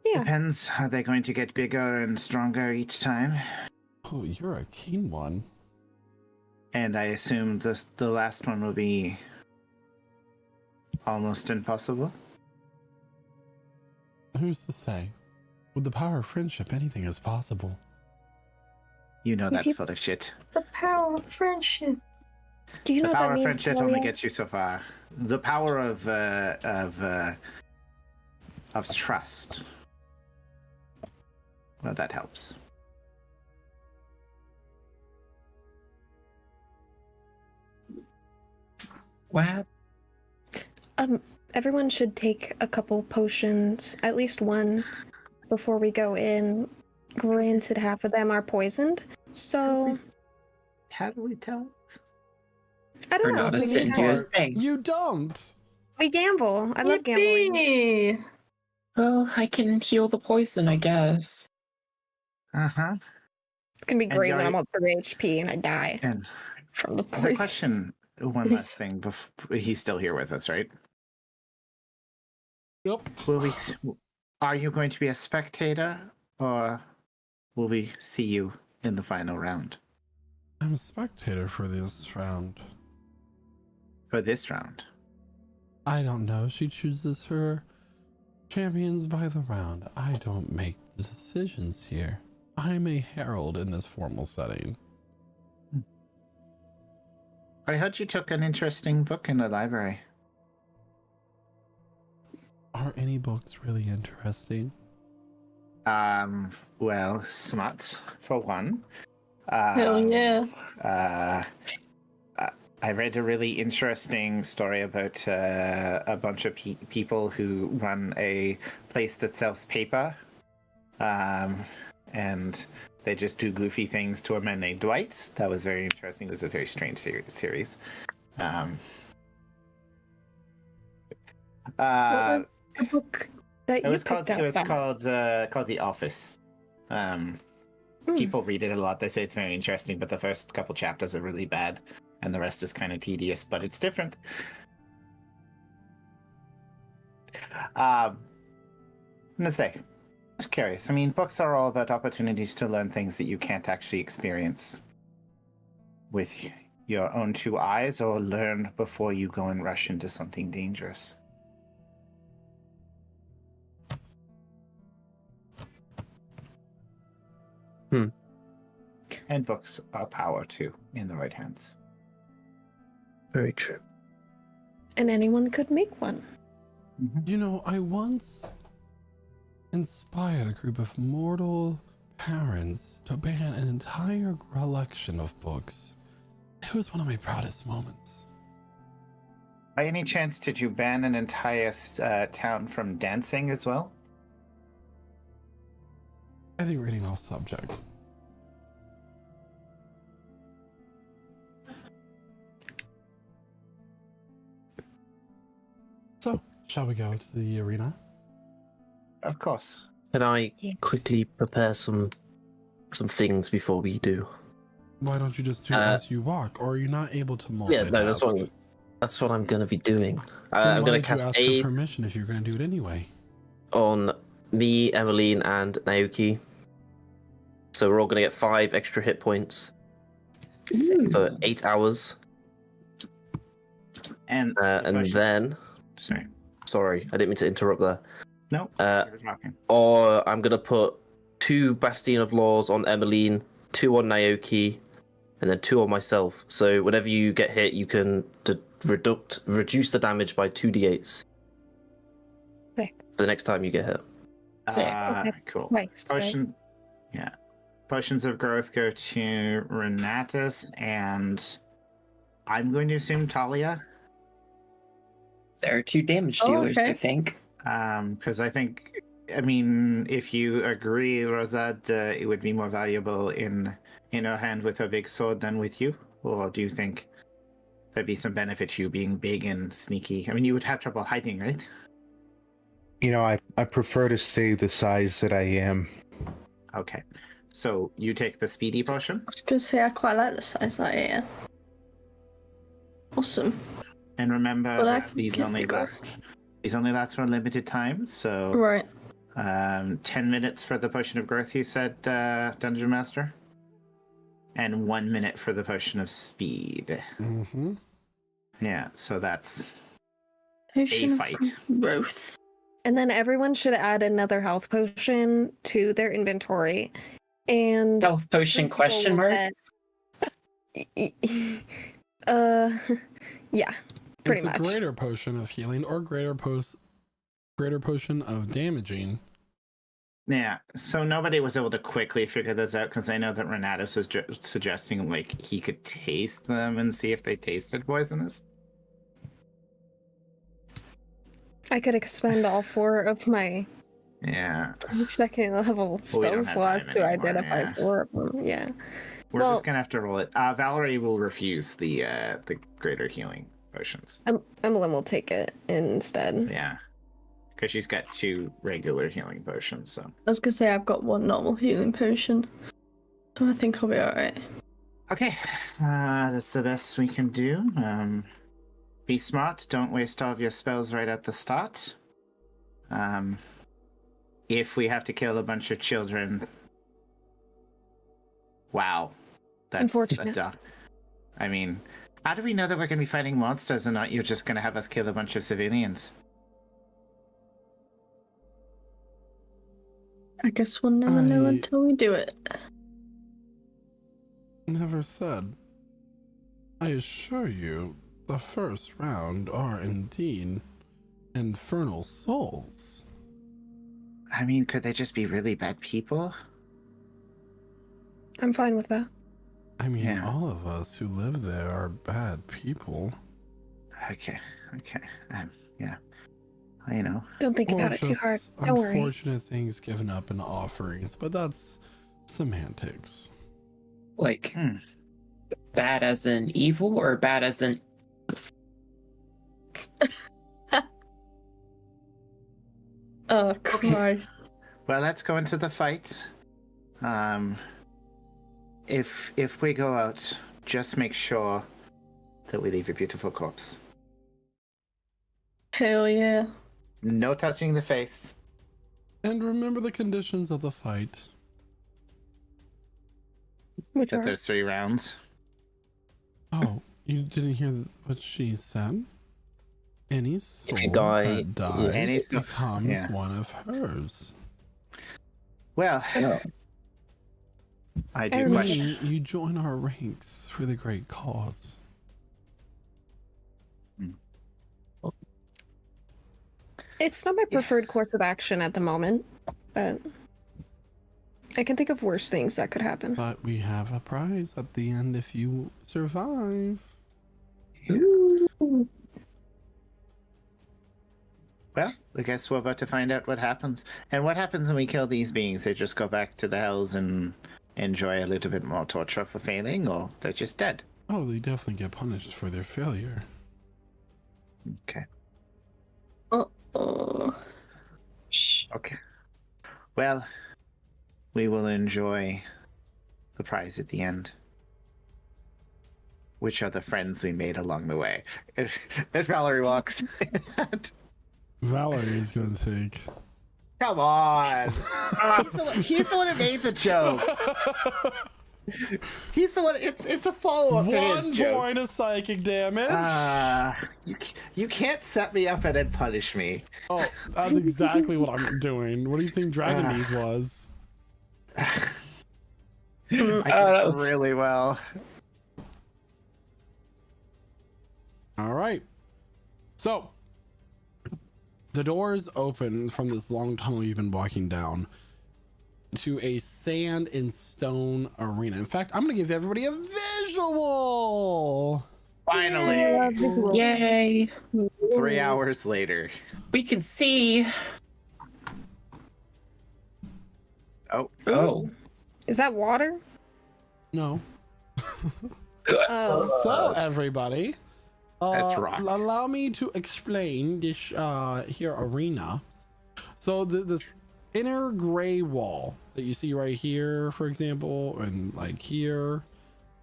Yeah. Depends. Are they going to get bigger and stronger each time? Oh, you're a keen one. And I assume the last one will be almost impossible? Who's to say? With the power of friendship, anything is possible. You know If that's you- full of shit. The power of friendship. Do you know The what power that of means? friendship only Talia? gets you so far. The power of trust. Well, that helps. What happened? Everyone should take a couple potions, at least one, before we go in. Granted, half of them are poisoned, so How do we tell? I don't Or know. not a We just stingy kinda- as thing. You don't! We gamble. I love gambling. Yippee! Well, I can heal the poison, I guess. Uh-huh. It's gonna be And great when you're- I'm at 3 HP and I die And from the the poison. question, one last thing. He's still here with us, right? Yep. Will we Are you going to be a spectator, or will we see you in the final round? I'm a spectator for this round. For this round? I don't know. She chooses her champions by the round. I don't make the decisions here. I'm a herald in this formal setting. I heard you took an interesting book in the library. Are any books really interesting? Well, Smuts, for one. Hell yeah. I read a really interesting story about a bunch of people who run a place that sells paper. And they just do goofy things to a man named Dwight. That was very interesting. It was a very strange series. What was the book that you picked up? It was called The Office. People read it a lot. They say it's very interesting, but the first couple chapters are really bad, and the rest is kind of tedious. But it's different. I'm gonna say, just curious. I mean, books are all about opportunities to learn things that you can't actually experience with your own two eyes, or learn before you go and rush into something dangerous. And books are power too, in the right hands. Very true. And anyone could make one. You know, I once inspired a group of mortal parents to ban an entire collection of books. It was one of my proudest moments. By any chance, did you ban an entire town from dancing as well? I think we're getting off subject. So, shall we go to the arena? Of course. Can I quickly prepare some things before we do? Why don't you just do as you walk, or are you not able to multitask? Yeah, no, that's what I'm gonna be doing. Then I'm why gonna did you cast ask for aid permission if you're gonna do it anyway? on me, Emmeline, and Naoki. So we're all gonna get 5 extra hit points for 8 hours. And then, sorry, I didn't mean to interrupt there. No, you're talking. Or I'm gonna put 2 Bastion of Laws on Emmeline, 2 on Naoki, and then 2 on myself. So whenever you get hit, you can reduce the damage by 2d8s. Okay. The next time you get hit. Cool. Twice, Potion, yeah. Potions of growth go to Renatus, and I'm going to assume Talia. There are 2 damage dealers, I think. Because I think, I mean, if you agree, Rosad, it would be more valuable in her hand with her big sword than with you? Or do you think there'd be some benefit to you being big and sneaky? I mean, you would have trouble hiding, right? You know, I prefer to stay the size that I am. Okay. So you take the speedy potion? I was gonna say I quite like the size that I am. Awesome. And remember, Well, I that can these get only bigger. last for a limited time, so... Right. 10 minutes for the potion of growth, you said, Dungeon Master? And 1 minute for the potion of speed. Mm-hmm. Yeah, so that's Potion a of fight. growth. And then everyone should add another health potion to their inventory. And Health potion question mark? Yeah, pretty It's much. a greater potion of healing or greater potion of damaging. Yeah, so nobody was able to quickly figure this out because I know that Renatus was suggesting like he could taste them and see if they tasted poisonous. I could expend all 4 of my Yeah. second level Well, we spell don't have slots time to anymore, identify yeah. 4 of them. Yeah. We're Well- just gonna have to roll it. Valerie will refuse the greater healing potions. Emmeline will take it instead. Yeah. Because she's got 2 regular healing potions, so. I was gonna say I've got 1 normal healing potion. So I think I'll be alright. Okay. That's the best we can do. Be smart, don't waste all of your spells right at the start. if we have to kill a bunch of children, wow, that's Unfortunate. I mean, how do we know that we're going to be fighting monsters and not you're just going to have us kill a bunch of civilians? I guess we'll never know until we do it. Never said. I assure you, the first round are indeed infernal souls. I mean, could they just be really bad people? I'm fine with that. I mean, all of us who live there are bad people. Okay. Yeah. You know. Don't think about it too hard. Don't worry. Unfortunate things given up in offerings, but that's semantics. Like, bad as in evil or bad as in. Oh, Christ. Well, let's go into the fight. If we go out, just make sure that we leave a beautiful corpse. Hell yeah. No touching the face. And remember the conditions of the fight. Which That are? there's 3 rounds. Oh, you didn't hear what she said? Any soul If you die, that dies Any soul- becomes yeah. one of hers. Well, I do Everybody- question. You join our ranks for the great cause. It's not my preferred course of action at the moment, but I can think of worse things that could happen. But we have a prize at the end if you survive. Well, I guess we're about to find out what happens. And what happens when we kill these beings? They just go back to the hells and enjoy a little bit more torture for failing, or they're just dead? Oh, they definitely get punished for their failure. Okay. Oh. Okay. Well, we will enjoy the prize at the end. Which are the friends we made along the way. As Valerie walks. Valerie is going to take. Come on! He's the one who made the joke. He's the one. It's a follow up to his One joke. point of psychic damage. You can't set me up and then punish me. Oh, that's exactly what I'm doing. What do you think Dragon Knees was? I did really well. All right. So, the doors open from this long tunnel you've been walking down to a sand and stone arena. In fact, I'm going to give everybody a visual. Finally. Yay! 3 hours later. We can see. Oh. Is that water? No. Oh. So, everybody, That's rock. allow me to explain this here arena. So, this inner gray wall that you see right here, for example, and like here,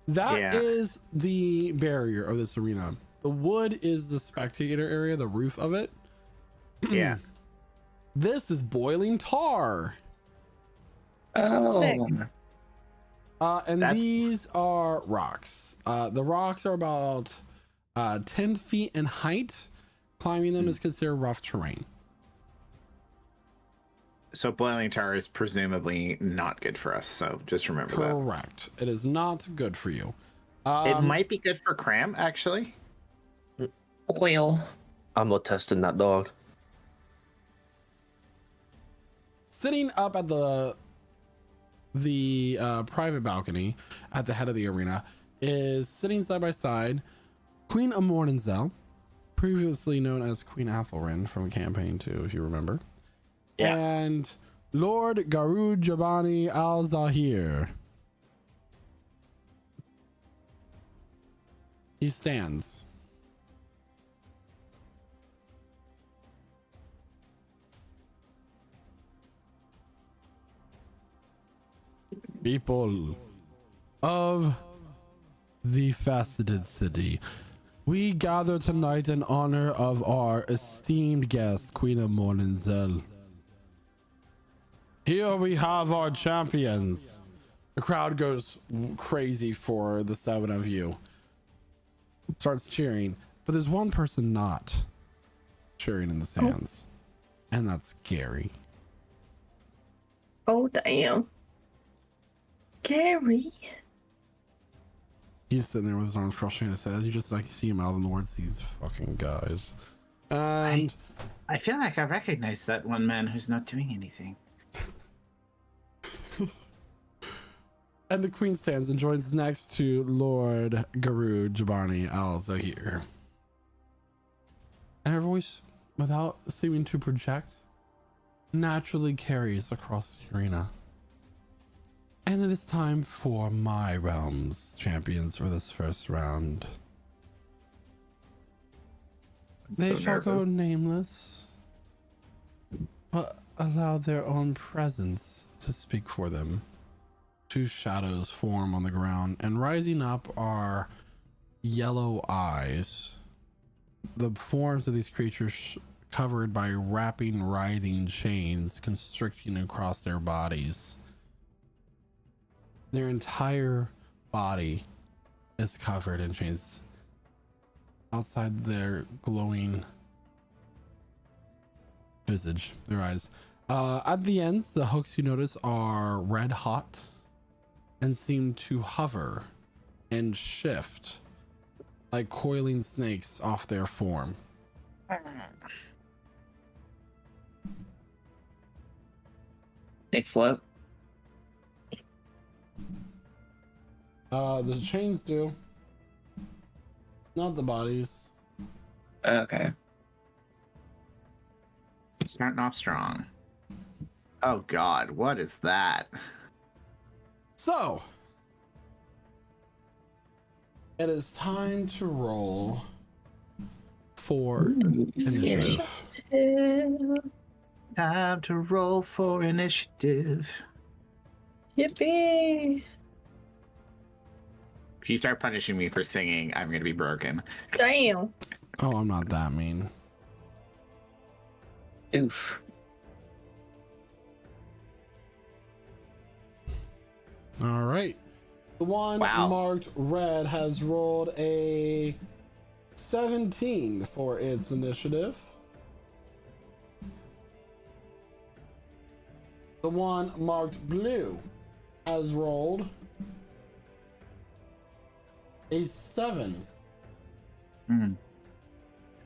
that is the barrier of this arena. The wood is the spectator area, the roof of it. Yeah. This is boiling tar. Oh. And these are rocks. The rocks are about 10 feet in height. Climbing them is considered rough terrain. So boiling tar is presumably not good for us. So just remember that. Correct. It is not good for you. It might be good for Cram, actually. Oil. I'm not testing that dog. Sitting up at the private balcony at the head of the arena is sitting side by side Queen Amornenzel, previously known as Queen Athelrin from Campaign 2, if you remember. Yeah. And Lord Garud Jabani Al Zahir. He stands. People of the Faceted City, we gather tonight in honor of our esteemed guest, Queen Amornenzel. Here we have our champions. The crowd goes crazy for the 7 of you. Starts cheering, but there's one person not cheering in the stands, and that's Gary. Oh, damn. Gary. He's sitting there with his arms crossed and his head. You just like see him mouthing the words, these fucking guys. And I feel like I recognize that one man who's not doing anything. And the queen stands and joins next to Lord Garud Jabani Al Zahir. And her voice, without seeming to project, naturally carries across the arena. And it is time for my realm's champions for this first round. They shall go nameless, but allow their own presence to speak for them. 2 shadows form on the ground, and rising up are yellow eyes. The forms of these creatures covered by wrapping, writhing chains constricting across their bodies. Their entire body is covered in chains. Outside their glowing visage, their eyes. At the ends, the hooks you notice are red hot and seem to hover and shift like coiling snakes off their form. They float. The chains do. Not the bodies. Okay. Starting off strong. Oh god, what is that? So, it is time to roll for initiative. Time to roll for initiative. Yippee! If you start punishing me for singing, I'm gonna be broken. Damn. Oh, I'm not that mean. Oof. All right. The one marked red has rolled a 17 for its initiative. The one marked blue has rolled a 7.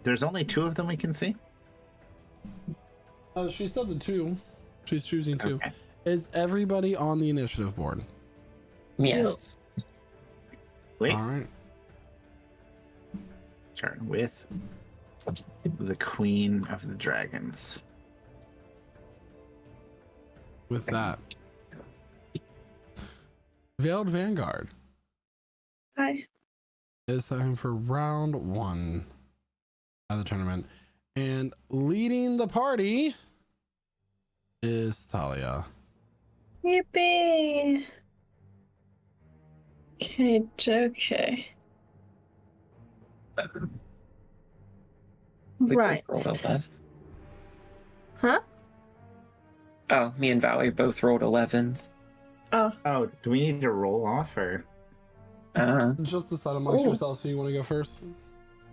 There's only 2 of them we can see? She said the 2. She's choosing 2. Okay. Is everybody on the initiative board? Yes. Wait. All right. Starting with the Queen of the Dragons. With that, Veiled Vanguard. Hi. It's time for round 1 of the tournament. And leading the party is Talia. Yippee! Okay. We Right. both rolled 11. Huh? Oh, me and Valerie both rolled 11s. Oh, do we need to roll off or? Just decide amongst yourselves who you want to go first.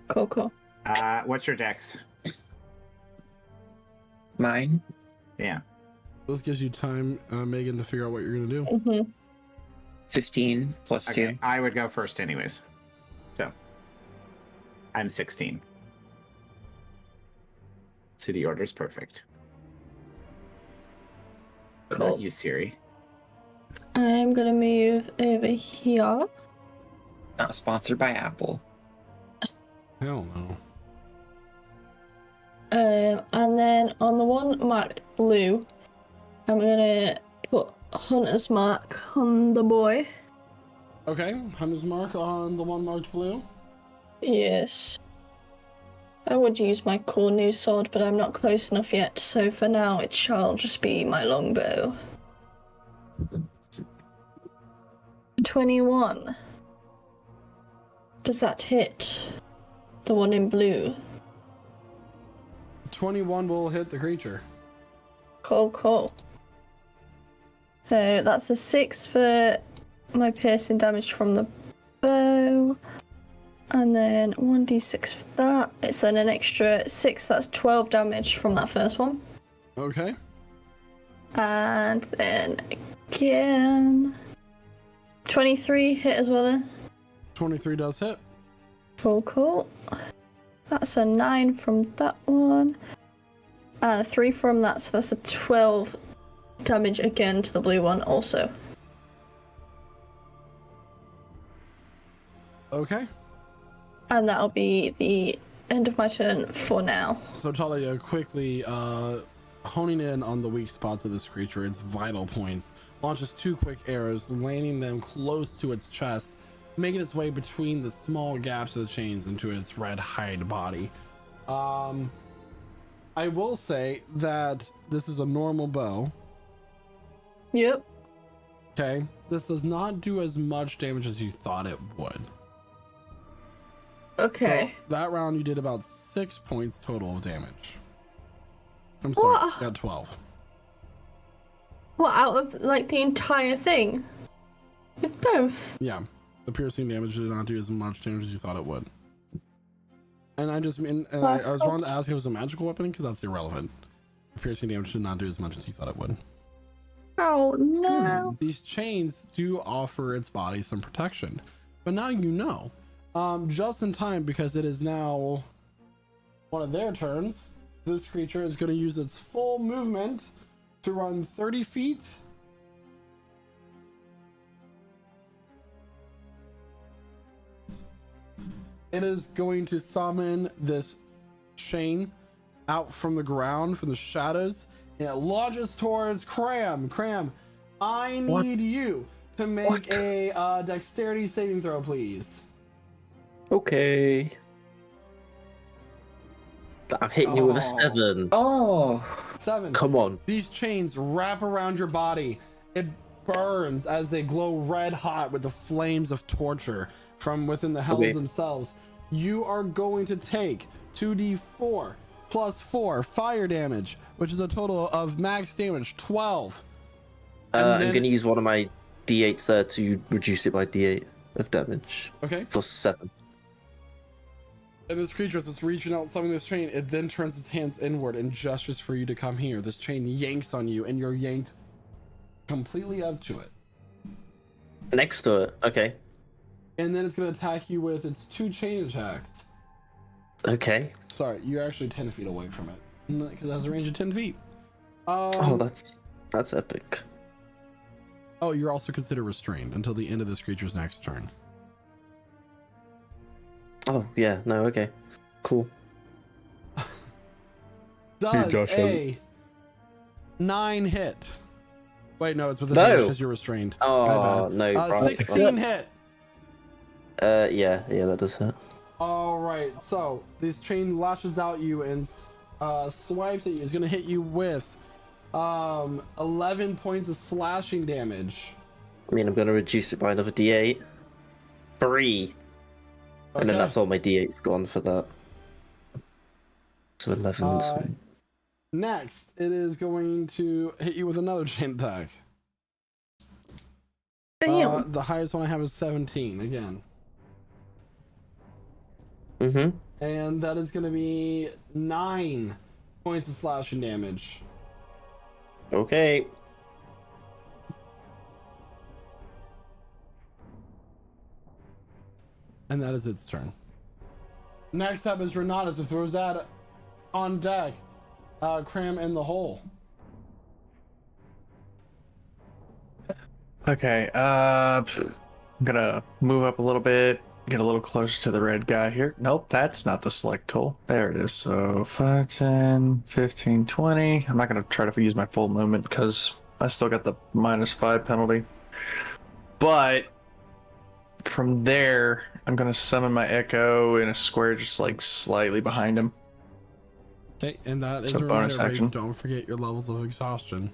Cool. What's your dex? Mine? Yeah. This gives you time, Megan, to figure out what you're going to do. 15 plus 2. I would go first anyways. So, I'm 16. City order's perfect. What about you, Siri? I'm gonna move over here. Not sponsored by Apple. Hell no. And then on the one marked blue, I'm gonna put Hunter's Mark on the boy. Okay, Hunter's Mark on the one marked blue. Yes. I would use my cool new sword, but I'm not close enough yet, so for now it shall just be my longbow. 21. Does that hit the one in blue? 21 will hit the creature. Cool. So that's a 6 for my piercing damage from the bow. And then 1d6 for that. It's then an extra 6, that's 12 damage from that first one. Okay. And then again. 23 hit as well then. 23 does hit. Cool. That's a 9 from that one. And a 3 from that, so that's a 12 damage again to the blue one also. Okay. And that'll be the end of my turn for now. So Talia, quickly honing in on the weak spots of this creature, its vital points, launches 2 quick arrows, landing them close to its chest, making its way between the small gaps of the chains into its red hide body. I will say that this is a normal bow. Yep. Okay. This does not do as much damage as you thought it would. Okay. So that round you did about 6 points total of damage. I'm sorry, What? you got 12. What, out of like the entire thing? It's both. Yeah. The piercing damage did not do as much damage as you thought it would. And I just mean, and I was wrong to ask if it was a magical weapon because that's irrelevant. The piercing damage did not do as much as you thought it would. Oh no. These chains do offer its body some protection, but now you know. Just in time, because it is now one of their turns. This creature is going to use its full movement to run 30 feet. It is going to summon this chain out from the ground, from the shadows, and it launches towards Cram. Cram, I need you to make a dexterity saving throw, please. Okay. I'm hitting you with a 7. Oh. 7. Come on. These chains wrap around your body. It burns as they glow red hot with the flames of torture from within the hells themselves. You are going to take 2d4 plus 4 fire damage, which is a total of max damage 12. I'm going to use one of my d8s there to reduce it by d8 of damage. Okay. For 7. And this creature, as it's reaching out, summoning this chain, it then turns its hands inward and gestures for you to come here. This chain yanks on you, and you're yanked completely up to it. Next to it, okay. And then it's going to attack you with its 2 chain attacks. Okay. Sorry, you're actually 10 feet away from it, because it has a range of 10 feet. Oh, that's epic. Oh, you're also considered restrained until the end of this creature's next turn. Oh, yeah, no, okay. Cool. Does Josh, a 9 hit? Wait, no, it's with No. advantage because you're restrained. Oh, no. Right. 16 hit. Yeah, that does hit. All right, so this chain lashes out you and swipes at you. It's gonna hit you with 11 points of slashing damage. I mean, I'm going to reduce it by another d8. 3. And then Okay. that's all my d8's gone for that. So 11. Next, it is going to hit you with another chain attack. The highest one I have is 17 again. Mm-hmm. And that is going to be 9 points of slashing damage. Okay. And that is its turn. Next up is Renatus with Rosetta on deck. Cram in the hole. Okay, I'm gonna move up a little bit, get a little closer to the red guy here. Nope, that's not the select tool. There it is. So 5, 10, 15, 20. I'm not gonna try to use my full movement because I still got the -5 penalty. But from there, I'm gonna summon my Echo in a square just like slightly behind him. Okay, and that is So a reminder, bonus Ray, action. don't forget your levels of exhaustion.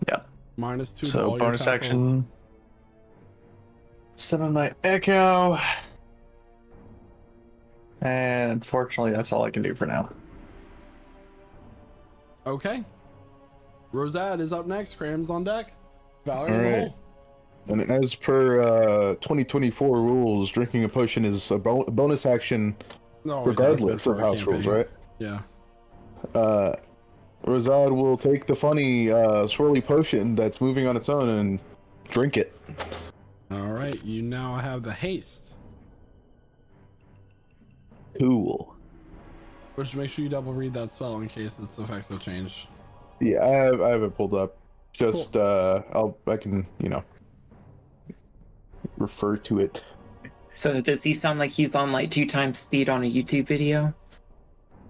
Yeah. -2 to So all your bonus attack rolls. action. Summon my Echo. And unfortunately, that's all I can do for now. Okay. Rosette is up next. Cram's on deck. Valerie, All in the right. hole. And as per 2024 rules, drinking a potion is a bonus action No, regardless of house rules, right? Yeah. Rosad will take the funny swirly potion that's moving on its own and drink it. All right, you now have the haste. Cool. Which make sure you double read that spell in case its effects have changed. Yeah, I have it pulled up. Just I can refer to it. So does he sound like he's on like 2 times speed on a YouTube video?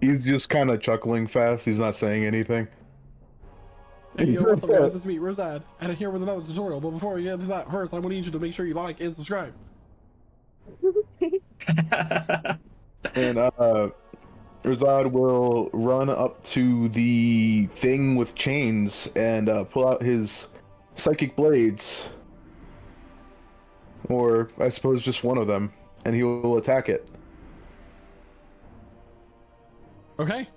He's just kind of chuckling fast. He's not saying anything. Hey, yo, what's up, guys? It's me, Rosad, and I'm here with another tutorial. But before we get into that, first, I want you to make sure you like and subscribe. And Rosad will run up to the thing with chains and pull out his psychic blades, or I suppose just one of them, and he will attack it. Okay.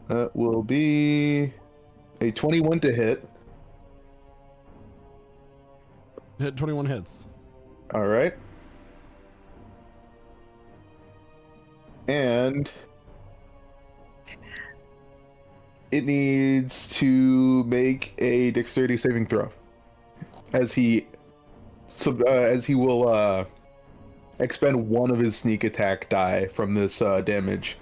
That will be a 21 to hit. Hit 21 hits. All right. And it needs to make a dexterity saving throw, as he will expend one of his sneak attack die from this damage.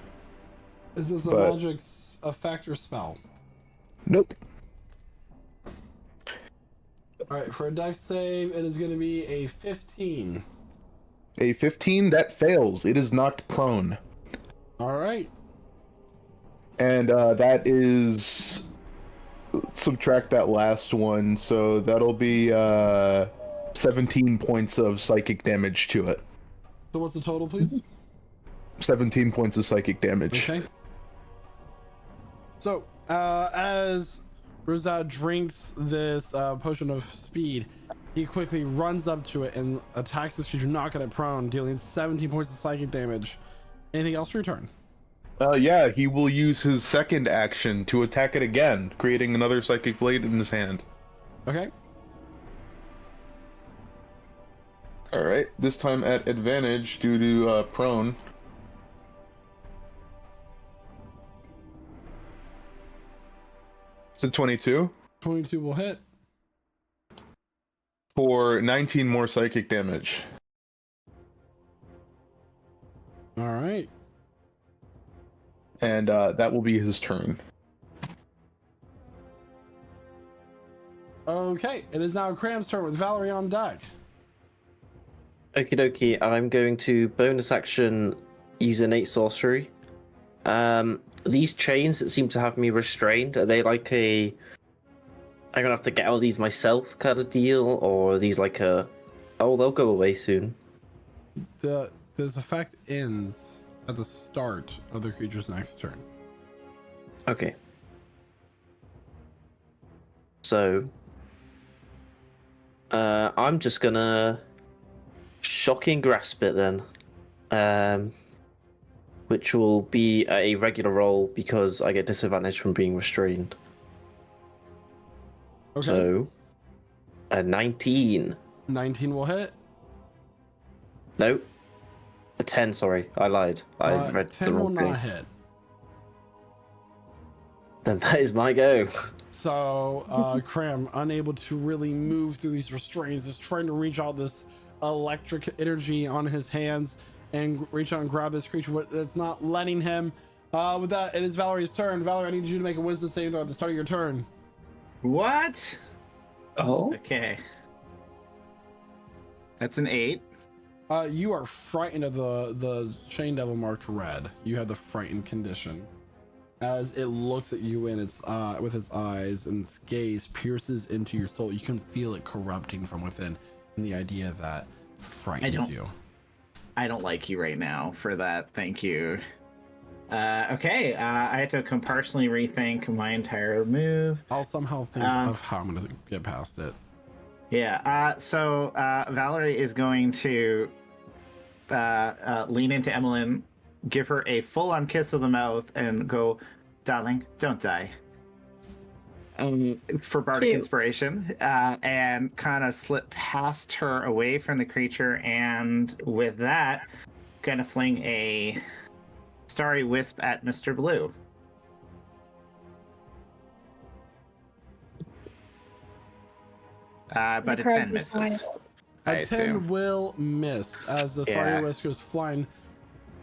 Is this a magic effect or spell? Nope. Alright, for a dex save, it is going to be a 15. A 15, that fails. It is knocked prone. Alright. And that is... subtract that last one, so that'll be 17 points of psychic damage to it. So what's the total, please? 17 points of psychic damage. Okay. So, as Rosad drinks this potion of speed, he quickly runs up to it and attacks this creature, knocking it prone, dealing 17 points of psychic damage. Anything else for your turn? Yeah, he will use his second action to attack it again, creating another psychic blade in his hand. Okay. Alright, this time at advantage due to prone. It's a 22. 22 will hit. For 19 more psychic damage. Alright. And that will be his turn. Okay, it is now Cram's turn with Valerie on deck. Okie dokie, I'm going to bonus action use innate sorcery. These chains that seem to have me restrained, are they like I'm gonna have to get out of these myself kind of deal, or are these like they'll go away soon? This effect ends at the start of the creature's next turn. Okay. So, I'm just gonna shocking grasp it then, which will be a regular roll because I get disadvantage from being restrained. Okay. So, a 19. 19 will hit. No, a 10. Sorry, I lied. I read 10 the will wrong thing. not hit. Then that is my go. So, Cram, unable to really move through these restraints, is trying to reach out this electric energy on his hands and reach out and grab this creature, but it's not letting him. With that, it is Valerie's turn. Valerie, I need you to make a wisdom saving throw at the start of your turn. What? Oh. Okay. That's an 8. You are frightened of the Chain Devil marked red. You have the frightened condition. As it looks at you in its with its eyes, and its gaze pierces into your soul. You can feel it corrupting from within, and the idea that frightens you. I don't like you right now for that. Thank you. Okay, I have to partially rethink my entire move. I'll somehow think of how I'm gonna get past it. Yeah, so Valerie is going to lean into Emmeline give her a full-on kiss of the mouth and go, "Darling, don't die." For bardic Cute. inspiration, and kind of slip past her away from the creature, and with that, gonna fling a starry wisp at Mr. Blue. But The a crowd 10 was misses. I A 10 assume. will miss as the Yeah. Starry Whisk goes flying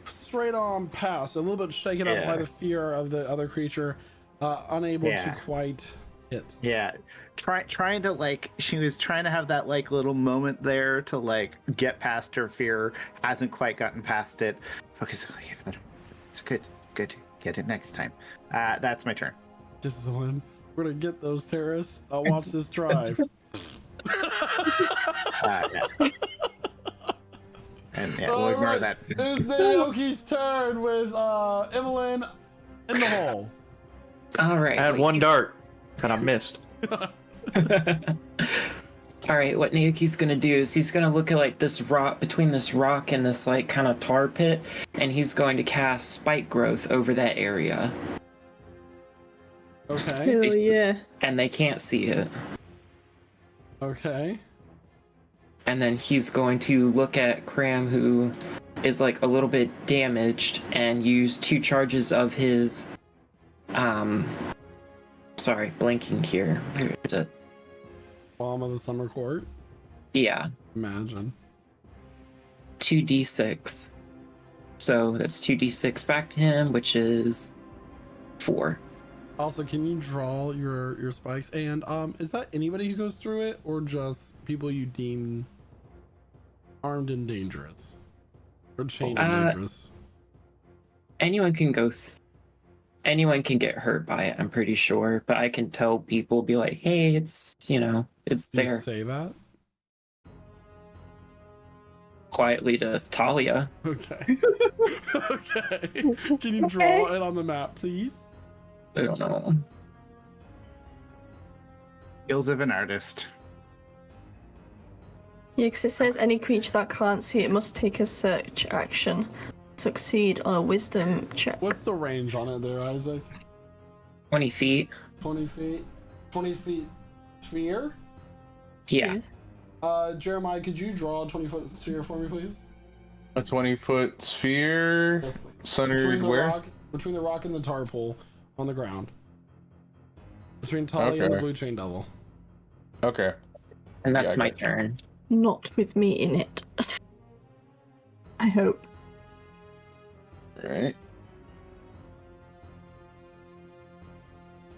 straight on past, a little bit shaken up by Yeah. the fear of the other creature, unable Yeah. to quite hit. Yeah, trying to like, she was trying to have that like little moment there to like get past her fear, hasn't quite gotten past it. Focus. It's good. It's good. Get it next time. That's my turn. Giselin, we're gonna get those terrorists. I'll watch this drive. Yeah. And yeah, we'll ignore Alright, that. It is Naoki's turn with Emmeline in the hole. All right. I had one dart that I missed. All right, what Naoki's gonna do is he's gonna look at like this rock, between this rock and this like kind of tar pit, and he's going to cast spike growth over that area. Okay. Hell yeah. And they can't see it. Okay. And then he's going to look at Cram, who is like a little bit damaged, and use 2 charges of his sorry, blanking here. Where is it? Bomb of the Summer Court. Yeah. Imagine. 2d6. So that's 2d6 back to him, which is 4. Also, can you draw your spikes? And is that anybody who goes through it, or just people you deem armed and dangerous, or chained and dangerous? Anyone can go. Anyone can get hurt by it. I'm pretty sure, but I can tell people, be like, "Hey, it's it's You there." say that. Quietly to Talia. Okay. Okay. Can you draw it on the map, please? I don't know. Skills of an artist. Yeah, because it says any creature that can't see it must take a search action. Succeed on a wisdom check. What's the range on it there, Isaac? 20 feet. 20 feet. 20 feet sphere? Yeah. Jeremiah, could you draw a 20-foot sphere for me, please? A 20-foot sphere. Yes, please. Centered where? Between the rock and the tar pole on the ground. Between Talia and the Okay. blue chain devil. Okay. And that's Yeah, I my gotcha. turn. Not with me in it. I hope. All right.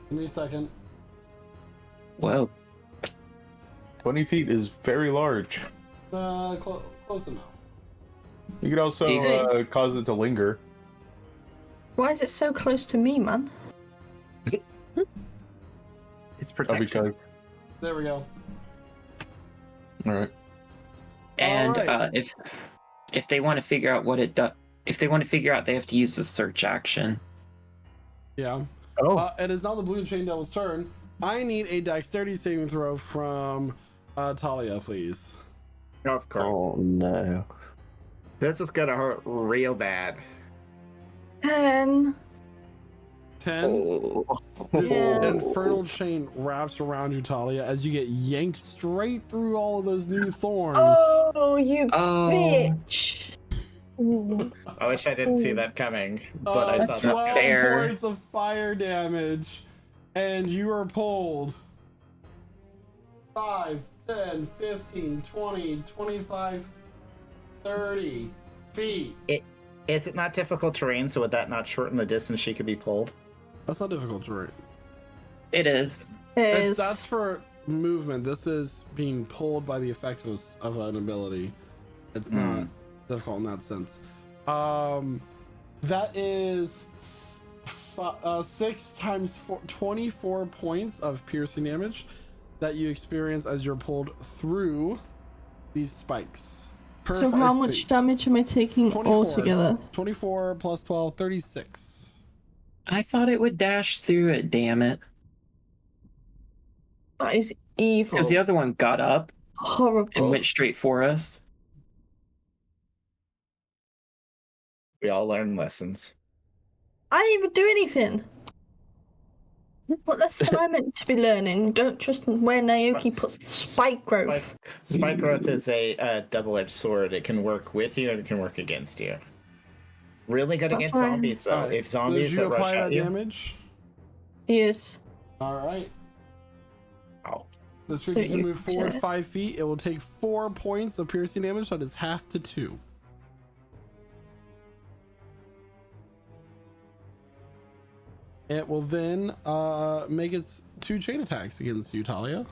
Give me a second. Whoa. 20 feet is very large. Close enough. You could also Hey. cause it to linger. Why is it so close to me, man? It's Oh, protection. because. There we go. All right. And Alright. if they want to figure out what it does, if they want to figure out, they have to use the search action. Yeah. Oh. It is now the blue chain devil's turn. I need a dexterity saving throw from Talia, please. Of course. Oh no. This is gonna hurt real bad. 10. 10. Oh. This Yeah. infernal chain wraps around you, Talia, as you get yanked straight through all of those new thorns. Oh, you Oh. bitch. Ooh. I wish I didn't see that coming, but I saw that. 12 Fair. points of fire damage, and you are pulled 5, 10, 15, 20, 25, 30 feet. Is it not difficult terrain, so would that not shorten the distance she could be pulled? That's not difficult to read. It is. That's for movement. This is being pulled by the effect of an ability. It's not difficult in that sense. That is 6 times 4, 24 points of piercing damage that you experience as you're pulled through these spikes. Per So 5 how much feet. damage am I taking 24. altogether? 24 plus 12, 36. I thought it would dash through it. Damn it! That is evil. Because the other one got up Horrible. and went straight for us. We all learn lessons. I didn't even do anything. What lesson am I meant to be learning? Don't trust where Naoki puts spike growth. Spike growth is a double-edged sword. It can work with you and it can work against you. Really good That's against fine. zombies, though. Alright, If zombies did you that rush apply at that you, damage? Yes. All right. Oh. This creature Don't can you move forward dare. 5 feet. It will take 4 points of piercing damage. That is half to 2. It will then make its 2 chain attacks against you, Talia.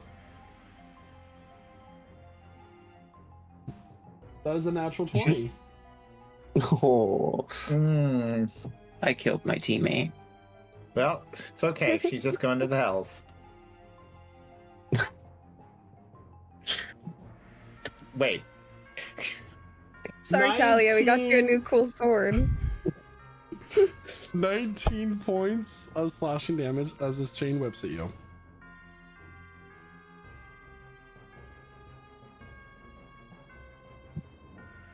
That is a natural 20. Oh. I killed my teammate. Well, it's okay. She's just going to the hells. Wait. Sorry, Talia, we got you a new cool sword. 19 points of slashing damage as this chain whips at you.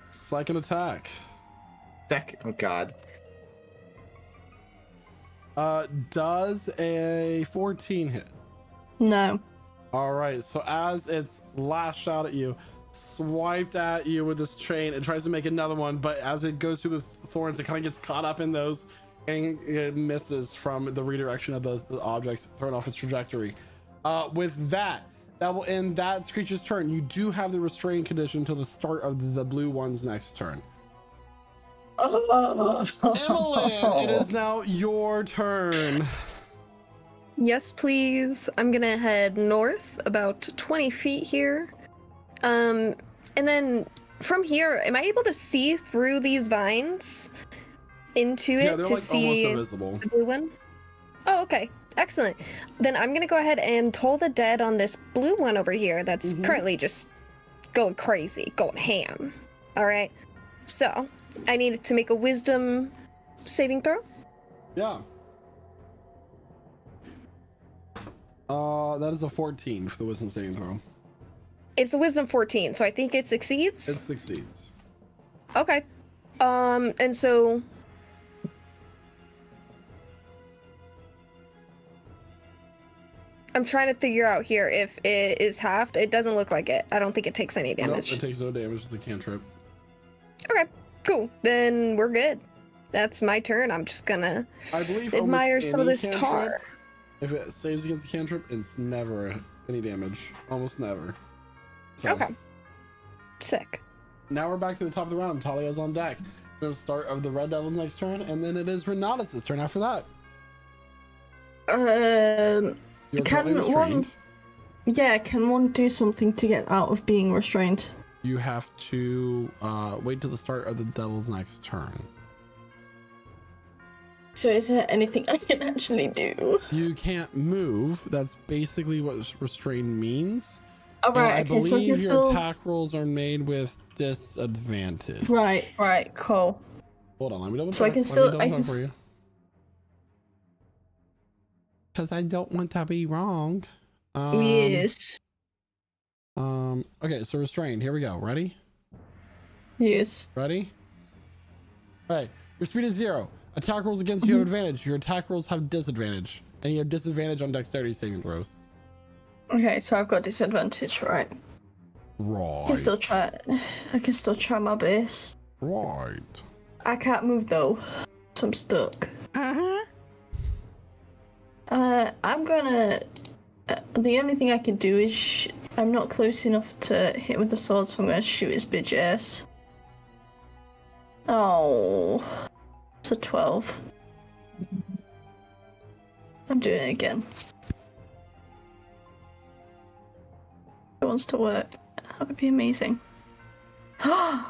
Second attack. Oh god. Does a 14 hit? No. All right, so as it's lashed out at you, swiped at you with this chain, it tries to make another one, but as it goes through the thorns, it kind of gets caught up in those and it misses from the redirection of the objects, thrown off its trajectory. With that will end that creature's turn. You do have the restrain condition until the start of the blue one's next turn. Emmeline, it is now your turn. Yes, please. I'm gonna head north about 20 feet here. And then from here, am I able to see through these vines into Yeah, it they're to like see almost invisible. the blue one? Oh, okay. Excellent. Then I'm gonna go ahead and toll the dead on this blue one over here that's currently just going crazy, going ham. All right. So I need to make a wisdom saving throw. Yeah. That is a 14 for the wisdom saving throw. It's a wisdom 14, so I think it succeeds. It succeeds. Okay. And so I'm trying to figure out here if it is halved. It doesn't look like it. I don't think it takes any damage. Nope, it takes no damage. It's a cantrip. Okay, cool. Then we're good. That's my turn. I'm just gonna I believe admire almost some of any this tar. cantrip, if it saves against a cantrip, it's never any damage. Almost never. So, Okay. Sick. now we're back to the top of the round. Talia's on deck. The start of the Red Devil's next turn, and then it is Renatus' turn after that. You're currently Can one? restrained. Yeah, can one do something to get out of being restrained? You have to wait till the start of the Devil's next turn. So is there anything I can actually do? You can't move. That's basically what restrained means. All And I right. Okay. So I believe can your still. attack rolls are made with disadvantage. Right. Right. Cool. Hold on, let me double check. So I can Let me still. double I check can. for you. Because I don't want to be wrong. Yes. Okay, so restrained. Here we go. Ready? Yes. Ready? All right. Your speed is 0. Attack rolls against you have advantage. Your attack rolls have disadvantage, and you have disadvantage on dexterity saving throws. Okay. So I've got disadvantage. Right. I Right. can still try. I can still try my best. Right. I can't move though, so I'm stuck. I'm gonna. The only thing I can do is I'm not close enough to hit with the sword, so I'm gonna shoot his bitch ass. Oh, it's a 12. I'm doing it again. It wants to work. That would be amazing. I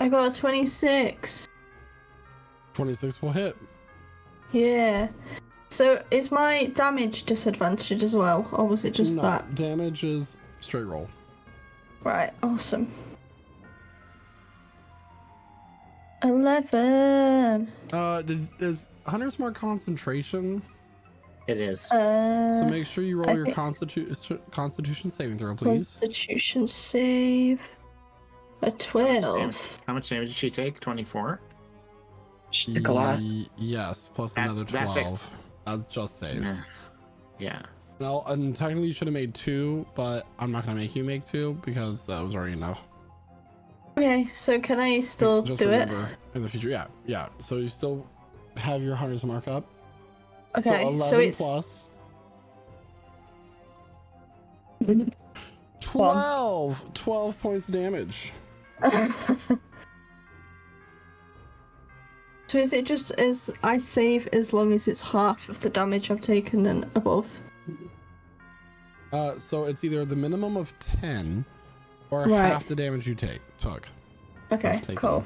got a 26. 26 will hit. Yeah. So is my damage disadvantaged as well, or was it just No, that? damage is straight roll. Right, awesome. 11. Is Hunter's Mark concentration? It is. So make sure you roll your think- constitution saving throw, please. Constitution save. A 12. How much damage did she take? 24? Yes, plus another 12. That's just saves. Yeah. No, and technically you should have made 2, but I'm not gonna make you make 2 because that was already enough. Okay, so can I still Just do it? remember in the future, yeah. So you still have your hunter's mark up. Okay, so 11 so it's plus 12 points of damage. So is it just as I save as long as it's half of the damage I've taken and above? So it's either the minimum of 10 or Right. half the damage you took. Okay, cool.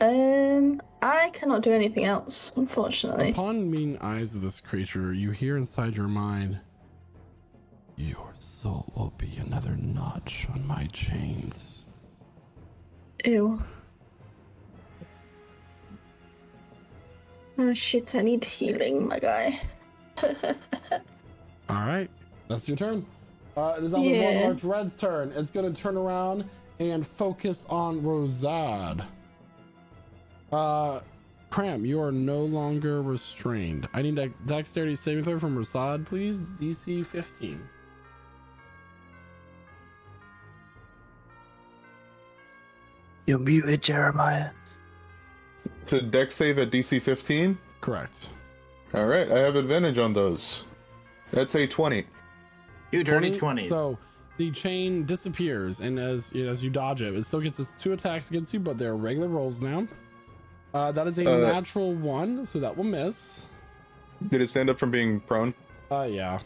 I cannot do anything else, unfortunately. Upon meeting eyes of this creature, you hear inside your mind, your soul will be another notch on my chains. Ew. Oh shit, I need healing, my guy. All right, that's your turn. It is now the Yeah. Lord Red's turn. It's going to turn around and focus on Rosad. Cram, you are no longer restrained. I need a dexterity saving throw from Rosad, please. DC 15. You're muted, Jeremiah. To dex save at DC 15? Correct. All right, I have advantage on those. That's a 20. You dirty 20s. So the chain disappears, and as you dodge it, it still gets its 2 attacks against you, but they're regular rolls now. That is a natural 1, so that will miss. Did it stand up from being prone? Yeah.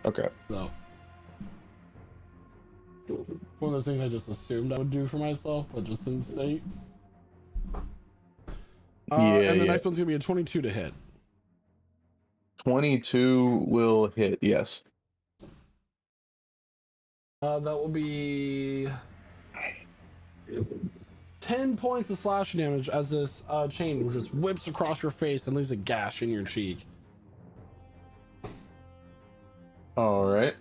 Okay. So one of those things I just assumed I would do for myself, but just didn't state. And the next one's gonna be a 22 to hit. 22 will hit, yes. That will be 10 points of slashing damage as this chain just whips across your face and leaves a gash in your cheek. All right.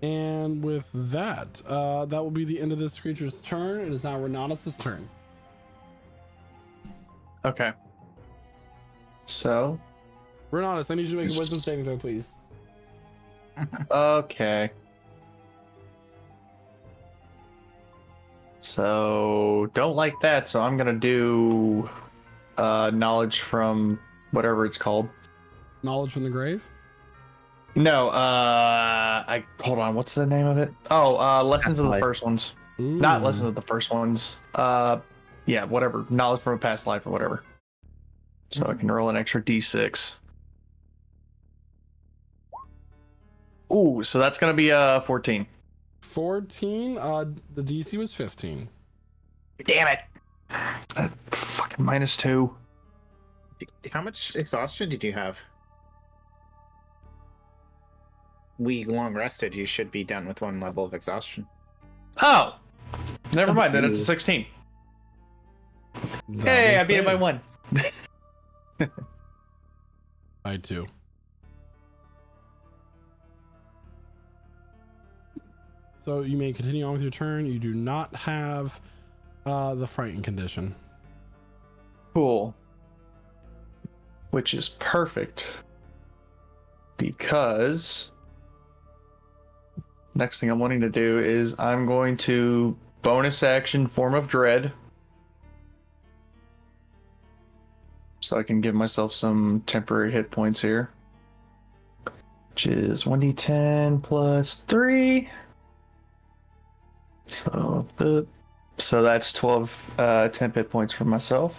And with that, that will be the end of this creature's turn. It is now Renatus' turn. Okay. So. Renatus, I need you to make a wisdom saving throw, please. Okay. So don't like that, so I'm gonna do knowledge from whatever it's called. Knowledge from the grave? No, I hold on, what's the name of it? Oh, lessons of the first ones. Not lessons of the first ones. Yeah, whatever. Knowledge from a past life or whatever. So I can roll an extra D6. Ooh, so that's gonna be 14. 14. The DC was 15. Damn it! Fucking -2. How much exhaustion did you have? We long rested. You should be done with 1 level of exhaustion. Oh! Never mind, then it's a 16. Hey, I beat it by 1. I too. So you may continue on with your turn. You do not have the frightened condition. Cool. Which is perfect. Because next thing I'm wanting to do is I'm going to bonus action Form of Dread. So I can give myself some temporary hit points here. Which is 1d10 plus 3. So that's 12 temp hit points for myself.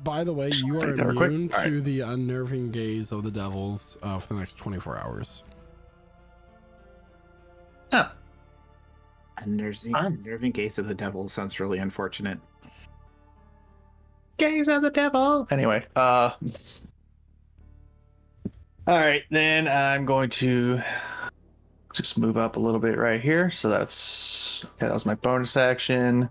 By the way, you are Take that real quick. immune All to right. the unnerving gaze of the devils for the next 24 hours. Oh. Unnerving gaze of the devil sounds really unfortunate. Gaze of the devil. Anyway, all right, then I'm going to just move up a little bit right here. So that's okay, that was my bonus action.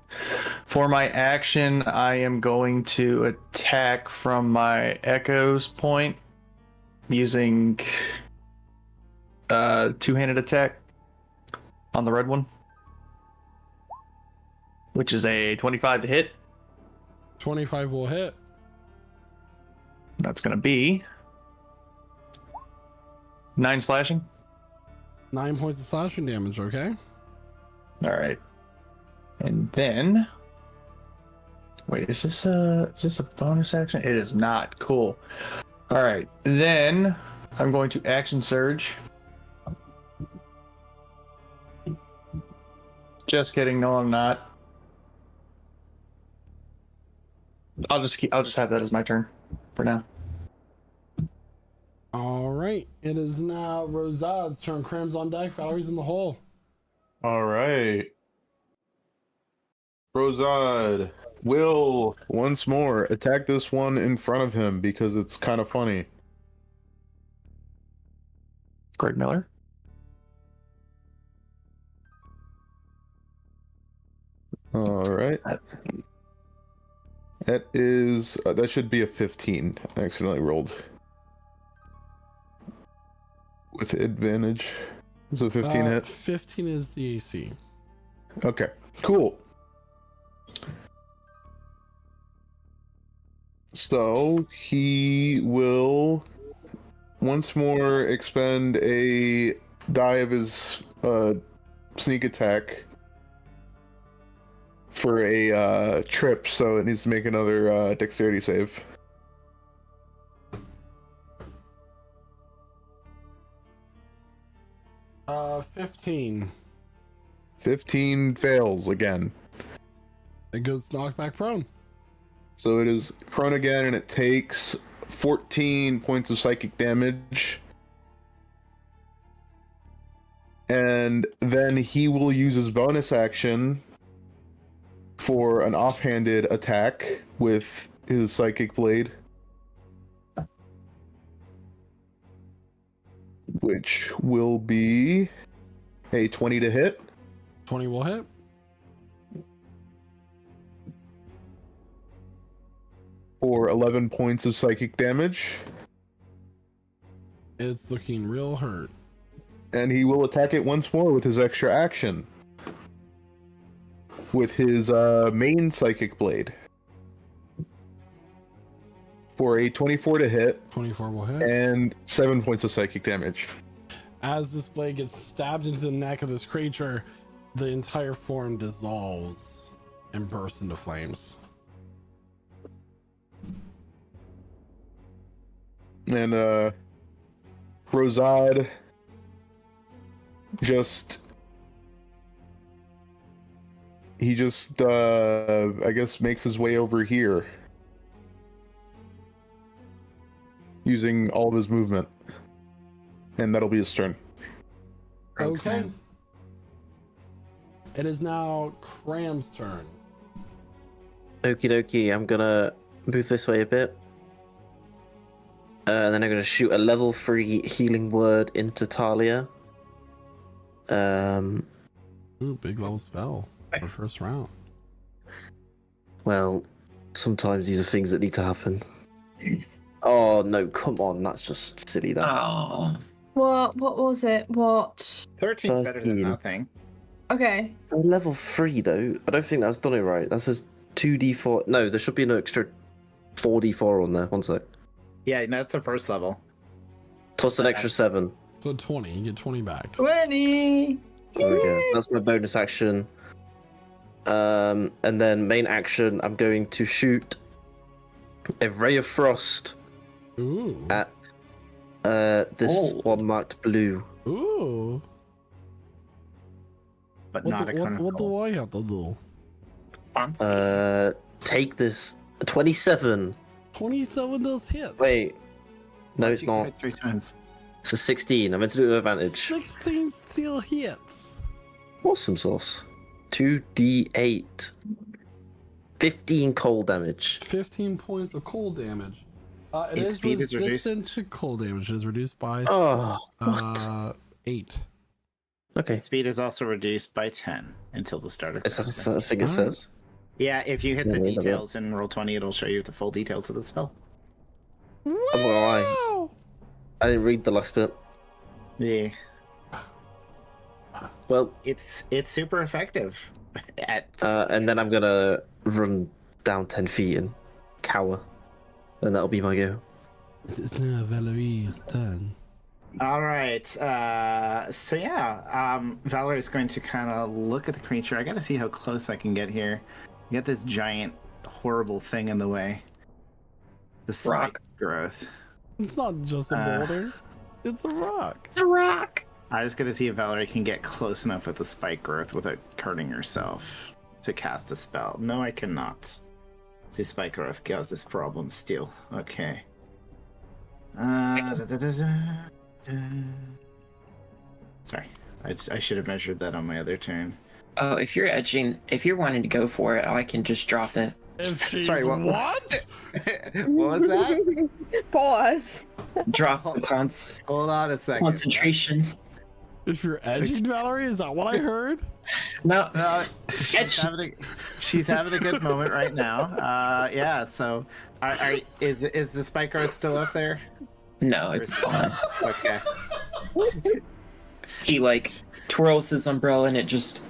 For my action, I am going to attack from my Echoes point using two-handed attack on the red one, which is a 25 to hit. 25 will hit. That's going to be 9 slashing. 9 points of slashing damage, okay? All right. And then wait, is this a bonus action? It is not. Cool. All right. Then I'm going to action surge. Just kidding. No, I'm not. I'll just have that as my turn for now. All right. It is now Rosad's turn. Cram's on deck. Valerie's in the hole. All right. Rosad will once more attack this one in front of him because it's kind of funny. Greg Miller. All right. That is that should be a 15. I accidentally rolled with advantage. Is it 15 hit? 15 is the AC. Okay, cool. So he will once more expend a die of his sneak attack for a trip, so it needs to make another dexterity save. Uh, 15. 15 fails again. It goes knocked back prone. So it is prone again, and it takes 14 points of psychic damage. And then he will use his bonus action for an offhanded attack with his psychic blade, which will be a 20 to hit. 20 will hit. For 11 points of psychic damage. It's looking real hurt. And he will attack it once more with his extra action. With his main psychic blade. For a 24 to hit. 24 will hit. And 7 points of psychic damage. As this blade gets stabbed into the neck of this creature, the entire form dissolves and bursts into flames. And Rosad just I guess makes his way over here using all of his movement, and that'll be his turn. Okay. It is now Cram's turn. Okie dokie, I'm gonna move this way a bit. And then I'm gonna shoot a level 3 healing word into Talia. Ooh, big level spell for first round. Well, sometimes these are things that need to happen. Oh no, come on, that's just silly that. Oh. What was it? What? 13's better than 13. nothing. Okay. For level 3 though, I don't think that's done it right. That says 2d4. No, there should be an extra 4d4 on there. One sec. Yeah, that's a first level. Plus an extra 7. So 20, you get 20 back. 20! There we go. That's my bonus action. And then main action, I'm going to shoot a ray of frost at this one marked blue. Ooh. But What, not a what do I have to do? Take this 27. 27 does hit. Wait. No, it's You not. tried 3 times. It's a 16. I meant to do it with advantage. 16 still hits. Awesome sauce. 2d8. 15 cold damage. 15 points of cold damage. It Its is speed is resistant to cold damage. It is reduced by Oh, what? 8. Okay. Speed is also reduced by 10 until the start of. Is that the thing it says? Yeah, if you hit the Yeah, read that details in roll 20, it'll show you the full details of the spell. I'm not gonna lie. I didn't read the last bit. Yeah. Well, it's super effective. And then I'm gonna run down 10 feet and cower, and that'll be my go. It's now Valerie's turn. All right. So yeah, Valerie's going to kind of look at the creature. I got to see how close I can get here. You got this giant, horrible thing in the way. The spike growth. It's not just a boulder. It's a rock. It's a rock. I just got to see if Valerie can get close enough with the spike growth without hurting herself to cast a spell. No, I cannot. See, spike growth causes problems still. Okay. Sorry, I should have measured that on my other turn. Oh, if you're wanting to go for it, I can just drop it. If she's Sorry, what? what? What was that? Pause. Drop Hold on a second. concentration. If you're edging Valerie, is that what I heard? No, she's having a good moment right now. Yeah. So, is the spike growth still up there? No, it's fine. Okay. He like twirls his umbrella and it just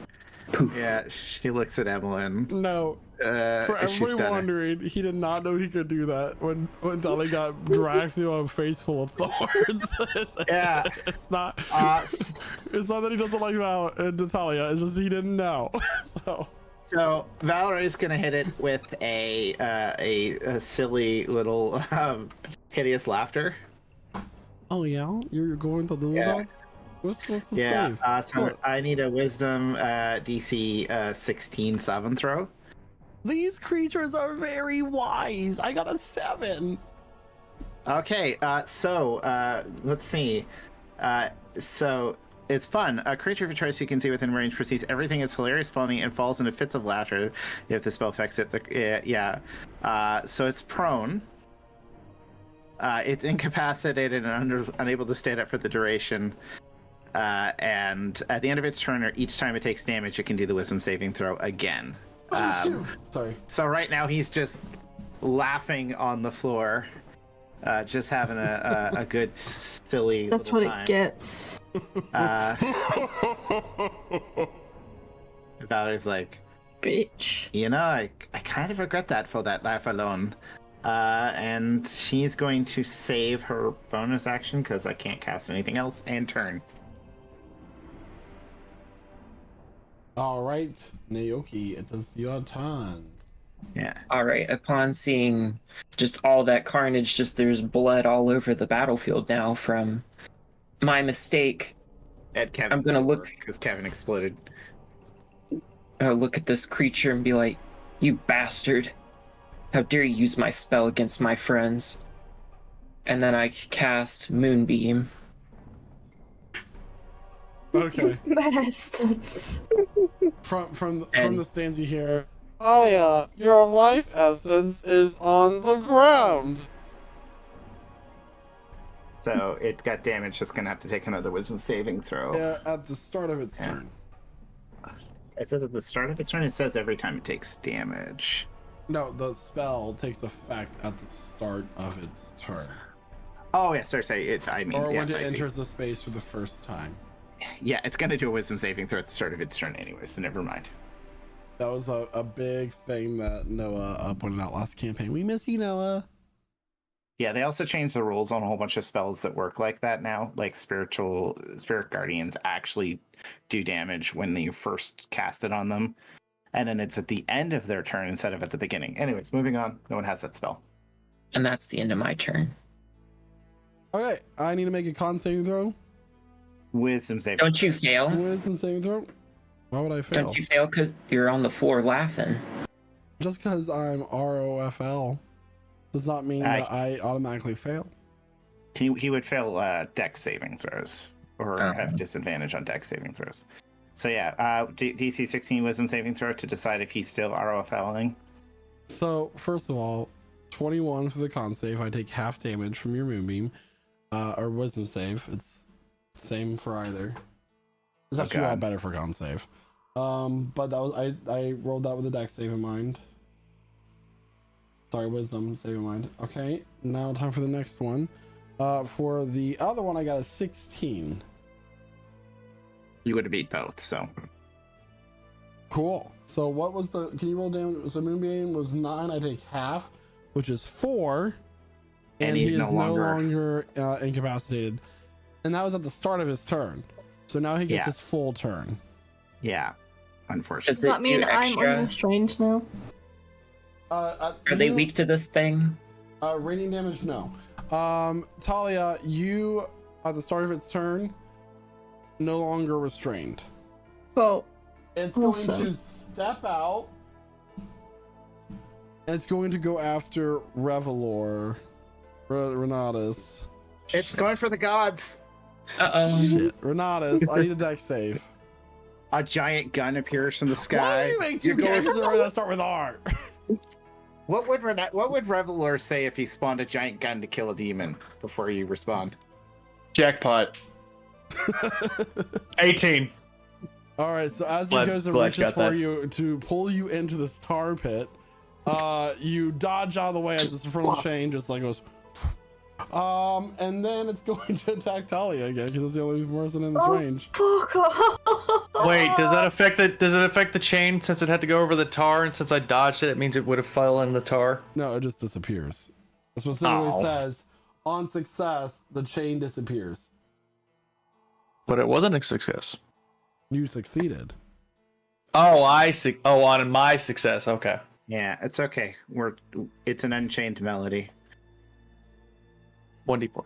poof. Yeah, she looks at Evelyn. No. For she's everybody done it. wondering, he did not know he could do that when Dolly got dragged through a face full of thorns. Yeah. It's not that he doesn't like Natalia, it's just he didn't know. So Valerie's gonna hit it with a silly little hideous laughter. Oh yeah, you're going to do that? What's the Yeah. save? So I need a Wisdom DC 16 7 throw. These creatures are very wise. I got a 7. Okay. So let's see. So it's fun. A creature of your choice you can see within range perceives everything is hilarious, funny, and falls into fits of laughter if the spell affects it. So it's prone. It's incapacitated and unable to stand up for the duration. And at the end of its turn, or each time it takes damage, it can do the Wisdom saving throw again. Sorry. So right now he's just laughing on the floor, just having a good silly. That's what it gets. Valerie's like, bitch. You know, I kind of regret that for that laugh alone. And she's going to save her bonus action because I can't cast anything else and turn. All right, Naoki, it is your turn. Yeah. All right. Upon seeing just all that carnage, just there's blood all over the battlefield now from my mistake. Kevin, I'm gonna look because Kevin exploded. I'll look at this creature and be like, "You bastard! How dare you use my spell against my friends?" And then I cast Moonbeam. Okay. Bastards. From the stands you hear, Alia, your life essence is on the ground. So it got damaged. Just gonna have to take another Wisdom saving throw. Yeah, at the start of its turn. It says at the start of its turn. It says every time it takes damage. No, the spell takes effect at the start of its turn. Oh yeah, sorry. Or yes, when it I see. enters the space for the first time. Yeah, it's gonna do a Wisdom saving throw at the start of its turn anyway, so never mind. That was a big thing that Noah pointed out last campaign. We miss you, Noah. Yeah, they also changed the rules on a whole bunch of spells that work like that now. Like Spirit Guardians actually do damage when you first cast it on them. And then it's at the end of their turn instead of at the beginning. Anyways, moving on. No one has that spell. And that's the end of my turn. Okay, I need to make a con saving throw. Wisdom saving. Don't you fail? Wisdom saving throw. Why would I fail? Don't you fail because you're on the floor laughing? Just because I'm ROFL does not mean that I automatically fail. He would fail Dex saving throws or have disadvantage on Dex saving throws. So yeah, DC 16 Wisdom saving throw to decide if he's still ROFLing. So first of all, 21 for the con save. I take half damage from your Moonbeam, or Wisdom save. It's same for either. It's Oh, actually a lot God. better for con save. But that was I rolled that with a dex save in mind. Sorry, wisdom save in mind. Okay, now time for the next one. For the other one, I got a 16. You would have beat both, so. Cool. So what was the? Can you roll down? So Moonbeam was 9. I take half, which is 4, and he he's is no longer incapacitated. And that was at the start of his turn. So now he gets Yeah. his full turn. Yeah, unfortunately. Does that mean I'm unrestrained now? Are they weak to this thing? Radiant damage, no. Talia, you at the start of its turn, no longer restrained. Well, it's also- going to step out. And it's going to go after Revelor, Renatus. It's going for the gods. Shit, Renatus, I need a dex save. A giant gun appears from the sky. Why do you make two You're going characters for- that start with R? What would Revelor say if he spawned a giant gun to kill a demon before you respond? Jackpot. 18. All right, so as he Glad- goes and glad reaches got for that. you to pull you into this tar pit, you dodge out of the way as this frontal chain just like goes. And then it's going to attack Talia again because it's the only person in its range. Fuck off. Wait, does it affect the chain since it had to go over the tar, and since I dodged it, it means it would have fell in the tar? No, it just disappears. It specifically Oh. says on success the chain disappears. But it wasn't a success. You succeeded. Oh, I see. Oh, on my success. Okay. Yeah, it's okay. It's an unchained melody. 1d4.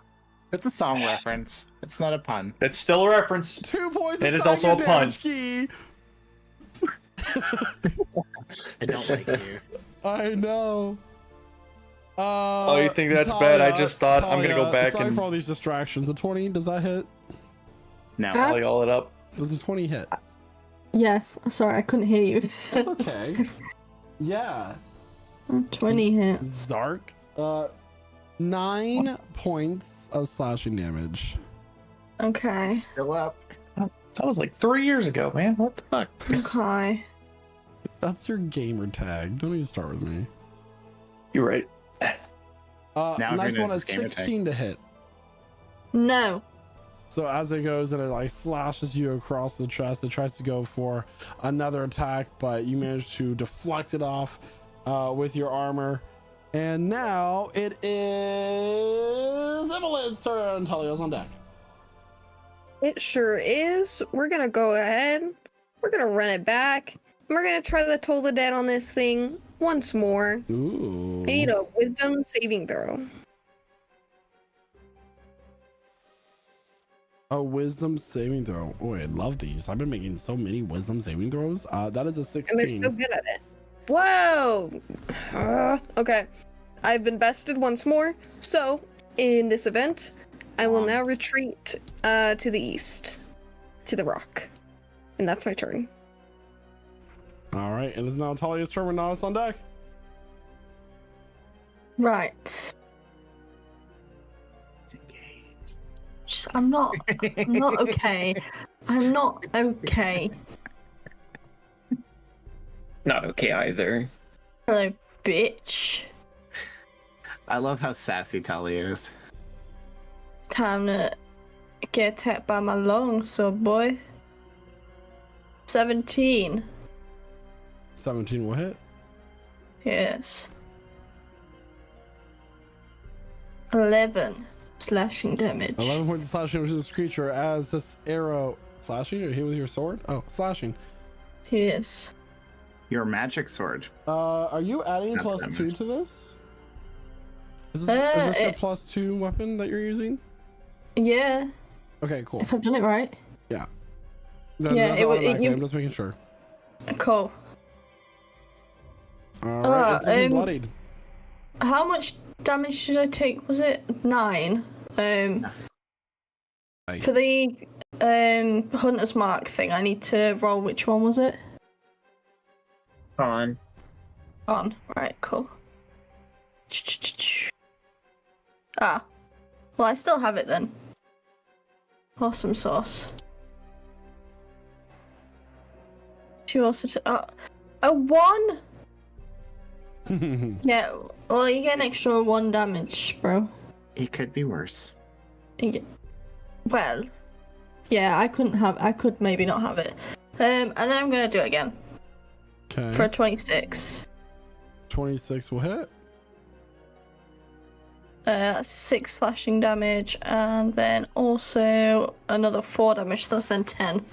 It's a song reference. It's not a pun. It's still a reference. 2 points. And of it's also a psychic pun. damage key. I don't like you. I know. Oh, you think that's bad? I just thought I'm gonna go back sorry and for all these distractions. The 20, does that hit? No. volley all it up. Does the 20 hit? Yes, sorry, I couldn't hear you. That's okay. Yeah. 20 hits. Zark. 9 points of slashing damage. Okay. Still up. That was like 3 years ago, man. What the fuck? Okay. That's your gamer tag. Don't even start with me. You're right. Now Next everyone one knows is his gamer tag. 16 to hit. No. So as it goes and it like slashes you across the chest, it tries to go for another attack, but you manage to deflect it off with your armor. And now it is Evelyn's turn. Talia's on deck. It sure is. We're gonna go ahead. We're gonna run it back. We're gonna try to toll the dead on this thing once more. Ooh. I need a wisdom saving throw. A wisdom saving throw. Oh, I love these. I've been making so many wisdom saving throws. That is a 16. And they're so good at it. Whoa! Okay. I've been bested once more. So, in this event, I will now retreat to the east. To the rock. And that's my turn. All right, and it's now Talia's turn with Nautis on deck. Right. I'm not okay. I'm not okay. Not okay either. Hello, bitch. I love how sassy Talia is. Time to get attacked by my longsword, boy. 17. 17 will hit. Yes. 11 slashing damage. 11 points of slashing, which is this creature as this arrow slashing. Or hit with your sword? Oh, slashing. Yes. Your magic sword. Are you adding That's plus damage. 2 to this? Is this your it- plus 2 weapon that you're using? Yeah. Okay, cool. If I've done it right. Yeah. Yeah, that's it would- automatically. you- I'm just making sure. Cool. All right, it's bloodied. How much damage should I take? Was it 9? For the Hunter's Mark thing, I need to roll. Which one was it? On. Right, cool. Ah. Well, I still have it then. Awesome sauce. You also a 1. Yeah. Well, you get an extra 1 damage, bro. It could be worse. Yeah. Well, yeah. I could maybe not have it. And then I'm gonna do it again Okay. for a 26. 26 will hit. 6 slashing damage, and then also another 4 damage. So that's then 10.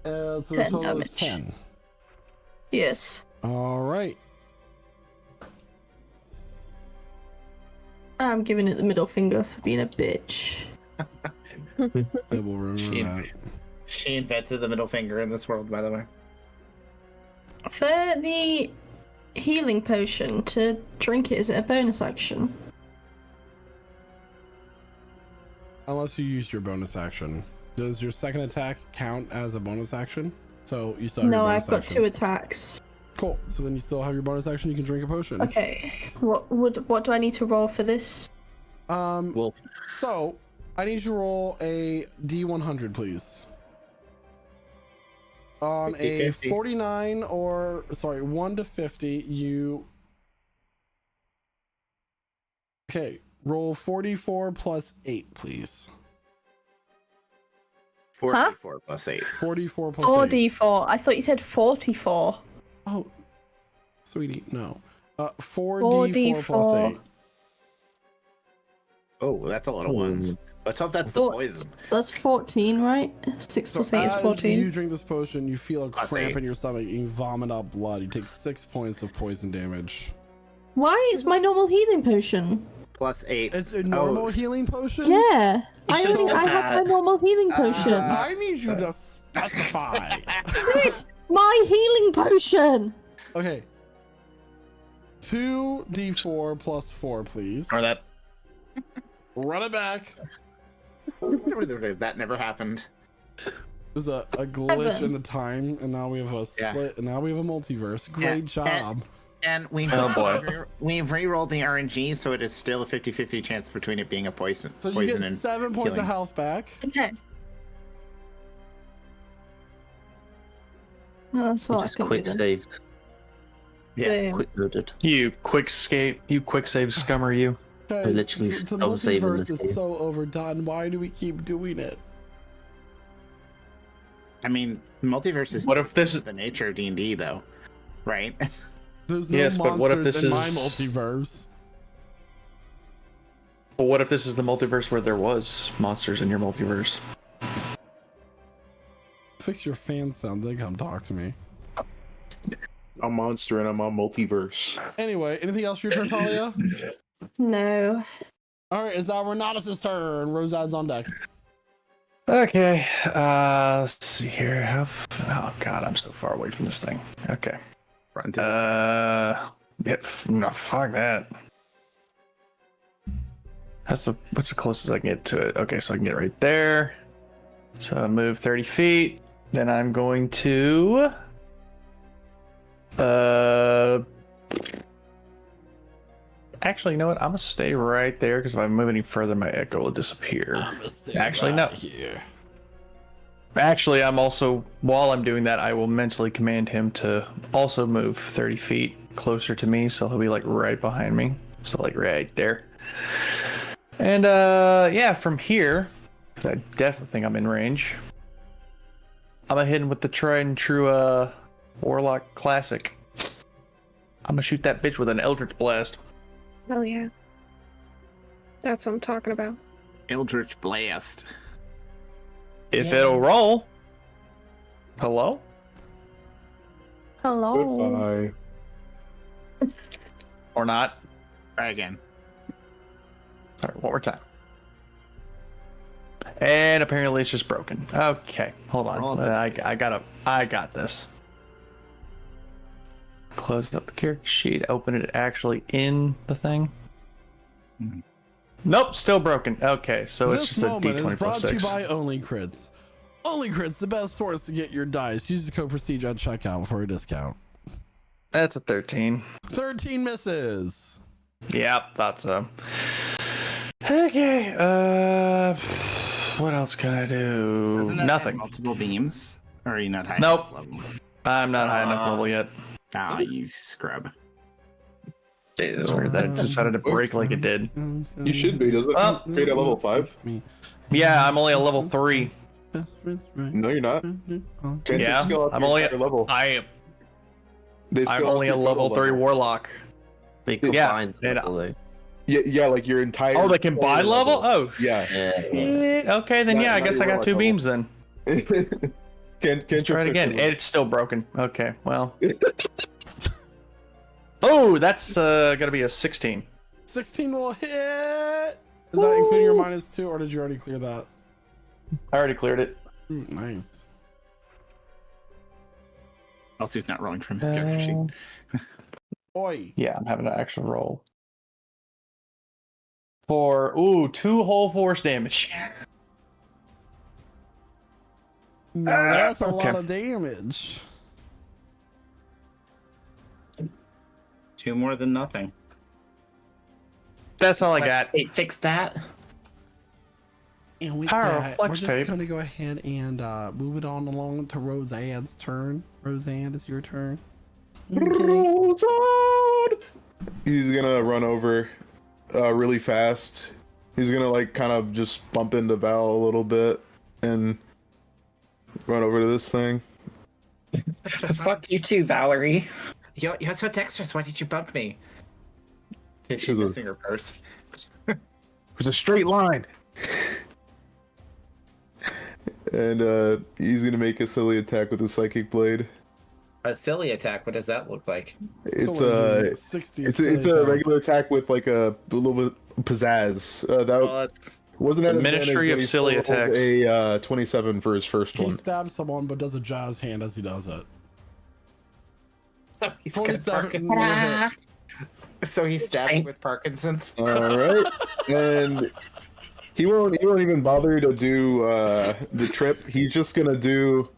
So the 10 total is damage. 10. Yes. All right. I'm giving it the middle finger for being a bitch. They will remember that. She invented the middle finger in this world, by the way. For the healing potion, to drink it, is it a bonus action? Unless you used your bonus action. Does your second attack count as a bonus action? So you still have your No, bonus I've got action. 2 attacks. Cool. So then you still have your bonus action. You can drink a potion. Okay. What do I need to roll for this? So I need you to roll a D100, please. On a 50. 49 or sorry, 1 to 50, you. Okay, roll 44 plus 8, please. 44 plus 8. 44 plus 8. 4d4. I thought you said 44. Oh, sweetie, no. 4d4 plus 8. Oh, that's a lot of ones. Let's hope that's the poison. That's 14, right? 6 plus 8 is As 14. you drink this potion, you feel a Plus cramp 8. in your stomach. You vomit out blood. You take 6 points of poison damage. Why is my normal healing potion? Plus 8. It's a normal healing potion? Yeah. I just have my normal healing potion. I need you to specify. It's my healing potion. Okay. 2d4 plus 4, please. Or that. Run it back. That never happened. There's a glitch in the time, and now we have a split, and now we have a multiverse. Great job. And we've Oh, boy. we've re-rolled the RNG, so it is still a 50-50 chance between it being a poison. So you poison get and 7 points healing. of health back. Okay. That's You what I just can quick do then. saved. Yeah. Quick loaded. You quick save scummer, you. Guys, literally the stop saving multiverse this is game. so overdone. Why do we keep doing it? I mean, multiverse is What if this is the nature of D&D, though, right? There's no Yes, but what if monsters this in my is- multiverse. But what if this is the multiverse where there was monsters in your multiverse? Fix your fan sound, then come talk to me. I'm monster and I'm on multiverse. Anyway, anything else for your turn, Talia? No. All right, it's now Renatus' turn. Rosad's on deck. Okay, let's see here. Oh god, I'm so far away from this thing. Okay. Run to No, fuck that. What's the closest I can get to it? Okay, so I can get right there. So I move 30 feet. Then I'm going to actually, you know what? I'm gonna stay right there because if I move any further, my echo will disappear. Actually, no. Here. Actually, I'm also, while I'm doing that, I will mentally command him to also move 30 feet closer to me, so he'll be like right behind me. So like right there. And yeah, from here, because I definitely think I'm in range, I'm gonna hit him with the tried and true Warlock Classic. I'm gonna shoot that bitch with an Eldritch Blast. Oh yeah. That's what I'm talking about. Eldritch Blast. If it'll roll. Hello? Hello. Goodbye. Or not. Try again. All right, one more time. And apparently it's just broken. Okay, hold on. I got this. Close up the character sheet. Open it actually in the thing. Nope, still broken. Okay, so it's This just a moment is D20 brought plus to you 6. by Only Crits. Only Crits, the best source to get your dice. Use the code Prestige at checkout for a discount. That's a 13. 13 misses. Yep, thought so. Okay, What else can I do? Doesn't that Nothing. have multiple beams? Or are you not high Nope. enough level? I'm not high enough level yet. Ah, you scrub. It's weird that it decided to break like it did. You should be, doesn't it? Create at level 5. Yeah, I'm only a level 3. No, you're not. Can't Yeah, skill up I'm your only entire level. I'm They skill up only a your level total 3 warlock. They Yeah, combined and- level, though. Yeah, like your entire. Oh, they combine level? Oh, Yeah. shit. Okay, then Not- yeah, I not guess your I got warlock 2 level. beams then. Let's try it again. It's still broken. Okay, well. Oh, that's gonna be a 16. 16 will hit. Is that including your -2, or did you already clear that? I already cleared it. Ooh, nice. Also, he's not rolling from his character sheet. Oi. Yeah, I'm having an actual roll. For 2 whole force damage. No, that's a okay. lot of damage. 2 more than nothing. That's all I got. Hey, fix that. And with Power that, flex we're just tape. gonna go ahead and move it on along to Roseanne's turn. Roseanne, it's your turn. He's gonna run over really fast. He's gonna like kind of just bump into Val a little bit and run over to this thing. Fuck you too, Valerie. You're so dexterous. Why did you bump me? She's She's a- missing her purse. It's a straight line. And he's gonna make a silly attack with a psychic blade. A silly attack. What does that look like? It's what is it, 60 it's silly a attack? regular attack with like a little bit pizzazz. Wasn't that The Ministry of Silly Attacks. A 27 for his first He one. stabs someone but does a jazz hand as he does it. So he's 27 will hit. So he's stabbing with Parkinson's. All right, and he won't even bother to do the trip. He's just gonna do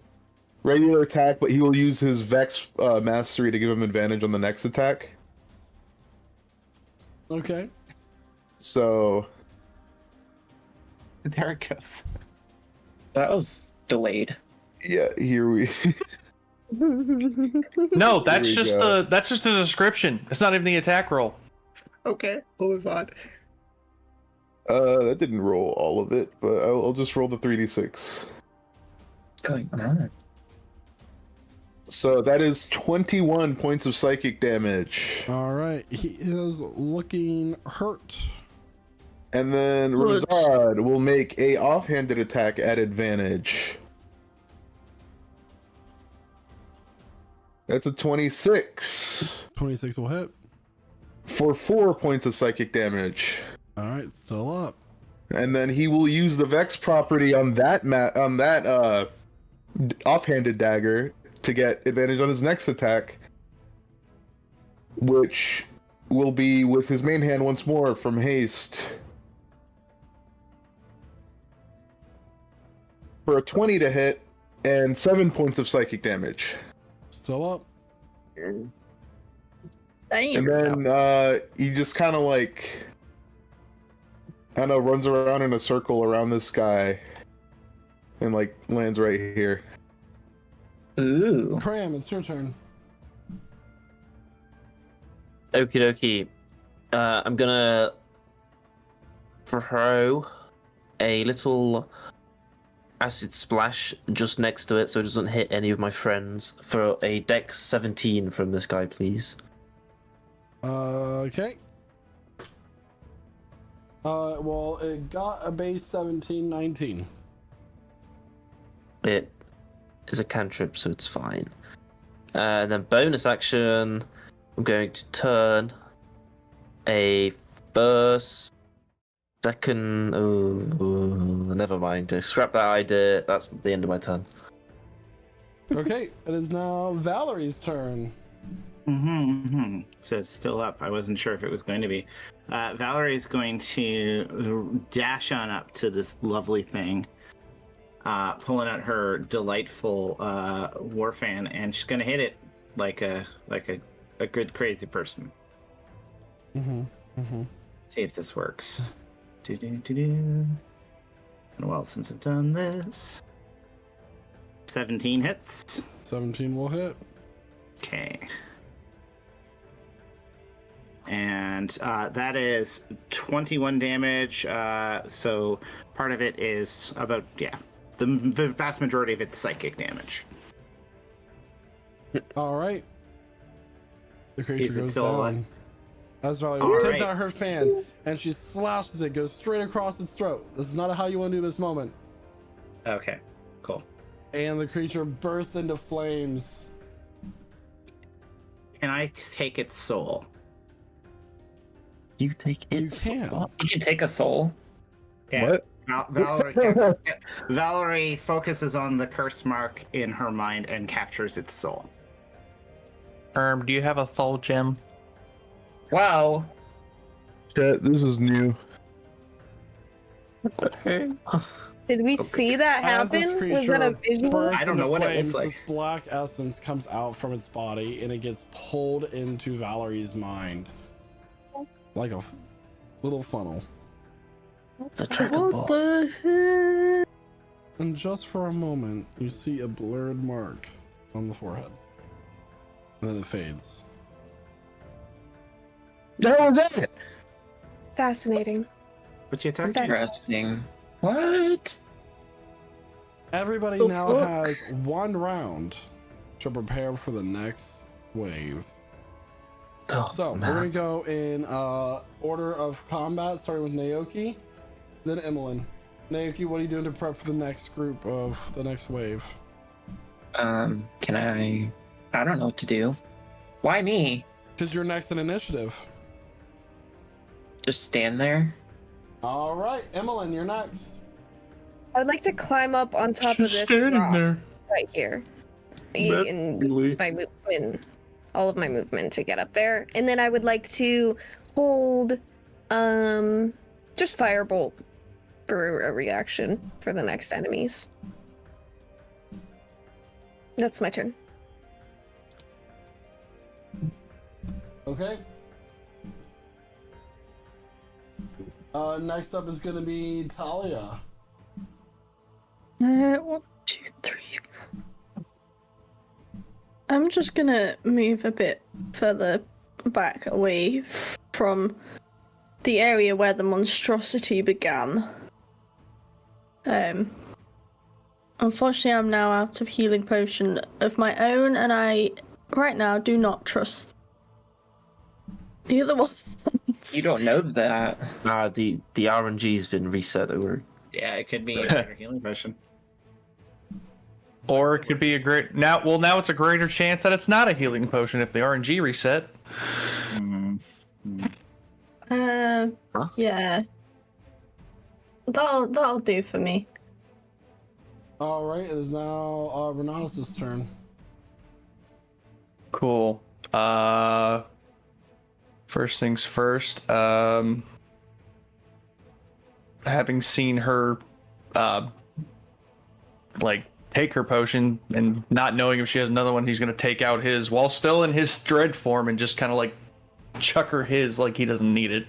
regular attack, but he will use his Vex mastery to give him advantage on the next attack. Okay. So There it goes. That was delayed. yeah, here we. No, that's Here we just go. that's just a description. It's not even the attack roll. Okay, we'll move on. That didn't roll all of it, but I'll just roll the 3d6. What's going on? So that is 21 points of psychic damage. All right. He is looking hurt. And then What? Rosard will make a offhanded attack at advantage. That's a 26 26 will hit. for 4 points of psychic damage. All right, still up. And then he will use the Vex property on that offhanded dagger to get advantage on his next attack, which will be with his main hand once more from haste. For a 20 to hit and 7 points of psychic damage. Still up. And then he just kind of like, I don't know, runs around in a circle around this guy and like lands right here. Ooh. Cram, it's your turn. Okie dokie. I'm gonna throw a little acid splash just next to it so it doesn't hit any of my friends for a dex 17 from this guy, please. Okay. Well, it got a base 17, 19. It is a cantrip, so it's fine. And then bonus action, I'm going to turn a first, second. Oh, never mind. Scrap that idea. That's the end of my turn. Okay, it is now Valerie's turn. So it's still up. I wasn't sure if it was going to be. Valerie's going to dash on up to this lovely thing, pulling out her delightful war fan, and she's going to hit it like a good crazy person. See if this works. been a while since I've done this. 17 hits. 17 will hit. Okay. And that is 21 damage. So part of it is about, the vast majority of it's psychic damage. All right. The creature Is it goes still alive? down. As Valerie All takes right. out her fan and she slashes it, goes straight across its throat. This is not how you want to do this moment. Okay, cool. And the creature bursts into flames. Can I take its soul? You take its You can. soul. You can take a soul. Yeah. Valerie focuses on the curse mark in her mind and captures its soul. Do you have a soul gem? Wow. Chat, this is new. Did we see that As this happen? Was that a creature visual? bursts I don't know into what it flames, looks like. This black essence comes out from its body and it gets pulled into Valerie's mind. Like a little funnel. The tracker What ball. the heck? And just for a moment, you see a blurred mark on the forehead. And then it fades. That was it. Fascinating. What's your attack? That's- Interesting. What? Everybody The now fuck? has 1 round to prepare for the next wave. Oh, So man. we're gonna go in order of combat, starting with Naoki, then Emmeline. Naoki, what are you doing to prep for the next group of the next wave? Can I don't know what to do. Why me? Because you're next in initiative. Just stand there? All right, Emmeline, you're next. I would like to climb up on top of this rock right here. And use my movement, all of my movement to get up there. And then I would like to hold just firebolt for a reaction for the next enemies. That's my turn. Okay. Next up is gonna be Talia. 1, 2, 3. I'm just gonna move a bit further back away from the area where the monstrosity began. Unfortunately, I'm now out of healing potion of my own, and I right now do not trust the other ones. You don't know that. The RNG's been reset over. Yeah, it could be a healing potion. Or it could be a great now it's a greater chance that it's not a healing potion if the RNG reset. Yeah. That'll do for me. All right, it is now Renatus' turn. Cool. First things first, having seen her take her potion and not knowing if she has another one, he's gonna take out his while still in his dread form and just kind of chuck her his like he doesn't need it.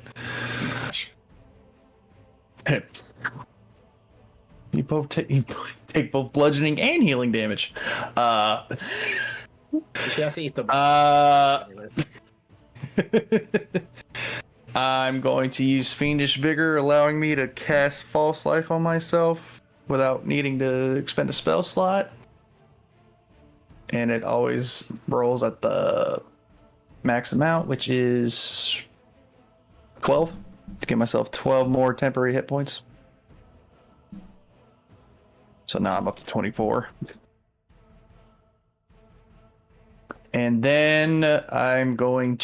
You both take both bludgeoning and healing damage. She has to eat the. I'm going to use Fiendish Vigor, allowing me to cast False Life on myself without needing to expend a spell slot. And it always rolls at the max amount, which is 12, to give myself 12 more temporary hit points. So now I'm up to 24. And then I'm gonna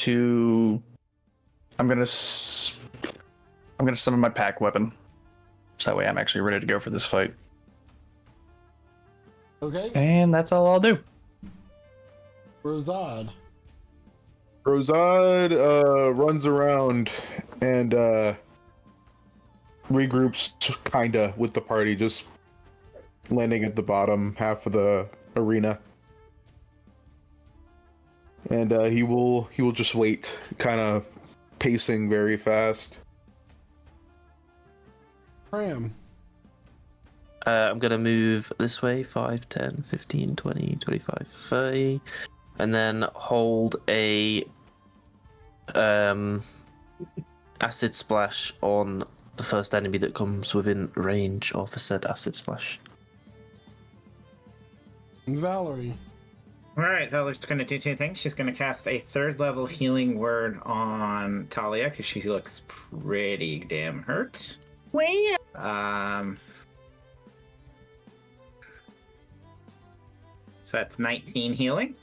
summon my pack weapon. So that way I'm actually ready to go for this fight. Okay. And that's all I'll do. Rosad. Rosad runs around and regroups kinda with the party, just landing at the bottom half of the arena. And he will just wait, kind of pacing very fast. Pram. I'm going to move this way 5, 10, 15, 20, 25, 30, and then hold a acid splash on the first enemy that comes within range of a said acid splash. Valerie. Alright, Valerie's going to do two things. She's going to cast a 3rd level healing word on Talia because she looks pretty damn hurt. Wait. So that's 19 healing.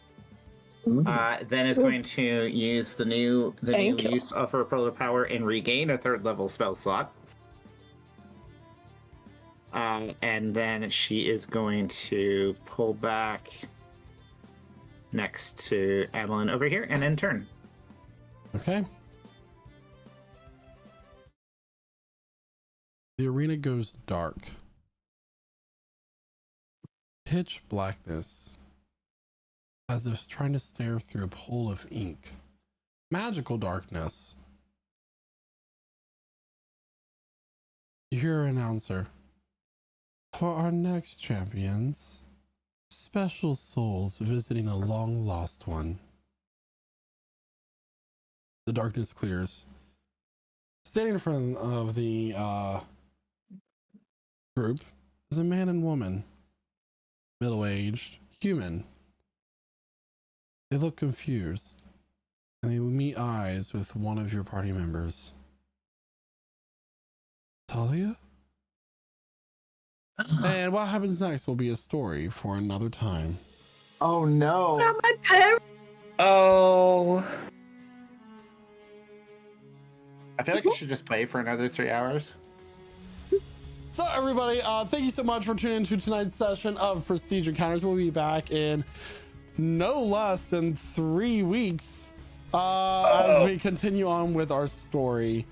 Then is going to use the new use of her polar power and regain a 3rd level spell slot. And then she is going to pull back next to Evelyn over here and end turn. Okay. The arena goes dark. Pitch blackness, as if trying to stare through a pool of ink. Magical darkness. You hear an announcer. For our next champions, special souls visiting a long lost one. The darkness clears. Standing in front of the group is a man and woman. Middle-aged, human. They look confused, and they meet eyes with one of your party members. Talia? And what happens next will be a story for another time. Oh no. Is that my parents? Oh. I feel like you should just play for another 3 hours. So everybody, thank you so much for tuning into tonight's session of Prestige Encounters. We'll be back in no less than 3 weeks as we continue on with our story.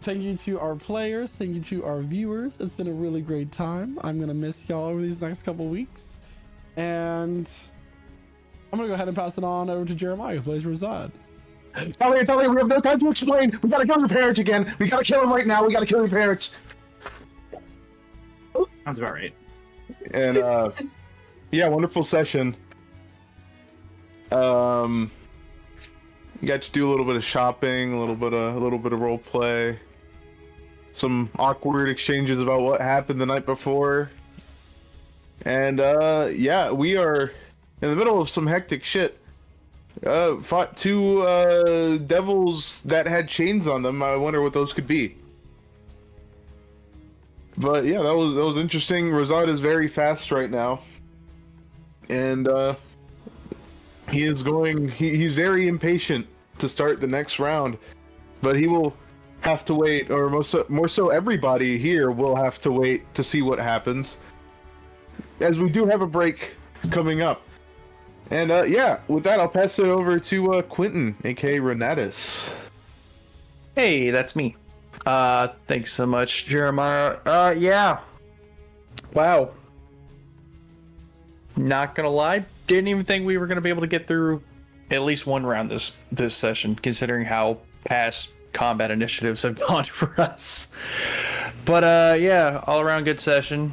Thank you to our players. Thank you to our viewers. It's been a really great time. I'm going to miss y'all over these next couple weeks. And I'm going to go ahead and pass it on over to Jeremiah, who plays Razad. Talia, we have no time to explain. We gotta kill your parents again. We gotta kill them right now. We gotta kill your parents. Sounds about right. And yeah, wonderful session. You got to do a little bit of shopping, a little bit of role play, some awkward exchanges about what happened the night before, and yeah, we are in the middle of some hectic shit. Fought 2 devils that had chains on them. I wonder what those could be. But yeah, that was interesting. Razad is very fast right now, and he's very impatient to start the next round, but he will have to wait, or more so everybody here will have to wait to see what happens, as we do have a break coming up. And yeah, with that, I'll pass it over to Quentin, aka Renatus. Hey, that's me. Thanks so much, Jeremiah. Yeah. Wow. Not gonna lie, didn't even think we were gonna be able to get through at least one round this session, considering how past combat initiatives have gone for us. But yeah, all around good session.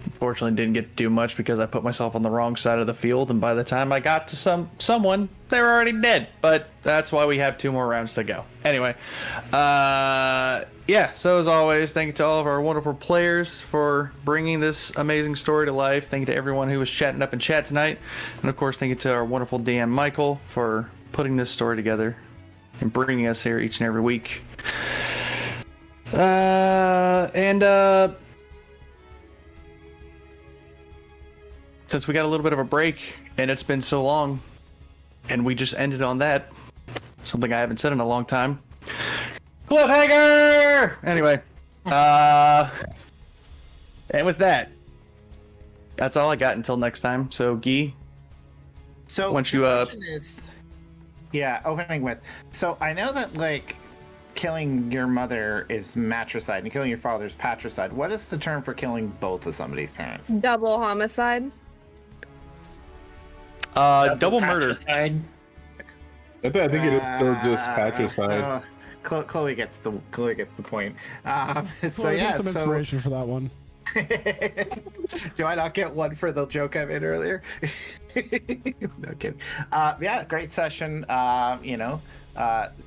Unfortunately, didn't get to do much because I put myself on the wrong side of the field, and by the time I got to someone, they were already dead. But that's why we have 2 more rounds to go. Anyway, yeah. So as always, thank you to all of our wonderful players for bringing this amazing story to life. Thank you to everyone who was chatting up in chat tonight, and of course, thank you to our wonderful DM Michael for putting this story together and bringing us here each and every week. Since we got a little bit of a break, and it's been so long, and we just ended on that, something I haven't said in a long time. Cliffhanger! Anyway, and with that, that's all I got until next time. So, Guy, so once you opening with. So I know that like killing your mother is matricide and killing your father is patricide. What is the term for killing both of somebody's parents? Double homicide. double murder. I think it is still just patricide. Chloe gets the point. So Well, yeah, some so inspiration for that one. do I not get one for the joke I made earlier? No kidding. Yeah, great session.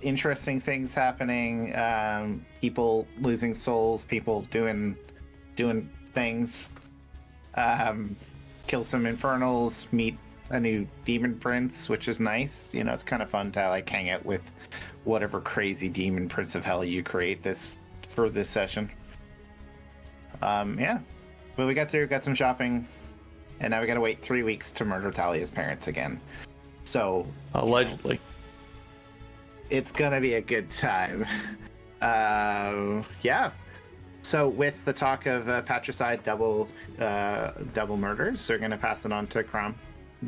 Interesting things happening. People losing souls. People doing things. Kill some infernals. Meet a new demon prince, which is nice. It's kind of fun to like hang out with whatever crazy demon prince of hell you create for this session. Yeah, but we got some shopping, and now we got to wait 3 weeks to murder Talia's parents again. So allegedly, it's gonna be a good time. Yeah. So with the talk of patricide double murders, they're gonna pass it on to Crom,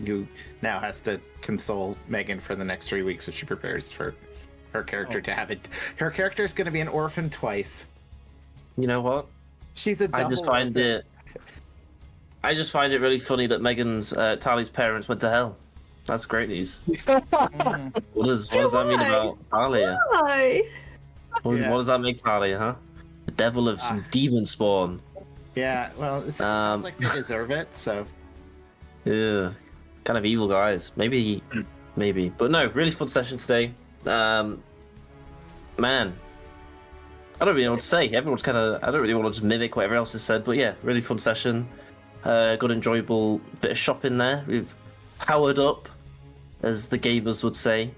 who now has to console Megan for the next 3 weeks as she prepares for her character to have it. Her character is gonna be an orphan twice. You know what? She's a double I just find it really funny that Megan's Tali's parents went to hell. That's great news. What does that mean about Talia? Why? What does that make Talia, huh? The devil of some demon spawn. Yeah, well, it sounds like they deserve it, so. Yeah, kind of evil guys. Maybe. But no, really fun session today. Man, I don't really know what to say. Everyone's kind of. I don't really want to just mimic what everyone else has said, but yeah, really fun session. Good, enjoyable bit of shopping there. We've powered up, as the gamers would say.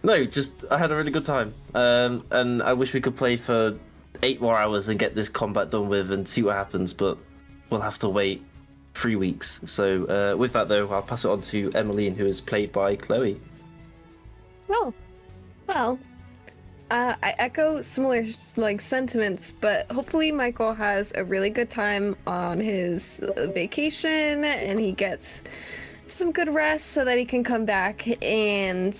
No, just I had a really good time. And I wish we could play for 8 more hours and get this combat done with and see what happens, but we'll have to wait 3 weeks. So with that though, I'll pass it on to Emmeline, who is played by Chloe. Oh, well, I echo similar sentiments, but hopefully Michael has a really good time on his vacation and he gets some good rest so that he can come back and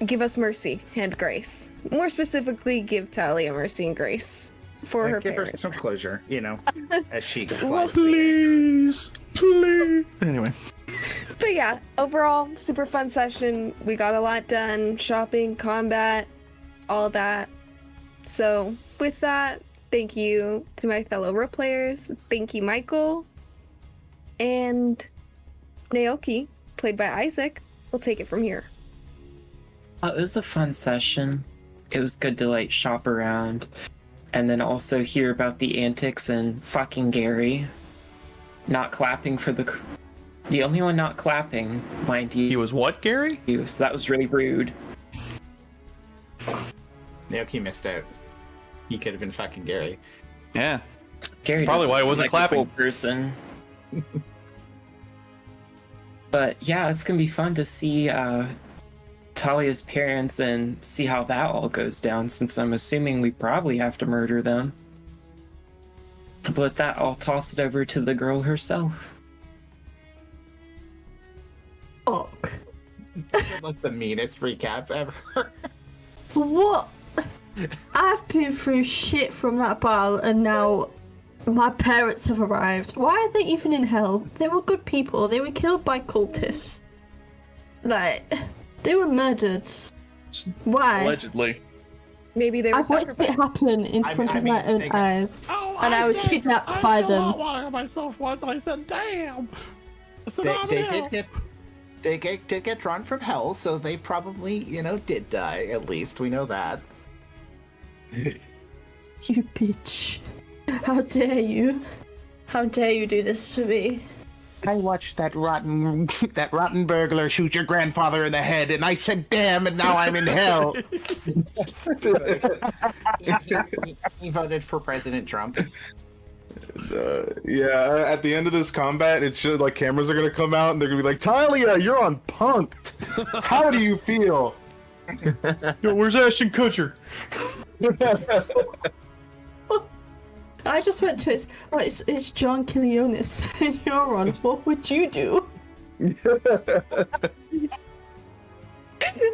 give us mercy and grace. More specifically, give Talia mercy and grace for her give parents. her some closure, as she gets please. Anyway. But yeah, overall, super fun session. We got a lot done. Shopping, combat, all that. So with that, thank you to my fellow role players. Thank you, Michael. And Naoki, played by Isaac, will take it from here. It was a fun session. It was good to shop around and then also hear about the antics and fucking Gary not clapping for the only one not clapping, mind you. He was what, Gary? So that was really rude. Naoki missed out. He could have been fucking Gary. Yeah. Gary probably why I doesn't wasn't seem like a clapping. cool person. But yeah, it's gonna be fun to see Talia's parents and see how that all goes down, since I'm assuming we probably have to murder them. But with that, I'll toss it over to the girl herself. Fuck. Like the meanest recap ever. What? I've been through shit from that battle and now my parents have arrived. Why are they even in hell? They were good people. They were killed by cultists. They were murdered. Why? Allegedly. Maybe they were I've watched it happen in front of my own eyes. And I was kidnapped by them. I wanted myself once and I said, damn. So They did get drawn from hell, so they probably, did die. At least we know that. You bitch. How dare you? How dare you do this to me? I watched that rotten burglar shoot your grandfather in the head, and I said, "Damn!" And now I'm in hell. He voted for President Trump. Yeah, at the end of this combat, it should cameras are gonna come out and they're gonna be like, Talia, you're on Punked. How do you feel? Yo, where's Ashton Kutcher? I just went to it's John Kilionis and you're on. What would you do? I'm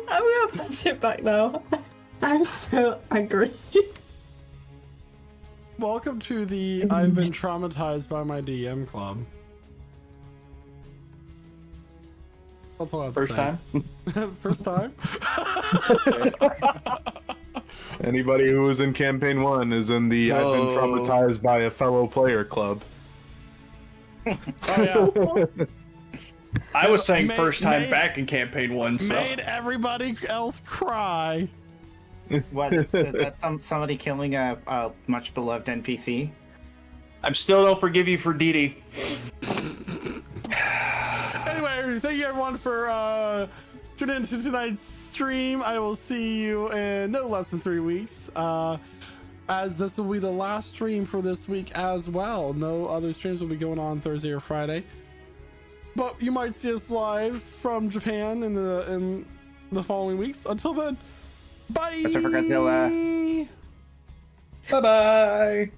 gonna pass it back now. I'm so angry. Welcome to the I've been traumatized by my DM club. That's all I have First to say. time? First time. Anybody who was in campaign 1 is in the I've been traumatized by a fellow player club. Oh yeah. I was saying Made- first time made- back in campaign 1, so. Made everybody else cry. What is that? Somebody killing a much beloved NPC? I'm still don't forgive you for DD. Anyway, thank you everyone for tuning into tonight's stream. I will see you in no less than 3 weeks. As this will be the last stream for this week as well. No other streams will be going on Thursday or Friday. But you might see us live from Japan in the following weeks. Until then, bye. What's up for Godzilla? Bye bye.